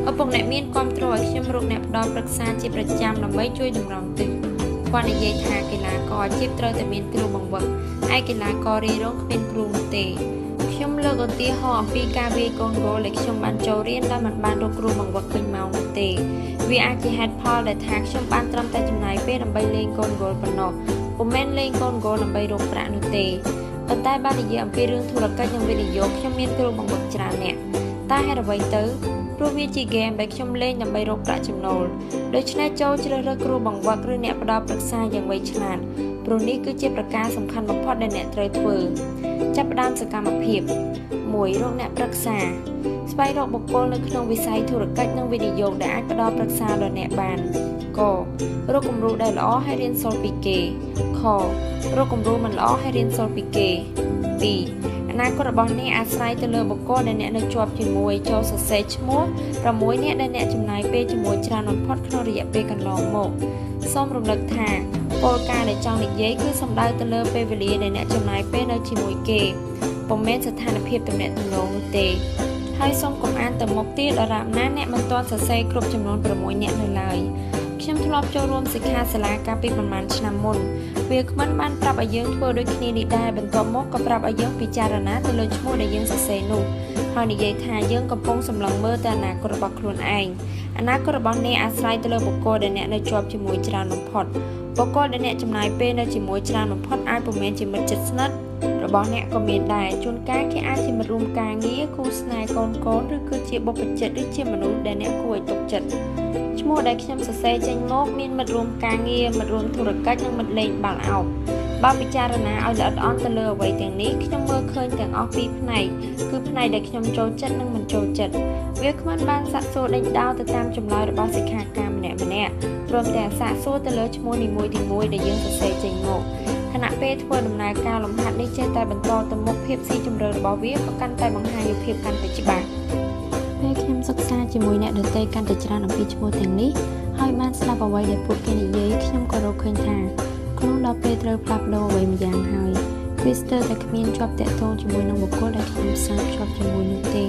ឪពុកអ្នកមានគាំទ្រឲ្យខ្ញុំរកអ្នកផ្ដល់ប្រឹក្សាជាប្រចាំដើម្បីជួយតម្រង់ទិសគាត់និយាយថាកីឡាករអាជីពត្រូវតែមានគ្រូបង្វឹកហើយកីឡាកររីរងគ្មានគ្រូនោះទេខ្ញុំលើកឧទាហរណ៍អំពីការវាយកូនហ្គោលដែលខ្ញុំបានចូលរៀនដែលមិនបានរកគ្រូបង្វឹកពេញម៉ោងនោះទេវាអាចជាហេតុផលដែលថាខ្ញុំបានត្រឹមតែចំណាយពេលដើម្បីលេងកូនហ្គោលប៉ុណ្ណោះពុំមែនលេងកូនហ្គោលដើម្បីរកប្រាក់នោះទេប៉ុន្តែបាននិយាយអំពីរឿងធុរកិច្ចនិងវិនិយោគខ្ញុំមានគ្រូបង្វឹកច្រើនអ្នកតែហេតុអ្វីទៅព្រោះវាជាហ្គេមដែលខ្ញុំលេងដើម្បីរកប្រាក់ចំណូលដូច្នេះចូលជ្រើសរើសគ្រូបង្វឹកឬអ្នកផ្ដល់ប្រឹក្សាយ៉ាងវៃឆ្លាតព្រោះនេះគឺជាប្រការសំខាន់បំផុតដែលអ្នកត្រូវធ្វើចាប់ផ្ដើមសកម្មភាព 1រកអ្នកប្រឹក្សាស្វែងរកបុគ្គលនៅក្នុងវិស័យធុរកិច្ចនិងវិនិយោគដែលអាចផ្ដល់ប្រឹក្សាដល់អ្នកបានករកគំរូដែលល្អហើយរៀនសូត្រពីគេខរកគំរូមិនល្អហើយរៀនសូត្រពីគេ2អនាគតរបស់អ្នកអាស្រ័យទៅលើបុគ្គលដែលអ្នកនៅជាប់ជាមួយចូលសរសេរឈ្មោះ6អ្នកដែលអ្នកចំណាយពេលជាមួយច្រើនបំផុតក្នុងរយៈពេលកន្លងមកសូមរំលឹកថាគោលការណ៍ដែលចង់និយាយគឺសំដៅទៅលើពេលវេលាដែលអ្នកចំណាយពេលនៅជាមួយគេពុំមែនស្ថានភាពទំនាក់ទំនងនោះទេហើយសូមកុំអានទៅមុខទៀតដរាបណាអ្នកមិនទាន់សរសេរគ្រប់ចំនួន6អ្នកនៅឡើយខ្ញុំធ្លាប់ចូលរួមសិក្ខាសាលាកាលពីប្រហែលឆ្នាំមុនវាគ្មិនបានប្រាប់ឲ្យយើងធ្វើដូចគ្នានេះដែរបន្ទាប់មកក៏ប្រាប់ឲ្យយើងពិចារណាទៅលើឈ្មោះដែលយើងសរសេរនោះហើយនិយាយថាយើងកំពុងសម្លឹងមើលទៅអនាគតរបស់ខ្លួនឯងអនាគតរបស់អ្នកអាស្រ័យទៅលើបុគ្គលដែលអ្នកនៅជាប់ជាមួយច្រើនបំផុតបុគ្គលដែលអ្នកចំណាយពេលនៅជាមួយច្រើនបំផុតអាចពុំមែនជាមិត្តជិតស្និទ្ធរបស់អ្នកក៏មានដែរជួនកាលគេអាចជាមិត្តរួមការងារគូស្នេហ៍កូនឬគឺជាបុព្វជិតឬជាមនុស្សដែលអ្នកគួរឲ្យទុកចិត្តឈ្មោះដែលខ្ញុំសរសេរចេញមកមានមិត្តរួមការងារមិត្តរួមធុរកិច្ចនិងមិត្តលេងបាល់ឱបបើពិចារណាឲ្យល្អិតល្អន់ទៅលើអ្វីទាំងនេះខ្ញុំមើលឃើញទាំងអស់ពីរផ្នែកគឺផ្នែកដែលខ្ញុំចូលចិត្តនិងមិនចូលចិត្តវាគ្មិនបានសាកសួរដេញដោលទៅតាមចម្លើយរបស់សិក្ខាកាមម្នាក់ព្រមទាំងសាកសួរទៅលើឈ្មោះនីមួយៗដែលយើងសរសេរចេញមកខណៈពេលធ្វើដំណើរការលំហាត់នេះចេះតែបន្តទៅមុខភាពស៊ីជម្រៅរបស់វាក៏កាន់តែបង្ហាញពីភាពកាន់តែច្បាស់ពេលខ្ញុំសិក្សាជាមួយអ្នកដទៃកាន់តែច្រើនអំពីឈ្មោះទាំងនេះហើយបានស្ដាប់អ្វីដែលពួកគេនិយាយខ្ញុំក៏រកឃើញថាក្នុងដល់ពេលត្រូវផ្លាស់ប្ដូរអ្វីម្យ៉ាងហើយវាស្ទើរតែគ្មានជាប់តាក់ទងជាមួយនឹងបុគ្គលដែលខ្ញុំផ្សារភ្ជាប់ជាមួយនោះទេ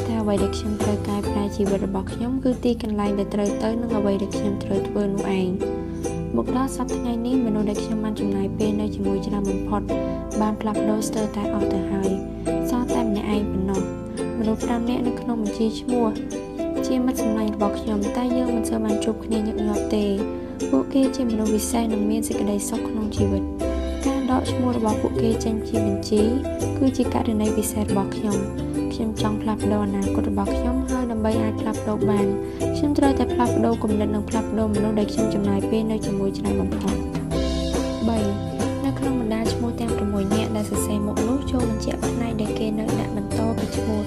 តែអ្វីដែលខ្ញុំត្រូវកែប្រែជីវិតរបស់ខ្ញុំគឺទីកន្លែងដែលត្រូវទៅនឹងអ្វីដែលខ្ញុំត្រូវធ្វើនោះឯងមកដល់សប្តាហ៍ថ្ងៃនេះមនុស្សដែលខ្ញុំបានចំណាយពេលនៅជាមួយច្រើនបំផុតបានផ្លាស់ប្ដូរស្ទើរតែអស់ទៅហើយសល់តែម្នាក់ឯងប៉ុណ្ណោះមនុស្ស5នាក់នៅក្នុងបញ្ជីឈ្មោះជាមិត្តសម្លាញ់របស់ខ្ញុំតែយើងមិនសូវបានជួបគ្នាញឹកញាប់ទេពួកគេជាមនុស្សវិសេសនិងមានសេចក្តីសុខក្នុងជីវិតការដកឈ្មោះរបស់ពួកគេចេញពីបញ្ជីគឺជាករណីពិសេសរបស់ខ្ញុំចង់ផ្លាស់ប្ដូរអនាគតរបស់ខ្ញុំហើយដើម្បីអាចផ្លាស់ប្ដូរបានខ្ញុំត្រូវតែផ្លាស់ប្ដូរគំនិតនិងផ្លាស់ប្ដូរមនុស្សដែលខ្ញុំចំណាយពេលនៅជាមួយច្រើនបំផុត3នៅក្នុងបណ្ដាឈ្មោះទាំង6នាក់ដែលសរសេរមកនោះចូលបញ្ជាក់ផ្នែកដែលគេនៅដាក់បន្តពីឈ្មោះ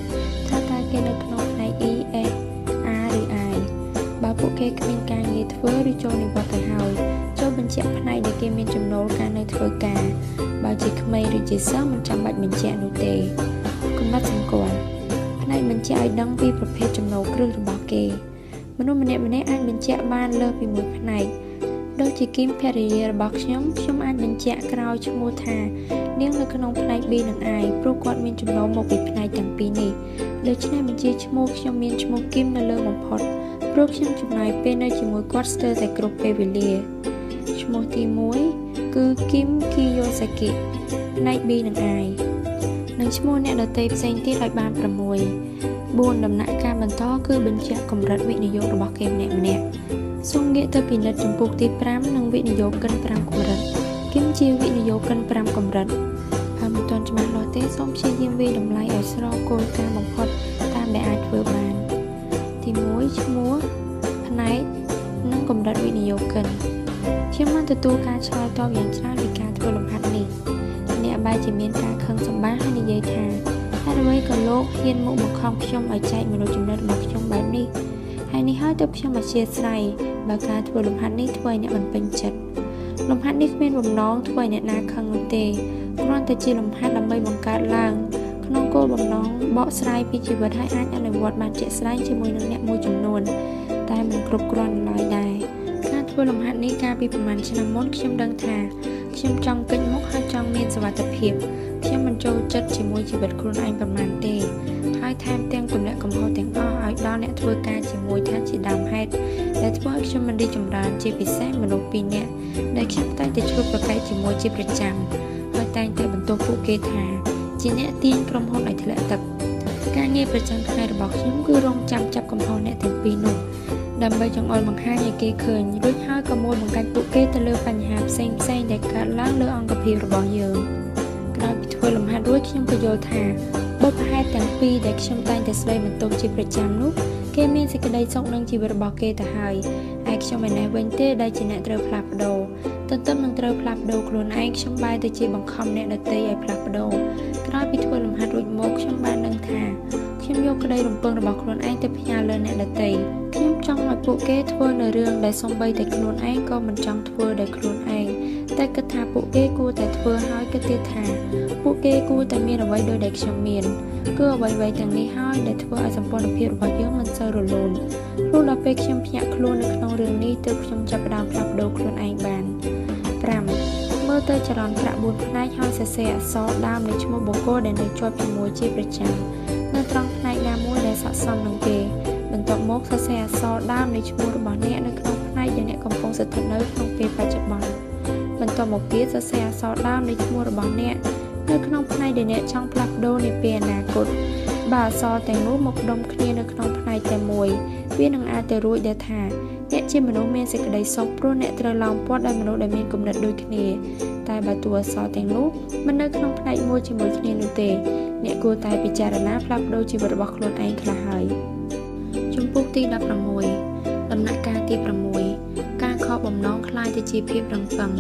ថាតើគេនៅក្នុងផ្នែក E S R ឬ I បើពួកគេគ្មានការងារធ្វើឬចូលនិវត្តន៍ទៅហើយចូលបញ្ជាក់ផ្នែកដែលគេមានចំណូលការនៅធ្វើការបើជាក្មេងឬជាសិស្សមិនចាំបាច់បញ្ជាក់នោះទេកំណត់សម្គាល់ផ្នែកបញ្ជាក់ឲ្យដឹងពីប្រភេទចំណូលគ្រឹះរបស់គេមនុស្សម្នាក់ៗអាចបញ្ជាក់បានលើសពីមួយផ្នែកដូចជាគីមភរិយារបស់ខ្ញុំអាចបញ្ជាក់ក្រោយឈ្មោះថានាងនៅក្នុងផ្នែក B និង I ព្រោះគាត់មានចំណូលមកពីផ្នែកទាំងពីរនេះដូច្នេះបញ្ជាឈ្មោះខ្ញុំមានឈ្មោះគីមនៅលើបំផុតព្រោះខ្ញុំចំណាយពេលនៅជាមួយគាត់ស្ទើរតែគ្រប់ពេលវេលាឈ្មោះទី1គឺគីមគីយ៉ូសាគីផ្នែក B និង Iនិងឈ្មោះអ្នកដទៃផ្សេងទៀតឲ្យបាន6 4ដំណាក់កាលបន្តគឺបញ្ជាក់កម្រិតវិនិយោគរបស់គេម្នាក់សូមងាកទៅពិនិត្យចំពុកទី5និងវិនិយោគិន5កម្រិតគឹមជាវិនិយោគិន5កម្រិតហើយមិនទាន់ច្បាស់លាស់ទេសូមព្យាយាមវាយតម្លៃឲ្យស្របគោលការណ៍បំផុតតាមដែលអាចធ្វើបានទី1ឈ្មោះផ្នែកនិងកម្រិតវិនិយោគិនខ្ញុំបានទទួលការឆ្លើយតបយ៉ាងច្រើនពីការធ្វើលំហាត់នេះអ្នកបែរជាមានការខឹងសម្បារហើយនិយាយថាហេតុអ្វីក៏លោកហ៊ានមកបង្ខំខ្ញុំឲ្យចែកមនុស្សចំណិតរបស់ខ្ញុំបែបនេះហើយនេះហើយទើបខ្ញុំអធ្យាស្រ័យបើការធ្វើលំហាត់នេះធ្វើឲ្យអ្នកមិនពេញចិត្តលំហាត់នេះគ្មានបំណងធ្វើឲ្យអ្នកណាខឹងនោះទេគ្រាន់តែជាលំហាត់ដើម្បីបង្កើតឡើងក្នុងគោលបំណងបកស្រាយពីជីវិតឲ្យអាចអនុវត្តបានជាក់ស្ដែងជាមួយនឹងអ្នកមួយចំនួនតែមិនគ្រប់គ្រាន់ឡើយដែរការធ្វើលំហាត់នេះកាលពីប្រហែលឆ្នាំមុនខ្ញុំដឹងថាខ្ញុំចង់កិច្ចមុខហើយចង់មានសុវត្ថិភាពខ្ញុំមិនចូលចិត្តជាមួយជីវិតខ្លួនឯងប៉ុន្មានទេហើយថែមទាំងទម្លាក់កំហុសទាំងអស់ឲ្យដល់អ្នកធ្វើការជាមួយថាជាដើមហេតុដែលធ្វើឲ្យខ្ញុំមិនរីចម្រើនជាពិសេសមនុស្ស2នាក់ដែលខ្ញុំតែងតែជួបប្រកែកជាមួយជាប្រចាំហើយតែងតែបន្ទោសពួកគេថាជាអ្នកទាញក្រុមហ៊ុនឲ្យធ្លាក់ទឹកការងារប្រចាំថ្ងៃរបស់ខ្ញុំគឺរងចាំចាប់កំហុសអ្នកទាំងពីរនោះដើម្បីចង្អុលបង្ហាញឲ្យគេឃើញរួចហើយក៏មួយបង្កាច់ពួកគេទៅលើបញ្ហាផ្សេងៗដែលកើតឡើងលើអង្គភាពរបស់យើងក្រោយពីធ្វើលំហាត់រួចខ្ញុំក៏យល់ថាបុព្វហេតុទាំងពីរដែលខ្ញុំតែងតែស្ដីបន្ទោសជាប្រចាំនោះគេមានសេចក្តីសុខនឹងជីវិតរបស់គេទៅហើយឯខ្ញុំឯនេះវិញទេដែលជាអ្នកត្រូវផ្លាស់ប្ដូរទន្ទឹមនឹងត្រូវផ្លាស់ប្ដូរខ្លួនឯងខ្ញុំបែរទៅជាបង្ខំអ្នកដទៃឲ្យផ្លាស់ប្ដូរក្រោយពីធ្វើលំហាត់រួចមកខ្ញុំបាននៅ ក្តីរំពឹងរបស់ខ្លួនឯងទៅផ្ញើលើអ្នកដទៃខ្ញុំចង់ឲ្យពួកគេធ្វើនៅរឿងដែលសំបីតែខ្លួនឯងក៏មិនចង់ធ្វើដោយខ្លួនឯងតែគិតថាពួកគេគួរតែធ្វើហើយគិតទៀតថាពួកគេគួរតែមានអ្វីដូចដែលខ្ញុំមានគឺអ្វីៗទាំងនេះហើយដែលធ្វើឲ្យសម្ព័ន្ធភាពរបស់យើងមិនសូវរលូនព្រោះដល់ពេលខ្ញុំភ្ញាក់ខ្លួននៅក្នុងរឿងនេះទើបខ្ញុំចាប់ផ្ដើមផ្លាស់ប្ដូរខ្លួនឯងបាន 5. មើលទៅចរន្តប្រាក់4ផ្នែកហើយសរសេរអក្សរដើមនៃឈ្មោះបុគ្គលដែលនៅជាប់ជាមួយជាប្រចាំនៅត្រង់ផ្នែកណាមួយដែលស័ក្តិសមនឹងគេបន្ទាប់មកសរសេរអក្សរដើមនៃឈ្មោះរបស់អ្នកនៅក្នុងផ្នែកដែលអ្នកកំពុងស្ថិតនៅក្នុងពេលបច្ចុប្បន្នបន្ទាប់មកទៀតសរសេរអក្សរដើមនៃឈ្មោះរបស់អ្នកនៅក្នុងផ្នែកដែលអ្នកចង់ផ្លាស់ប្ដូរនាពេលអនាគតបើអក្សរទាំងនោះមកដុំគ្នានៅក្នុងផ្នែកតែមួយវានឹងអាចទៅរួចដែលថាអ្នកជាមនុស្សមានសេចក្តីសុខព្រោះអ្នកត្រូវឡោមព័ទ្ធដោយមនុស្សដែលមានគំនិតដូចគ្នាតែបើតួអក្សរទាំងនោះមិននៅក្នុងផ្នែកមួយជាមួយគ្នានោះទេអ្នកគួរតែពិចារណាផ្លាស់ប្ដូរជីវិតរបស់ខ្លួនឯងខ្លះហើយជំពូកទី 16 ដំណាក់កាលទី 6 ការខកបំណងคล้ายទៅជាភាពរឹងប៉ឹង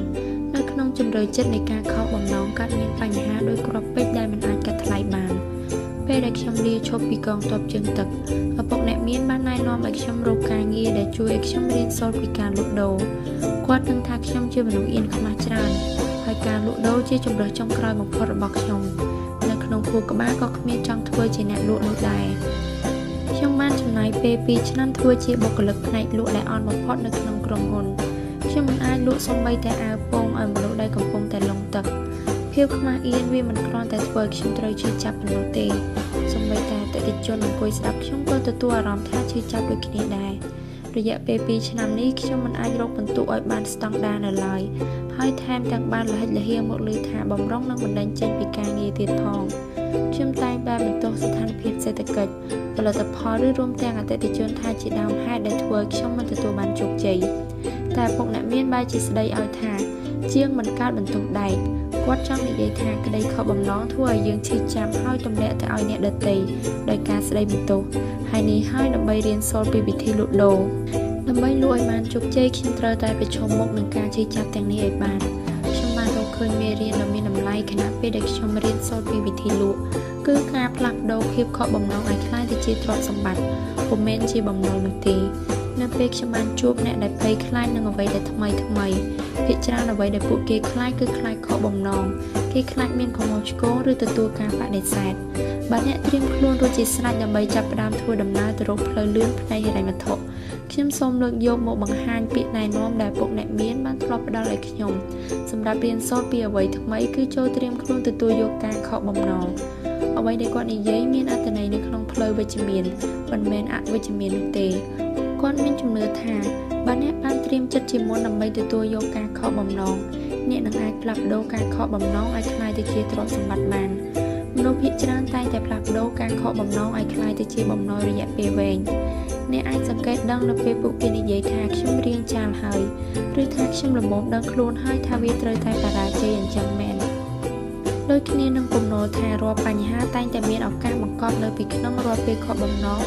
នៅក្នុងជម្រៅចិត្តនៃការខកបំណងកើតមានបញ្ហាដោយគ្រាប់ពេជ្រដែលមិនអាចកាត់ថ្លៃបានពេលដែលខ្ញុំលាឈប់ពីកងទ័ពជើងទឹកឪពុកអ្នកមានបានណែនាំឲ្យខ្ញុំរកការងារដែលជួយឲ្យខ្ញុំរៀនសូត្រពីការលក់ដូរគាត់នឹងថាខ្ញុំជាមនុស្សអៀនខ្មាស់ច្រើនហើយការលក់ដូរជាជម្រើសចុងក្រោយបំផុតរបស់ខ្ញុំនៅក្នុងខួរក្បាលក៏គ្មានចង់ធ្វើជាអ្នកលក់នោះដែរខ្ញុំបានចំណាយពេល2ឆ្នាំធ្វើជាបុគ្គលិកផ្នែកលក់ដែលអន់បំផុតនៅក្នុងក្រុមហ៊ុនខ្ញុំមិនអាចលក់សូម្បីតែអាវពោងឲ្យមនុស្សដែលកំពុងតែលង់ទឹកភាពខ្មាស់អៀនវាមិនគ្រាន់តែធ្វើឲ្យខ្ញុំត្រូវឈឺចាប់ប៉ុណ្ណោះទេសូម្បីតែអតិថិជនអង្គុយស្ដាប់ខ្ញុំក៏ទទួលអារម្មណ៍ថាឈឺចាប់ដូចគ្នាដែររយៈពេល2ឆ្នាំនេះខ្ញុំមិនអាចរកពិន្ទុឲ្យបានស្តង់ដារនៅឡើយហើយថែមទាំងបានលះលហៀមកលើថាបំរុងនឹងបណ្ដេញចេញពីការងារទៀតផងខ្ញុំតែងតែបន្ទោសស្ថានភាពសេដ្ឋកិច្ចផលិតផលឬរួមទាំងអតិថិជនថាជាដើមហេតុដែលធ្វើឲ្យខ្ញុំមិនទទួលបានជោគជ័យតែពុកអ្នកមានបែរជាស្ដីឲ្យថាជាងមិនកើតបន្ទោសដែកគាត់ចង់និយាយថាក្តីខកបំណងធ្វើឲ្យយើងឈឺចាប់ហើយទម្លាក់ទៅឲ្យអ្នកដទៃដោយការស្ដីបន្ទោសហើយនេះហើយដើម្បីរៀនសូត្រពីវិធីលក់ដូរដើម្បីលក់ឲ្យបានជោគជ័យខ្ញុំត្រូវតែប្រឈមមុខនឹងការឈឺចាប់ទាំងនេះឲ្យបានខ្ញុំបានរកឃើញមេរៀនដ៏មានតម្លៃខណៈពេលដែលខ្ញុំរៀនសូត្រពីវិធីលក់គឺការផ្លាស់ប្ដូរភាពខកបំណងឲ្យក្លាយទៅជាទ្រព្យសម្បត្តិពុំមែនជាបំណុលនោះទេនៅពេលខ្ញុំបានជួបអ្នកដែលភ័យខ្លាចនឹងអ្វីដែលថ្មីភាគច្រើនអ្វីដែលពួកគេខ្លាចគឺខ្លាចខកបំណងគេខ្លាចមានកំហុសឆ្គងឬទទួលការបដិសេធបើអ្នកត្រៀមខ្លួនរួចជាស្រេចដើម្បីចាប់ផ្ដើមធ្វើដំណើរទៅរកផ្លូវលឿនផ្នែកហិរញ្ញវត្ថុខ្ញុំសូមលើកយកមកបង្ហាញពាក្យណែនាំដែលពុកអ្នកមានបានធ្លាប់ផ្ដល់ឲ្យខ្ញុំសម្រាប់រៀនសូត្រពីអ្វីថ្មីគឺចូលត្រៀមខ្លួនទទួលយកការខកបំណងអ្វីដែលគាត់និយាយមានអត្ថន័យនៅក្នុងផ្លូវវិជ្ជមានមិនមែនអវិជ្ជមាននោះទេគាត់មានជំនឿថាបើអ្នកបានត្រៀមចិត្តជាមុនដើម្បីទទួលយកការខកបំណងអ្នកនឹងអាចផ្លាស់ប្ដូរការខកបំណងឲ្យក្លាយទៅជាទ្រព្យសម្បត្តិបានមនុស្សភាគច្រើនតែងតែផ្លាស់ប្ដូរការខកបំណងឲ្យក្លាយទៅជាបំណុលរយៈពេលវែងអ្នកអាចសង្កេតដឹងនៅពេលពួកគេនិយាយថាខ្ញុំរៀងចាលហើយឬថាខ្ញុំល្មមដឹងខ្លួនហើយថាវាត្រូវតែបរាជ័យអញ្ចឹងមែនដូចគ្នានឹងពំនោថារាល់បញ្ហាតែងតែមានឱកាសបង្កប់នៅពីក្នុងរាល់ពេលខកបំណង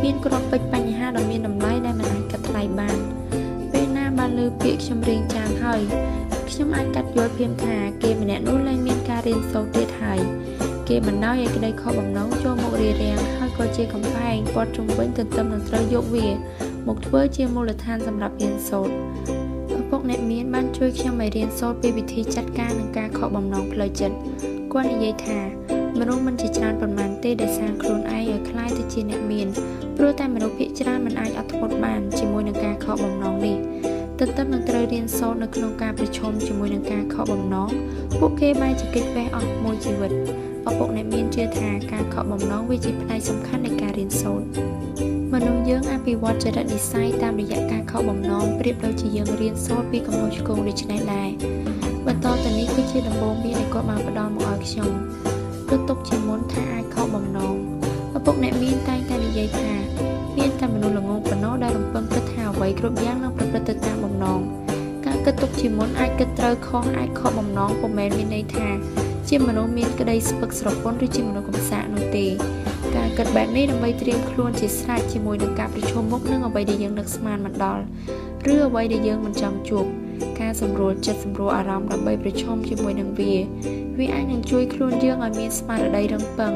មានគ្រាប់ពេជ្របញ្ហាដ៏មានតម្លៃដែលមិនអាចកាត់ថ្លៃបានពេលណាបានលើពាក្យខ្ញុំរៀងចាលហើយខ្ញុំអាចកាត់យល់ភ្លាមថាគេម្នាក់នោះលែងមានការរៀនសូត្រទៀតហើយគេបណ្ដោយឲ្យក្តីខកបំណងចូលមករារាំងហើយក៏ជាកំផែងព័ទ្ធជុំវិញទន្ទឹមនឹងត្រូវយកវាមកធ្វើជាមូលដ្ឋានសម្រាប់រៀនសូត្រឪពុកអ្នកមានបានជួយខ្ញុំឲ្យរៀនសូត្រពីវិធីចាត់ការនឹងការខកបំណងផ្លូវចិត្តគាត់និយាយថាមនុស្សមិនជាច្រើនប៉ុន្មានទេដែលសាងខ្លួនឯងឲ្យក្លាយទៅជាអ្នកមានព្រោះតែមនុស្សភាគច្រើនមិនអាចអត់ធ្មត់បានជាមួយនឹងការខកបំណងនេះទន្ទឹមនឹងត្រូវរៀនសូត្រនៅក្នុងការប្រឈមជាមួយនឹងការខកបំណងពួកគេបែរជាគេចវេះអស់មួយជីវិតឪពុកអ្នកមានជឿថាការខកបំណងវាជាផ្នែកសំខាន់នៃការរៀនសូត្រមនុស្សយើងអភិវឌ្ឍចរិតនិស្ស័យតាមរយៈការខកបំណងប្រៀបដូចជាយើងរៀនសូត្រពីកំហុសឆ្គងដូចនេះដែរបន្តទៅនេះគឺជាដំបូន្មានដែលគាត់បានផ្ដល់មកឲ្យខ្ញុំគិតទុកជាមុនថាអាចខកបំណងឪពុកអ្នកមានតែងតែនិយាយថាមានតែមនុស្សល្ងងប៉ុណ្ណោះដែលរំពឹងគិតថាអ្វីគ្រប់យ៉ាងនឹងប្រព្រឹត្តទៅតាមបំណងការគិតទុកជាមុនអាចគិតត្រូវខុសអាចខកបំណងពុំមែនមានន័យថាជាមនុស្សមានក្តីស្ពឹកស្រពន់ឬជាមនុស្សកំសាកនោះទេការគិតបែបនេះដើម្បីត្រៀមខ្លួនជាស្រេចជាមួយនឹងការប្រឈមមុខនឹងអ្វីដែលយើងនឹកស្មានមិនដល់ឬអ្វីដែលយើងមិនចង់ជួបការសម្រួលចិត្តសម្រួលអារម្មណ៍ដើម្បីប្រឈមជាមួយនឹងវាអាចនឹងជួយខ្លួនយើងឲ្យមានស្មារតីរឹងប៉ឹង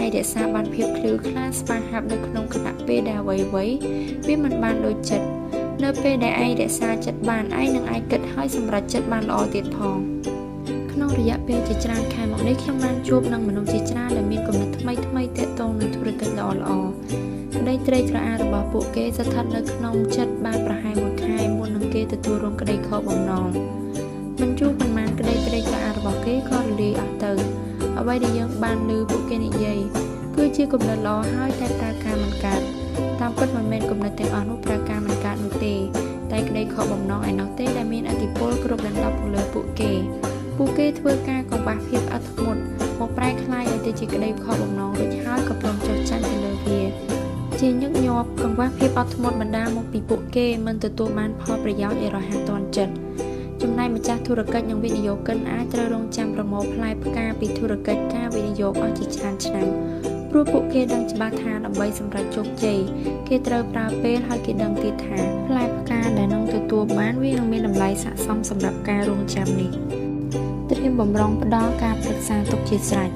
ឯ ឯរក្សាបានភាពភ្លឺខ្លាស្វាហាប់នៅក្នុងគណៈពេលដែលអ្វីៗវាមិនបានដូចចិត្តនៅពេលដែលឯងរក្សាចិត្តបានឯងនឹងអាចគិតឲ្យសម្រេចចិត្តបានល្អទៀតផងក្នុងរយៈពេលជាច្រើនខែមកនេះខ្ញុំបានជួបនឹងមនុស្សជាច្រើនដែលមានគំនិតថ្មីទាក់ទងនឹងធុរកិច្ចល្អក្តីត្រេកត្រអាលរបស់ពួកគេស្ថិតនៅក្នុងចិត្តបានប្រហែល1ខែមុននឹងគេទទួលរងក្តីខកបំណងមិនជួបប៉ុន្មានក្តីត្រេកត្រអាលរបស់គេក៏រលាយអស់ទៅអ្វីដែលយើងបានឮពួកគេនិយាយគឺជាគំនិតល្អហើយតែប្រើការមិនកើតតាមពិតមិនមែនគំនិតទាំងអស់នោះប្រើការមិនកើតនោះទេតែក្តីខកបំណងឯណោះទេដែលមានឥទ្ធិពលគ្រប់ដណ្ដប់ទៅលើពួកគេធ្វើការកង្វះភាពអត់ធ្មត់មកប្រែក្លាយឲ្យទៅជាក្តីខកបំណងរួចហើយក៏ព្រមចុះចាញ់ទៅលើវាជាញឹកញាប់កង្វះភាពអត់ធ្មត់បណ្ដាលមកពីពួកគេមិនទទួលបានផលប្រយោជន៍ឲ្យរហ័សទាន់ចិត្តចំណែកម្ចាស់ធុរកិច្ចនិងវិនិយោគិនអាចត្រូវរងចាំប្រមូលផ្លែផ្កាពីធុរកិច្ចការវិនិយោគអស់ជាច្រើនឆ្នាំព្រោះពួកគេដឹងច្បាស់ថាដើម្បីសម្រេចជោគជ័យគេត្រូវប្រើពេលហើយគេដឹងទៀតថាផ្លែផ្កាដែលនឹងទទួលបានវានឹងមានតម្លៃស័ក្តិសមសម្រាប់ការរងចាំនេះត្រៀមបំរុងផ្ដល់ការប្រឹក្សាទុកជាស្រេច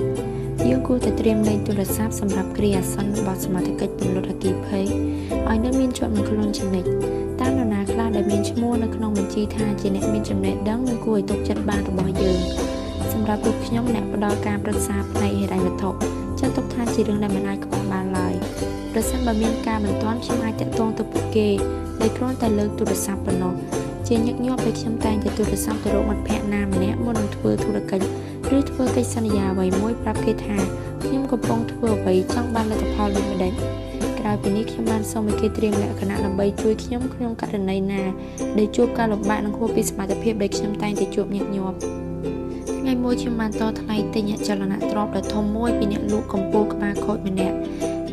យើងគួរតែត្រៀមលេខទូរស័ព្ទសម្រាប់គ្រាអាសន្នរបស់សមាជិកពន្លត់អគ្គិភ័យឲ្យនៅមានជាប់នឹងខ្លួនជានិច្ចតើនរណាខ្លះដែលមានឈ្មោះនៅក្នុងបញ្ជីថាជាអ្នកមានចំណេះដឹងនិងគួរឲ្យទុកចិត្តបានរបស់យើងសម្រាប់ពួកខ្ញុំអ្នកផ្ដល់ការប្រឹក្សាផ្នែកហិរញ្ញវត្ថុចាត់ទុកថាជារឿងដែលមិនអាចខ្វះបានឡើយប្រសិនបើមានការបន្ទាន់ខ្ញុំអាចតាក់ទងទៅពួកគេដោយគ្រាន់តែលើកទូរស័ព្ទប៉ុណ្ណោះជាញឹកញាប់ពេលខ្ញុំតែងតែទូរស័ព្ទទៅរកមិត្តភក្តិណាម្នាក់មុននឹងធ្វើធុរកិច្ចឬធ្វើកិច្ចសន្យាអ្វីមួយប្រាប់គេថាខ្ញុំកំពុងធ្វើអ្វីចង់បានលទ្ធផលដូចម្ដេចក្រៅពីនេះខ្ញុំបានសូមឲ្យគេត្រៀមលក្ខណៈដើម្បីជួយខ្ញុំក្នុងករណីណាដែលជួបការលំបាកនិងហួសពីសមត្ថភាពដែលខ្ញុំតែងតែជួបញឹកញាប់ថ្ងៃមួយខ្ញុំបានតថ្លៃទិញអចលនទ្រព្យដ៏ធំមួយពីអ្នកលក់កំពូលក្បាលខូចម្នាក់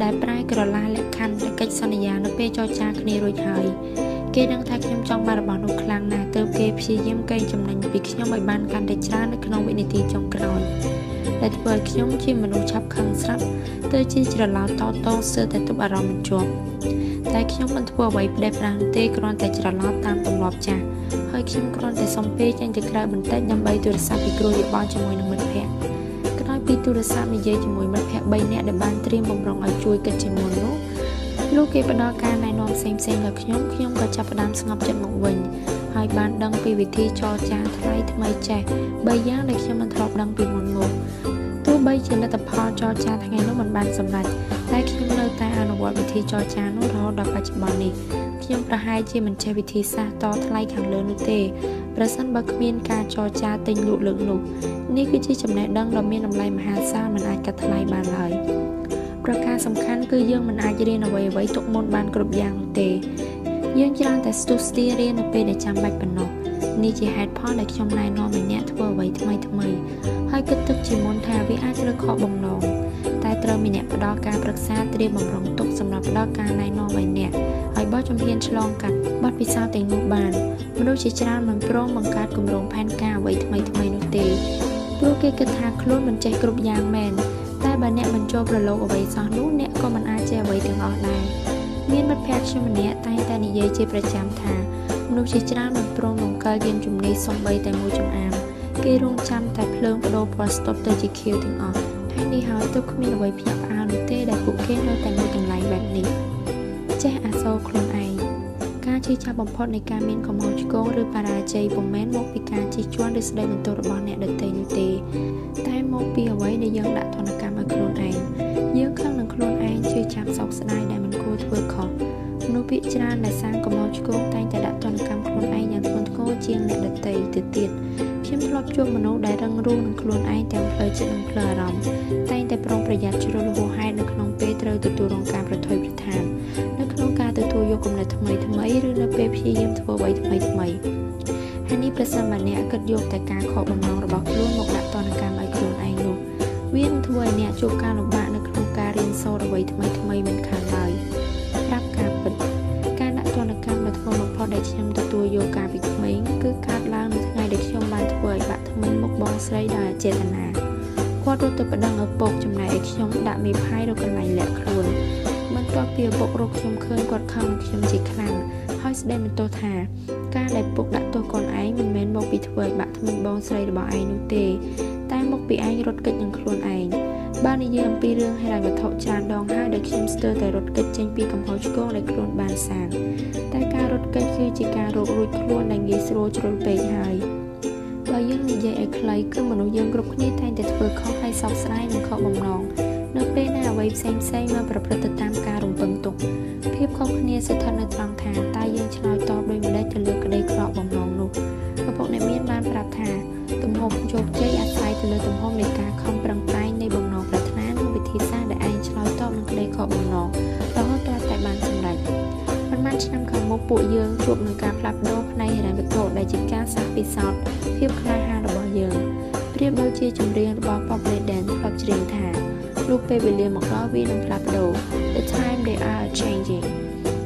ដែលប្រែក្រឡាលក្ខខណ្ឌកិច្ចសន្យានៅពេលចរចាគ្នារួចហើយគេដឹងថាខ្ញុំចង់បានរបស់នោះខ្លាំងណាស់ទើបគេព្យាយាមកេងចំណេញពីខ្ញុំឲ្យបានកាន់តែច្រើននៅក្នុងវិនាទីចុងក្រោយដែលធ្វើឲ្យខ្ញុំជាមនុស្សឆាប់ខឹងស្រាប់ទៅជាច្រឡោតតងស្ទើរតែទប់អារម្មណ៍មិនជាប់តែខ្ញុំមិនធ្វើអ្វីផ្ដេសផ្ដាសទេគ្រាន់តែច្រឡោតតាមទម្លាប់ចាស់ហើយខ្ញុំគ្រាន់តែសុំពេលចេញទៅក្រៅបន្តិចដើម្បីទូរស័ព្ទពិគ្រោះយោបល់ជាមួយនឹងមិត្តភក្តិក្រោយពីទូរស័ព្ទនិយាយជាមួយមិត្តភក្តិ3នាក់ដែលបានត្រៀមបំរុងឲ្យជួយកិច្ចជាមុននោះលុះគេផ្ដល់ការណែនាំផ្សេងៗដល់ខ្ញុំក៏ចាប់ផ្ដើមស្ងប់ចិត្តមកវិញហើយបានដឹងពីវិធីចរចាថ្លៃថ្មីចេះ3យ៉ាងដែលខ្ញុំមិនធ្លាប់ដឹងពីមុនមកទោះបីជាលទ្ធផលចរចាថ្ងៃនោះមិនបានសម្រេចតែខ្ញុំនៅតែអនុវត្តវិធីចរចានោះរហូតដល់បច្ចុប្បន្ននេះខ្ញុំប្រហែលជាមិនចេះវិធីសាស្ត្រតថ្លៃខាងលើនោះទេប្រសិនបើគ្មានការចរចាទិញលក់លើកនោះនេះគឺជាចំណេះដឹងដ៏មានតម្លៃមហាសាលមិនអាចកាត់ថ្លៃបានឡើយប្រការសំខាន់គឺយើងមិនអាចរៀនអ្វីៗទុកមុនបានគ្រប់យ៉ាងនោះទេយើងច្រើនតែស្ទុះស្ទារៀននៅពេលដែលចាំបាច់ប៉ុណ្ណោះនេះជាហេតុផលដែលខ្ញុំណែនាំឲ្យអ្នកធ្វើអ្វីថ្មីហើយគិតទុកជាមុនថាវាអាចត្រូវខកបំណងតែត្រូវមានអ្នកផ្ដល់ការប្រឹក្សាត្រៀមបំរុងទុកសម្រាប់ផ្ដល់ការណែនាំឲ្យអ្នកឲ្យបោះជំហានឆ្លងកាត់បទពិសោធន៍ទាំងនោះបានមនុស្សជាច្រើនមិនព្រមបង្កើតគម្រោងផែនការអ្វីថ្មីនោះទេព្រោះគេគិតថាខ្លួនមិនចេះគ្រប់យ៉ាងមែនតែបើអ្នកមិនចូលប្រឡូកអ្វីសោះនោះអ្នកក៏មិនអាចចេះអ្វីទាំងអស់ដែរមានមិត្តភក្តិខ្ញុំម្នាក់តែងតែនិយាយជាប្រចាំថាមនុស្សជាច្រើនមិនព្រមបង្កើតយានជំនិះសូម្បីតែមួយចំអាមគេរងចាំតែភ្លើងបដូរពណ៌ស្តុបទៅជាខៀវទាំងអស់ហើយនេះហើយទើបគ្មានអ្វីភ្ញាក់ផ្អើលនោះទេដែលពួកគេនៅតែមួយកន្លែងបែបនេះចេះអាសូរខ្លួនឯងការជឿចាប់បំផុតនៃការមានកំហុសឆ្គងឬបរាជ័យពុំមែនមកពីការជិះជាន់ឬស្ដីបន្ទោសរបស់អ្នកដទៃនោះទេតែមកពីអ្វីដែលយើងដាក់ទណ្ឌកម្មឲ្យខ្លួនឯងយើងខឹងនឹងខ្លួនឯងជឿចាប់សោកស្ដាយដែលមិនគួរធ្វើខុសមនុស្សភាគច្រើនដែលសាងកំហុសឆ្គងតែងតែដាក់ទណ្ឌកម្មខ្លួនឯងយ៉ាងធ្ងន់ធ្ងរជាងអ្នកដទៃទៅទៀតខ្ញុំធ្លាប់ជួបមនុស្សដែលរឹងរូសនឹងខ្លួនឯងទាំងផ្លូវចិត្តនិងផ្លូវអារម្មណ៍តែងតែប្រុងប្រយ័ត្នជ្រុលហួសហេតុនៅក្នុងពេលត្រូវទទួលរងការប្រថុយប្រថាននៅក្នុងការទទួលយកគំនិតថ្មីឬនៅពេលព្យាយាមធ្វើអ្វីថ្មីហើយនេះប្រសិនបើអ្នកគិតយកតែការខកបំណងរបស់ខ្លួនមកដាក់ទណ្ឌកម្មឲ្យខ្លួនឯងនោះវានឹងធ្វើឲ្យអ្នកជួបការលំបាកនៅក្នុងការរៀនសូត្រអ្វីថ្មីមិនខានឡើយប្រាប់ការពិតការដាក់ទណ្ឌកម្មដ៏ធ្ងន់បំផុតដែលខ្ញុំទទួលយកកាលពីក្មេងគឺកើតឡើងនៅថ្ងៃដែលខ្ញុំបានធ្វើឲ្យបាក់ធ្មេញមុខបងស្រីដោយអចេតនាគាត់រត់ទៅប្តឹងឪពុកចំណែកឯខ្ញុំដាក់មេផាយរកកន្លែងលាក់ខ្លួនបន្ទាប់ពីឪពុករកខ្ញុំឃើញគាត់ខឹងខ្ញុំជាខ្លាំងហើយស្ដីបន្ទោសថាការដែលពុកដាក់ទោសកូនឯងមិនមែនមកពីធ្វើឲ្យបាក់ធ្មេញបងស្រីរបស់ឯងនោះទេតែមកពីឯងរត់គេចនឹងខ្លួនឯង បាននិយាយអំពីរឿងហិរញ្ញវត្ថុច្រើនដងហើយដែលខ្ញុំស្ទើរតែរត់គេចចេញពីកំហុសឆ្គងដែលខ្លួនបានសាងតែការរត់គេចគឺជាការរករួចខ្លួនដែលងាយស្រួលជ្រុលពេកហើយបើយើងនិយាយឲ្យខ្លីគឺមនុស្សយើងគ្រប់គ្នាតែងតែធ្វើខុសហើយសោកស្ដាយនឹងខកបំណងនៅពេលណាអ្វីផ្សេងមកប្រព្រឹត្តទៅតាមការរំពឹងទុកភាពខុសគ្នាស្ថិតនៅត្រង់ថាតើយើងឆ្លើយតបដោយម្ដេចទៅលើក្តីក្របំណងនោះឪពុកអ្នកមានបានប្រាប់ថាទំហំជោគជ័យអាស្រ័យទៅលើទំហំនៃការខំប្រឹងប្រែងនៃបំណងប្រាថ្នានិងវិធីសាស្ត្រដែលឯងឆ្លើយតបនឹងក្តីខកបំណងរហូតទាល់តែបានសម្រេចប៉ុន្មានឆ្នាំខាងមុខពួកយើងជួបនឹងការផ្លាស់ប្ដូរផ្នែកហិរញ្ញវត្ថុដែលជាការសាកពិសោធន៍ភាពក្លាហានរបស់យើងប្រៀបដូចជាចម្រៀងរបស់ Pop Legend ធ្លាប់ច្រៀងថាលុះពេលវេលាមកដល់វានឹងផ្លាស់ប្ដូរ The time they are changing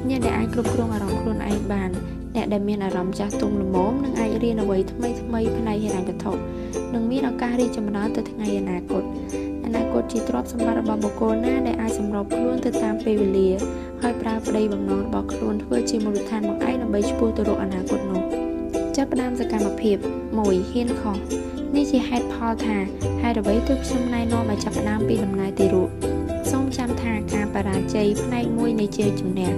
អ្នកដែលអាចគ្រប់គ្រងអារម្មណ៍ខ្លួនឯងបានអ្នកដែលមានអារម្មណ៍ចាស់ទុំល្មមនឹងអាចរៀនអ្វីថ្មីផ្នែកហិរញ្ញវត្ថុនិងមានឱកាសរីកចម្រើនទៅថ្ងៃអនាគតជាទ្រព្យសម្បត្តិរបស់បុគ្គលណាដែលអាចសម្របខ្លួនទៅតាមពេលវេលាហើយប្រើប្តីបំណងរបស់ខ្លួនធ្វើជាមូលដ្ឋានបង្អែកដើម្បីឆ្ពោះទៅរកអនាគតនោះចាប់ផ្ដើមសកម្មភាព 1. ហ៊ានខុសនេះជាហេតុផលថាហេតុអ្វីទើបខ្ញុំណែនាំឲ្យចាប់ផ្ដើមពីដំណើរទារកសូមចាំថាការបរាជ័យផ្នែកមួយនៃជ័យជំនះ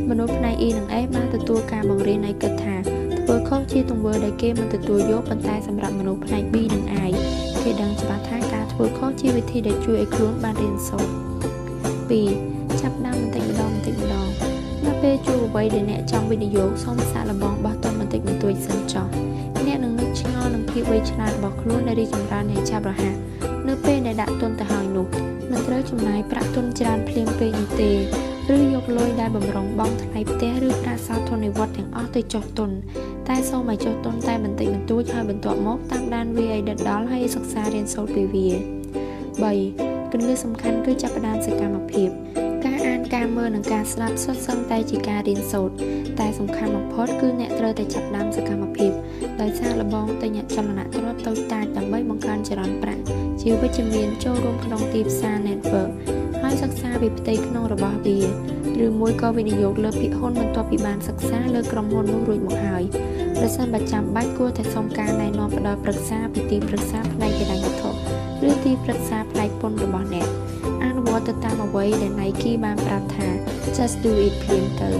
មនុស្សផ្នែក E និង F បានទទួលការបង្រៀនឲ្យគិតថាធ្វើខុសជាទង្វើដែលគេមិនទទួលយកប៉ុន្តែសម្រាប់មនុស្សផ្នែក B និង I គេដឹងច្បាស់ថាការធ្វើខុសជាវិធីដែលជួយឲ្យខ្លួនបានរៀនសូត្រ 2. ចាប់ផ្ដើមបន្តិចម្ដងនៅពេលជួបអ្វីដែលអ្នកចង់វិនិយោគសូមសាកល្បងបោះទុនបន្តិចបន្តួចសិនចុះអ្នកនឹងនឹកឆ្ងល់នឹងភាពវៃឆ្លាតរបស់ខ្លួនដែលរីកចម្រើនយ៉ាងឆាប់រហ័សនៅពេលដែលដាក់ទុនទៅហើយនោះមិនត្រូវចំណាយប្រាក់ទុនច្រើនភ្លាមពេកនោះទេឬយកលុយដែលបំរុងបង់ថ្លៃផ្ទះឬប្រាក់សោធននិវត្តន៍ទាំងអស់ទៅចុះទុនតែសូមឲ្យចុះទុនតែបន្តិចបន្តួចហើយបន្ទាប់មកតាមដានវាឲ្យដិតដល់ហើយសិក្សារៀនសូត្រពីវា 3. គន្លឹះសំខាន់គឺចាប់ផ្ដើមសកម្មភាពការអានការមើលនិងការស្ដាប់សុទ្ធសឹងតែជាការរៀនសូត្រតែសំខាន់បំផុតគឺអ្នកត្រូវតែចាប់ផ្ដើមសកម្មភាពដោយសារលបងទិញអចលនទ្រព្យតូចតាចដើម្បីបង្កើនចរន្តប្រាក់ជាវិជ្ជមានចូលរួមក្នុងទីផ្សារ network ហើយសិក្សាពីផ្ទៃក្នុងរបស់វាឬមួយក៏វិនិយោគលើភាគហ៊ុនបន្ទាប់ពីបានសិក្សាលើក្រុមហ៊ុននោះរួចមកហើយប្រសិនបើចាំបាច់គួរតែសុំការណែនាំផ្ដល់ប្រឹក្សាពីទីប្រឹក្សាផ្នែកហិរញ្ញវត្ថុឬទីប្រឹក្សាផ្នែកពន្ធរបស់អ្នកអនុវត្តទៅតាមអ្វីដែល Nike បានប្រាប់ថា just do it ភ្លាមទៅ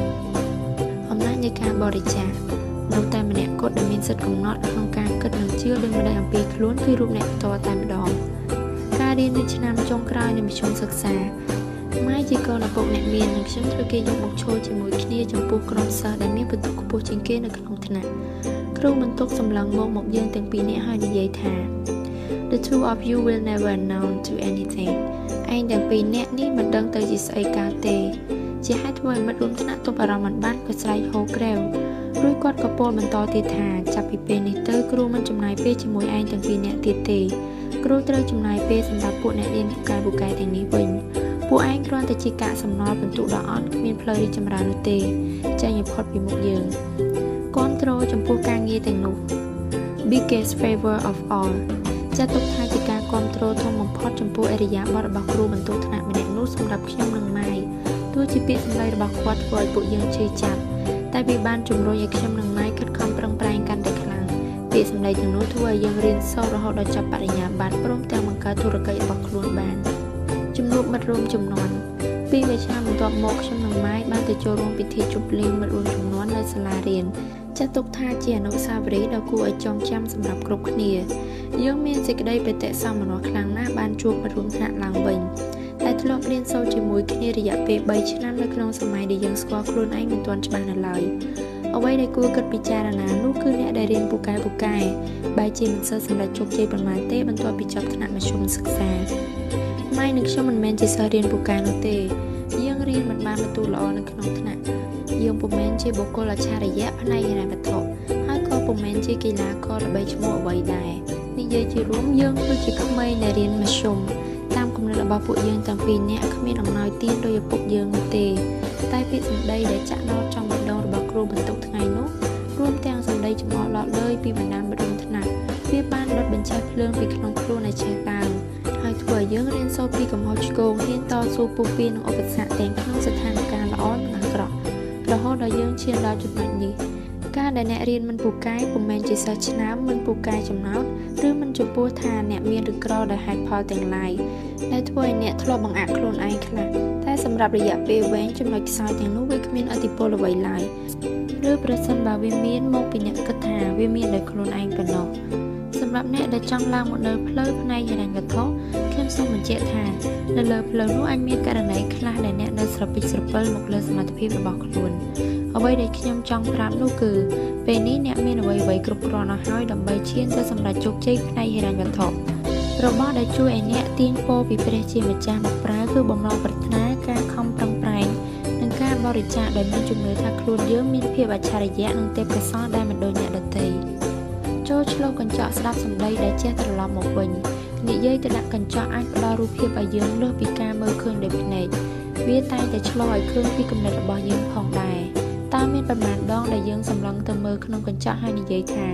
អំណាចនៃការបរិច្ចាគនៅតែម្នាក់គត់ដែលមានសិទ្ធិកំណត់ក្នុងការគិតនិងជឿដូចម្ដេចអំពីខ្លួនគឺរូបអ្នកផ្ទាល់តែម្ដងការរៀននៅឆ្នាំចុងក្រោយនៃមធ្យមសិក្សាម៉ែជាកូនឪពុកអ្នកមាននិងខ្ញុំត្រូវគេយកមកឈរជាមួយគ្នាចំពោះក្រុមសិស្សដែលមានពិន្ទុខ្ពស់ជាងគេនៅក្នុងថ្នាក់គ្រូបន្ទប់សម្លឹងមកយើងទាំងពីរនាក់ហើយនិយាយថា The two of you will never amount to anything ឯងទាំងពីរនាក់នេះមិនដឹងទៅជាស្អីកើតទេជាហេតុធ្វើឲ្យមិត្តរួមថ្នាក់ទប់អារម្មណ៍មិនបានក៏ស្រែកហូក្រែវរួចគាត់ក៏ពោលបន្តទៀតថាចាប់ពីពេលនេះទៅគ្រូមិនចំណាយពេលជាមួយឯងទាំងពីរនាក់ទៀតទេគ្រូត្រូវចំណាយពេលសម្រាប់ពួកអ្នករៀនពូកែទាំងនេះវិញពួកឯងគ្រាន់តែជាកាកសំណល់បន្ទុកដ៏អន់គ្មានផ្លូវរីកចម្រើននោះទេចេញឲ្យផុតពីមុខយើងគាំទ្រចំពោះការងារទាំងនោះ biggest favor of all ចាត់ទុកថាជាការគាំទ្រធំបំផុតចំពោះអរិយាប័ត្ររបស់គ្រូបន្ទប់ថ្នាក់ម្នាក់នោះសម្រាប់ខ្ញុំនិងម៉ាយទោះជាពាក្យសម្ដីរបស់គាត់ធ្វើឲ្យពួកយើងជឿចាប់តែវាបានជំរុញឲ្យខ្ញុំនិងម៉ាយខិតខំប្រឹងប្រែងកាន់តែខ្លាំងពាក្យសម្ដីទាំងនោះធ្វើឲ្យយើងរៀនសូត្ររហូតដល់ចប់បរិញ្ញាបត្រព្រមទាំងបង្កើតធុរកិច្ចរបស់ខ្លួនបានជំនួបមិត្តរួមចំនួនពីមួយឆ្នាំបន្ទាប់មកខ្ញុំនិងម៉ាយបានទៅចូលរួមពិធីជប់លៀងមិត្តរួមចំនួននៅសាលារៀនចាត់ទុកថាជាអនុស្សាវរីយ៍ដ៏គួរឲ្យចងចាំសម្រាប់គ្រប់គ្នាយើងមានសេចក្តីបេតិសមនស្សខ្លាំងណាស់បានជួបមិត្តរួមថ្នាក់ឡើងវិញតែធ្លាប់រៀនសូត្រជាមួយគ្នារយៈពេល3ឆ្នាំនៅក្នុងសម័យដែលយើងស្គាល់ខ្លួនឯងមិនទាន់ច្បាស់នៅឡើយអ្វីដែលគួរគិតពិចារណានោះគឺអ្នកដែលរៀនពូកែបែរជាមិនសូវសម្រេចជោគជ័យប៉ុន្មានទេបន្ទាប់ពីចប់ថ្នាក់មធ្យមសិក្សាម៉ៃនិងខ្ញុំមិនមែនជាសិស្សរៀនពូកែនោះទេយើងរៀនមិនបានបន្ទូលល្អនៅក្នុងថ្នាក់យើងពុំមែនជាបុគ្គលអច្ឆរិយៈផ្នែកហិរញ្ញវត្ថុហើយក៏ពុំមែនជាកីឡាករល្បីឈ្មោះអ្វីដែរនិយាយជារួមយើងគឺជាក្មេងដែលរៀនមធ្យមតាមគំនិតរបស់ពួកយើងទាំងពីរនាក់គ្មានអំណោយទានដោយឪពុកយើងនោះទេតែពាក្យសម្ដីដែលចាក់ដោតចំបេះដូងរបស់គ្រូបន្ទុកថ្ងៃនោះរួមទាំងសម្ដីចំអកឡត់លើយពីបណ្ដាមិត្តរួមថ្នាក់វាបានដុតបញ្ឆេះភ្លើងពីក្នុងខ្លួនឲ្យឆេះដើមហើយធ្វើឲ្យយើងរៀនសូត្រពីកំហុសឆ្គងហ៊ានតស៊ូពុះពៀននឹងឧបសគ្គទាំងក្នុងស្ថានភាពល្អនិងអាក្រក់រហូតដល់យើងឈានដល់ចំណុចនេះ ការដែលអ្នករៀនមិនពូកែពុំមែនជាសិស្សឆ្នើមមិនពូកែចំណោទឬមិនចំពោះថាអ្នកមានឬក្រដោយហេតុផលទាំងឡាយដែលធ្វើឲ្យអ្នកធ្លាប់បង្អាក់ខ្លួនឯងខ្លះតែសម្រាប់រយៈពេលវែងចំណុចខ្សោយទាំងនោះវាគ្មានឥទ្ធិពលអ្វីឡើយឬប្រសិនបើវាមានមកពីអ្នកគិតថាវាមានដោយខ្លួនឯងប៉ុណ្ណោះសម្រាប់អ្នកដែលចង់ឡើងមកនៅផ្លូវផ្នែកហិរញ្ញវត្ថុខ្ញុំសូមបញ្ជាក់ថានៅលើផ្លូវនោះអាចមានករណីខ្លះដែលអ្នកនៅស្រពិចស្រពិលមកលើសមត្ថភាពរបស់ខ្លួនអ្វីដែលខ្ញុំចង់ប្រាប់នោះគឺពេលនេះអ្នកមានអ្វីៗគ្រប់គ្រាន់អស់ហើយដើម្បីឈានទៅសម្រេចជោគជ័យផ្នែកហិរញ្ញវត្ថុរបស់ដែលជួយឲ្យអ្នកទាញពរពីព្រះជាម្ចាស់មកប្រើគឺបំណងប្រាថ្នាការខំប្រឹងប្រែងនិងការបរិច្ចាគដោយមានជំនឿថាខ្លួនយើងមានភាពអច្ឆរិយៈនិងទេពកោសល្យដែលមិនដូចអ្នកដទៃចូលឆ្លុះកញ្ចក់ស្ដាប់សម្ដីដែលចេះត្រឡប់មកវិញនិយាយទៅដាក់កញ្ចក់អាចផ្ដល់រូបភាពឲ្យយើងលើសពីការមើលឃើញដោយភ្នែកវាតែងតែឆ្លុះឲ្យឃើញពីគំនិតរបស់យើងផងដែរតើមានប្រមាណដងដែលយើងសម្លឹងទៅមើលក្នុងកញ្ចក់ហើយនិយាយថា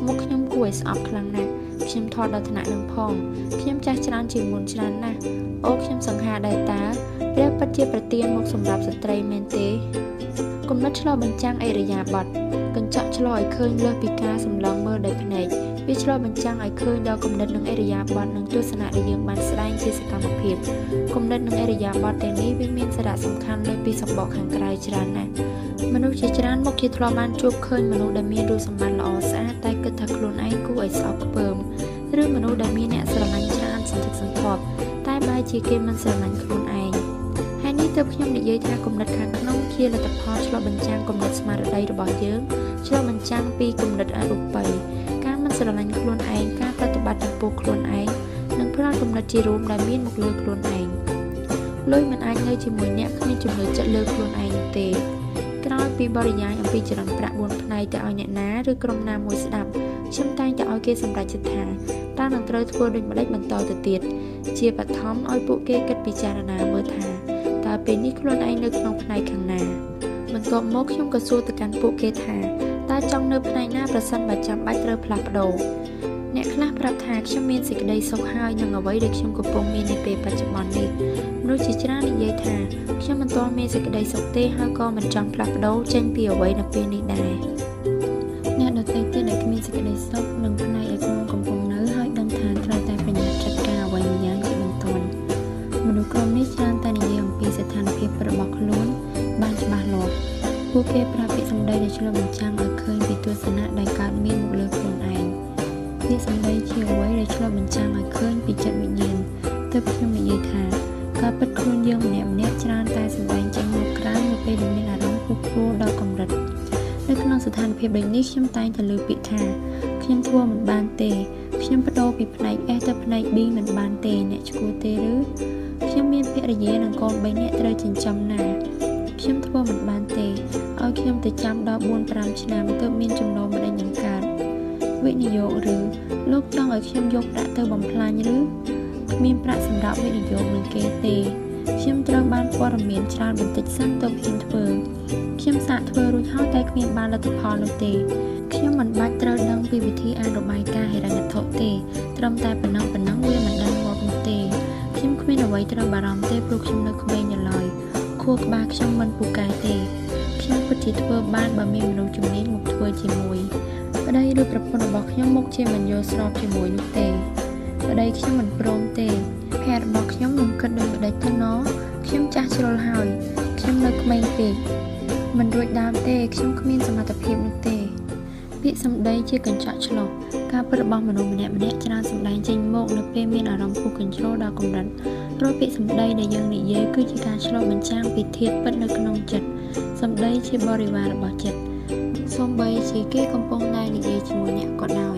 មុខខ្ញុំគួរឲ្យស្អប់ខ្លាំងណាស់ខ្ញុំថតដល់ថ្នាក់នឹងផងខ្ញុំចាស់ច្រើនជាងមុនច្រើនណាស់អូខ្ញុំសង្ហាដែរតើព្រះពិតជាប្រទានមកសម្រាប់ស្ត្រីមែនទេគំនិតឆ្លុះបញ្ចាំងអិរិយាបថកញ្ចក់ឆ្លុះឲ្យឃើញលើសពីការសម្លឹងមើលដោយភ្នែកវាឆ្លុះបញ្ចាំងឲ្យឃើញដល់គំនិតនិងអិរិយាបថនិងទស្សនៈដែលយើងបានស្ដែងជាសកម្មភាពគំនិតនិងអិរិយាបថទាំងនេះវាមានសារៈសំខាន់លើសពីសម្បកខាងក្រៅច្រើនណាស់មនុស្សជាច្រើនមុខជាធ្លាប់បានជួបឃើញមនុស្សដែលមានរូបសម្បត្តិល្អស្អាតតែគិតថាខ្លួនឯងគួរឲ្យស្អប់ខ្ពើមឬមនុស្សដែលមានអ្នកស្រឡាញ់ច្រើនសន្ធឹកសន្ធាប់តែបែរជាគេមិនស្រឡាញ់ខ្លួនឯងហើយនេះទើបខ្ញុំនិយាយថាគំនិតខាងក្នុងជាលទ្ធផលឆ្លុះបញ្ចាំងគំនិតស្មារតីរបស់យើងឆ្លុះបញ្ចាំងពីគំនិតអរូបីការមិនស្រឡាញ់ខ្លួនឯងការប្រតិបត្តិចំពោះខ្លួនឯងនិងផ្ដល់គំនិតជារួមដែលមានមកលើខ្លួនឯងលុយមិនអាចនៅជាមួយអ្នកគ្មានចំណុចចិត្តលើខ្លួនឯងនោះទេក្រោយពីបរិយាយអំពីចរន្តប្រាក់4ផ្នែកទៅឲ្យអ្នកណាឬក្រុមណាមួយស្ដាប់ខ្ញុំតែងតែឲ្យគេសម្រេចចិត្តថាតើនឹងត្រូវធ្វើដូចម្តេចបន្តទៅទៀតជាបឋមឲ្យពួកគេគិតពិចារណាមើលថាតើពេលនេះខ្លួនឯងនៅក្នុងផ្នែកខាងណាបន្ទាប់មកខ្ញុំក៏សួរទៅកាន់ពួកគេថាតើចង់នៅផ្នែកណាប្រសិនបើចាំបាច់ត្រូវផ្លាស់ប្ដូរអ្នកខ្លះប្រាប់ថាខ្ញុំមានសេចក្តីសុខហើយនឹងអ្វីដែលខ្ញុំកំពុងមាននាពេលបច្ចុប្បន្ននេះមនុស្សជាច្រើននិយាយថាខ្ញុំមិនទាន់មានសេចក្តីសុខទេហើយក៏មិនចង់ផ្លាស់ប្ដូរចេញពីអ្វីនៅពេលនេះដែរអ្នកដទៃទៀតដែលគ្មានសេចក្តីសុខនឹងផ្នែកដែលខ្លួនកំពុងនៅហើយដឹងថាត្រូវតែប្រញាប់ចាត់ការអ្វីម្យ៉ាងជាបន្ទាន់មនុស្សក្រុមនេះច្រើនតែនិយាយអំពីស្ថានភាពរបស់ខ្លួនបានច្បាស់លាស់ពួកគេប្រាប់ពាក្យសម្ដីដែលឆ្លុះបញ្ចាំងឲ្យឃើញពីទស្សនៈដែលកើតមានមកលើខ្លួនឯងពាក្យសម្ដីជាអ្វីដែលឆ្លុះបញ្ចាំងឲ្យឃើញពីចិត្តវិញ្ញាណទើបខ្ញុំនិយាយថាការពិតខ្លួនយើងម្នាក់ៗច្រើនតែសម្ដែងចេញមកក្រៅនៅពេលដែលមានអារម្មណ៍ពុះពោះដល់កម្រិតនៅក្នុងស្ថានភាពដូចនេះខ្ញុំតែងតែលើកពាក្យថាខ្ញុំធ្វើមិនបានទេខ្ញុំបដូរពីផ្នែក S ទៅផ្នែក B មិនបានទេអ្នកឈ្គួរទេឬខ្ញុំមានភរិយានិងកូន3នាក់ត្រូវចិញ្ចឹមណាខ្ញុំធ្វើមិនបានទេឲ្យខ្ញុំទៅចាំដល់4-5 ឆ្នាំទើបមានចំណូលម្ដេចនឹងកើតវិនិយោគឬលោកចង់ឲ្យខ្ញុំយកប្រាក់ទៅបំផ្លាញឬគ្មានប្រាក់សម្រាប់វិនិយោគនឹងគេទេខ្ញុំត្រូវបានព័ត៌មានច្រើនបន្តិចសិនទើបហ៊ានធ្វើខ្ញុំសាកធ្វើរួចហើយតែគ្មានបានលទ្ធផលនោះទេខ្ញុំមិនបាច់ត្រូវដឹងពីវិធីអានរបាយការណ៍ហិរញ្ញវត្ថុទេត្រឹមតែប៉ុណ្ណឹងវាមិនដឹងមកនោះទេខ្ញុំគ្មានអ្វីត្រូវបារម្ភទេព្រោះខ្ញុំនៅក្មេងនៅឡើយខួរក្បាលខ្ញុំមិនពូកែទេខ្ញុំពិតជាធ្វើបានបើមានមនុស្សជំនាញមកធ្វើជាមួយប្តីឬប្រពន្ធរបស់ខ្ញុំមុខជាមិនយល់ស្របជាមួយនោះទេប្តីខ្ញុំមិនព្រមទេភរិយារបស់ខ្ញុំនឹងគិតដូចម្ដេចទៅណោះខ្ញុំចាស់ជ្រុលហើយខ្ញុំនៅក្មេងពេកមិនរួចដើមទេខ្ញុំគ្មានសមត្ថភាពនោះទេពាក្យសម្ដីជាកញ្ចក់ឆ្លុះការពិតរបស់មនុស្សម្នាក់ៗច្រើនសម្ដែងចេញមកនៅពេលមានអារម្មណ៍ពុះកញ្ជ្រោលដល់កម្រិតព្រោះពាក្យសម្ដីដែលយើងនិយាយគឺជាការឆ្លុះបញ្ចាំងពីធាតុពិតនៅក្នុងចិត្តសម្ដីជាបរិវាររបស់ចិត្តសូម្បីជាគេកំពុងតែនិយាយជាមួយអ្នកក៏ដោយ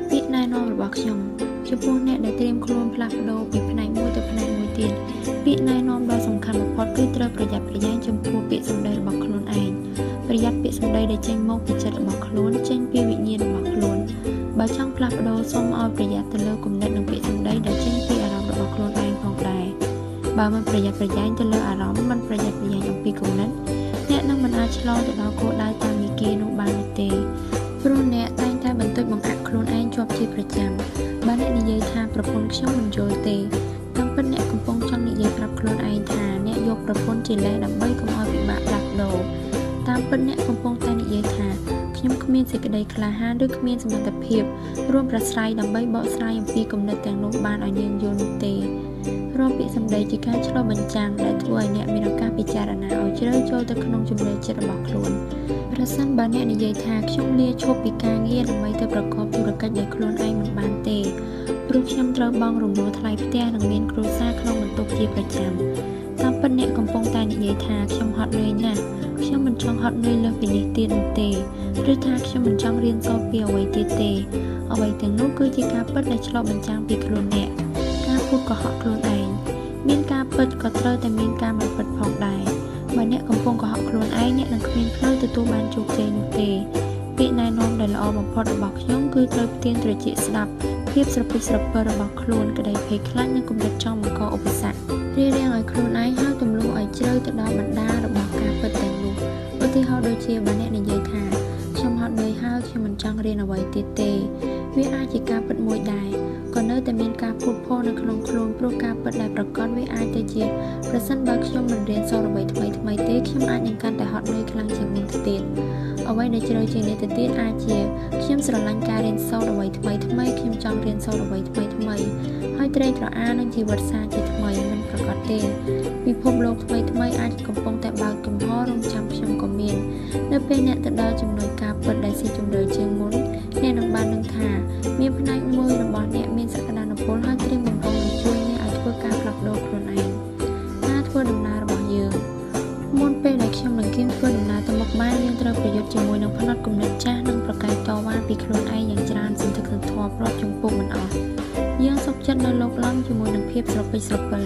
ពាក្យណែនាំរបស់ខ្ញុំចំពោះអ្នកដែលត្រៀមខ្លួនផ្លាស់ប្ដូរពីផ្នែកមួយទៅផ្នែកមួយទៀតពាក្យណែនាំដ៏សំខាន់បំផុតគឺត្រូវប្រយ័ត្នប្រយែងចំពោះពាក្យសម្ដីរបស់ខ្លួនឯងប្រយ័ត្នពាក្យសម្ដីដែលចេញមកពីចិត្តរបស់ខ្លួនចេញពីវិញ្ញាណរបស់ខ្លួនបើចង់ផ្លាស់ប្ដូរសូមឲ្យប្រយ័ត្នទៅលើគំនិតនិងពាក្យសម្ដីដែលចេញពីអារម្មណ៍របស់ខ្លួនឯងផងដែរបើមិនប្រយ័ត្នប្រយែងទៅលើអារម្មណ៍មិនប្រយ័ត្នប្រយែងអំពីគំនិតអ្នកនឹងមិនអាចឆ្លងទៅដល់គោលដៅតាមវិគានោះបានទេព្រោះអ្នកតែងតែបន្ទោចបង្អាក់ខ្លួនឯងជាប់ជាប្រចាំបើអ្នកនិយាយថាប្រពន្ធខ្ញុំមិនយល់ទេតាមពិតអ្នកកំពុងចង់និយាយប្រាប់ខ្លួនឯងថាអ្នកយកប្រពន្ធជាលេសដើម្បីកុំឲ្យពិបាកផ្លាស់ប្ដូរតាមពិតអ្នកកំពុងតែនិយាយថា ខ្ញុំគ្មានសេចក្តីក្លាហានឬគ្មានសមត្ថភាពរួមប្រស្រ័យដើម្បីបកស្រាយអំពីគំនិតទាំងនោះបានឲ្យយើងយល់នោះទេរាល់ពាក្យសម្ដីជាការឆ្លុះបញ្ចាំងដែលធ្វើឲ្យអ្នកមានឱកាសពិចារណាឲ្យជ្រៅចូលទៅក្នុងជំនឿចិត្តរបស់ខ្លួនប្រសិនបើអ្នកនិយាយថាខ្ញុំលាឈប់ពីការងារដើម្បីទៅប្រកបธุរកិច្ចដែលខ្លួនឯងមិនបានទេព្រោះខ្ញុំត្រូវបង់រំលោះថ្លៃផ្ទះនិងមានគ្រួសារក្នុងបន្ទុកជាប្រចាំតាមពិតអ្នកកំពុងតែនិយាយថាខ្ញុំហត់នឿយណាស់ខ្ញុំមិនចង់ហត់នឿយលើសពីនេះទៀតនោះទេឬថាខ្ញុំមិនចង់រៀនសូត្រពីអ្វីទៀតទេអ្វីទាំងនោះគឺជាការពិតដែលឆ្លុះបញ្ចាំងពីខ្លួនអ្នកការพูดកុហកខ្លួនឯងមានការពិតក៏ត្រូវតែមានការមិនពិតផងដែរបើអ្នកកំពុងកុហកខ្លួនឯងអ្នកនឹងគ្មានផ្លូវទទួលបានជោគជ័យនោះទេពាក្យណែនាំដែលល្អបំផុតរបស់ខ្ញុំគឺត្រូវផ្ទៀងត្រជាក់ស្ដាប់ភាពស្រពិចស្រពិលរបស់ខ្លួនក្តីភ័យខ្លាចនិងគំនិតចង់បង្កឧបសគ្គរៀបរៀងឲ្យខ្លួនឯងហើយទម្លាក់ឲ្យជ្រៅទៅដល់បណ្ដារបស់ការពិតទាំងនោះឧទាហរណ៍ដូចជាបើអ្នកនិយាយថាខ្ញុំហត់នឿយហើយខ្ញុំមិនចង់រៀនអ្វីទៀតទេវាអាចជាការពិតមួយដែរក៏នៅតែមានការพูดផុសនៅក្នុងខ្លួនព្រោះការពិតដែលប្រកបវាអាចទៅជាប្រសិនបើខ្ញុំមិនរៀនសូត្រអ្វីថ្មីទេខ្ញុំអាចនឹងកាន់តែហត់នឿយខ្លាំងជាងមុនទៅទៀតអ្វីដែលជ្រៅជាងនេះទៅទៀតអាចជាខ្ញុំស្រឡាញ់ការរៀនសូត្រអ្វីថ្មីខ្ញុំចង់រៀនសូត្រអ្វីថ្មីហើយត្រេកត្រអាលនឹងជីវិតសាជាថ្មីមិនប្រកបទេពិភពលោកថ្មីអាចកំពុងតែបើកកំហររងចាំខ្ញុំក៏មាននៅពេលអ្នកទៅដល់ចំណុចការពិតដែលស៊ីជម្រៅជាងមុនអ្នកនឹងបានដឹងថាមានផ្នែកមួយរបស់អ្នកមានសក្តានុពលហើយត្រៀមបំរុងនឹងជួយអ្នកឲ្យធ្វើការផ្លាស់ប្ដូរខ្លួនឯងការធ្វើដំណើររបស់យើងមុនពេលដែលខ្ញុំនឹងគៀងធ្វើដំណើរទៅមុខបានយើងត្រូវប្រយុទ្ធជាមួយនឹងផ្នត់គំនិតចាស់និងប្រកែកតវ៉ាពីខ្លួនឯងយ៉ាងច្រើនសន្ធឹកសន្ធាប់រាប់ចំពោះមិនអស់យើងសុខចិត្តនៅលោកឡំជាមួយនឹងភាពស្រពិចស្រពិល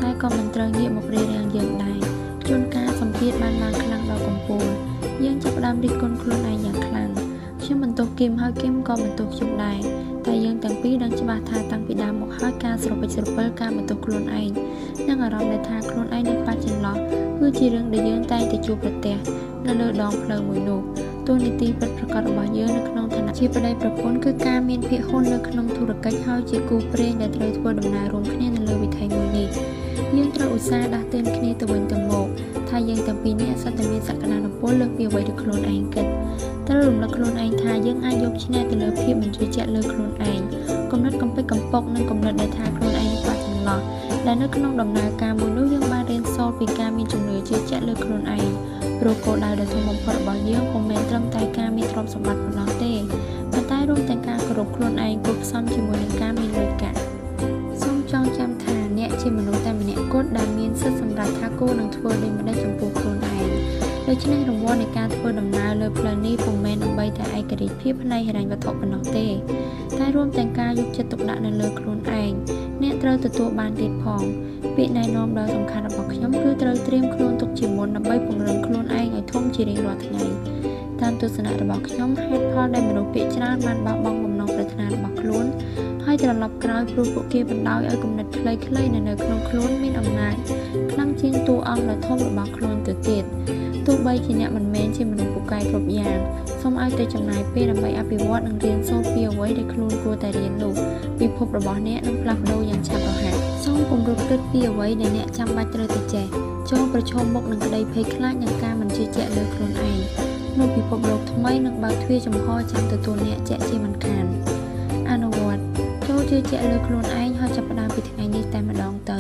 តែក៏មិនត្រូវងាកមករារាំងយើងដែរជួនកាលសម្ពាធបានឡើងខ្លាំងដល់កំពូលយើងចាប់ផ្ដើមរិះគន់ខ្លួនឯងយ៉ាងខ្លាំងខ្ញុំបន្ទោសគឹមហើយគឹមក៏បន្ទោសខ្ញុំដែរតែយើងទាំងពីរដឹងច្បាស់ថាតាំងពីដើមមកហើយការស្រពិចស្រពិលការបន្ទោសខ្លួនឯងនិងអារម្មណ៍ដែលថាខ្លួនឯងនៅប៉ះចន្លោះគឺជារឿងដែលយើងតែងតែជួបប្រទះនៅលើដងផ្លូវមួយនោះតួនាទីពិតប្រាកដរបស់យើងនៅក្នុងឋានៈជាប្តីប្រពន្ធគឺការមានភាគហ៊ុននៅក្នុងធុរកិច្ចហើយជាគូព្រេងដែលត្រូវធ្វើដំណើររួមគ្នានៅលើវិថីមួយនេះយើងត្រូវឧស្សាហ៍ដាស់តឿនគ្នាទៅវិញទៅមកថាយើងទាំងពីរនាក់សុទ្ធតែមានសក្តានុពលលើសពីអ្វីដែលខ្លួនឯងគិតត្រូវរំលឹកខ្លួនឯងថាយើងអាចយកឈ្នះទៅលើភាពមិនជឿជាក់លើខ្លួនឯងគំនិតកំពេចកំពុកនិងគំនិតដែលថាខ្លួនឯងខ្វះចន្លោះដែលនៅក្នុងដំណើរការមួយនោះយើងបានរៀនសូត្រពីការមានជំនឿជឿជាក់លើខ្លួនឯងព្រោះគោលដៅដ៏ធំបំផុតរបស់យើងពុំមែនត្រឹមតែការមានទ្រព្យសម្បត្តិប៉ុណ្ណោះទេប៉ុន្តែរួមទាំងការគោរពខ្លួនឯងគប់ផ្សំជាមួយនឹងការមានលុយកាក់សូមចងចាំថាអ្នកជាមនុស្សតែម្នាក់គត់ដែលមានសិទ្ធិសម្រាប់ថាគួរនឹងធ្វើដូចម្តេចចំពោះខ្លួនឯងដូច្នេះរង្វាន់នៃការធ្វើដំណើរលើផ្លូវនេះពុំមែនដើម្បីតែឯករាជ្យភាពផ្នែកហិរញ្ញវត្ថុប៉ុណ្ណោះទេតែរួមទាំងការយកចិត្តទុកដាក់នៅលើខ្លួនឯងអ្នកត្រូវទទួលបានទៀតផងពាក្យណែនាំដ៏សំខាន់របស់ខ្ញុំគឺត្រូវត្រៀមខ្លួនទុកជាមុនដើម្បីពង្រឹងខ្លួនឯងឲ្យធំជារៀងរាល់ថ្ងៃតាមទស្សនៈរបស់ខ្ញុំហេតុផលដែលមនុស្សភាគច្រើនបានបោះបង់បំណងប្រាថ្នារបស់ខ្លួនហើយត្រឡប់ក្រោយព្រោះពួកគេបណ្ដោយឲ្យគំនិតខ្លីៗនៅក្នុងខ្លួនមានអំណាចខ្លាំងជាងតួអង្គដ៏ធំរបស់ខ្លួនទៅទៀតទោះបីជាអ្នកមិនមែនជាមនុស្សពូកែគ្រប់យ៉ាងសូមឲ្យតែចំណាយពេលដើម្បីអភិវឌ្ឍនិងរៀនសូត្រពីអ្វីដែលខ្លួនគួរតែរៀននោះពិភពរបស់អ្នកនឹងផ្លាស់ប្ដូរយ៉ាងឆាប់រហ័សសូមគំរត់គិតពីអ្វីដែលអ្នកចាំបាច់ត្រូវតែចេះចូលប្រឈមមុខនឹងក្តីភ័យខ្លាចនិងការមិនជឿជាក់លើខ្លួនឯងនោះពិភពលោកថ្មីនឹងបើកទ្វារចំហចាំទទួលអ្នកជាក់ជាមិនខានអនុវត្តចូលជឿជាក់លើខ្លួនឯងហើយចាប់ផ្ដើមពីថ្ងៃនេះតែម្ដងទៅ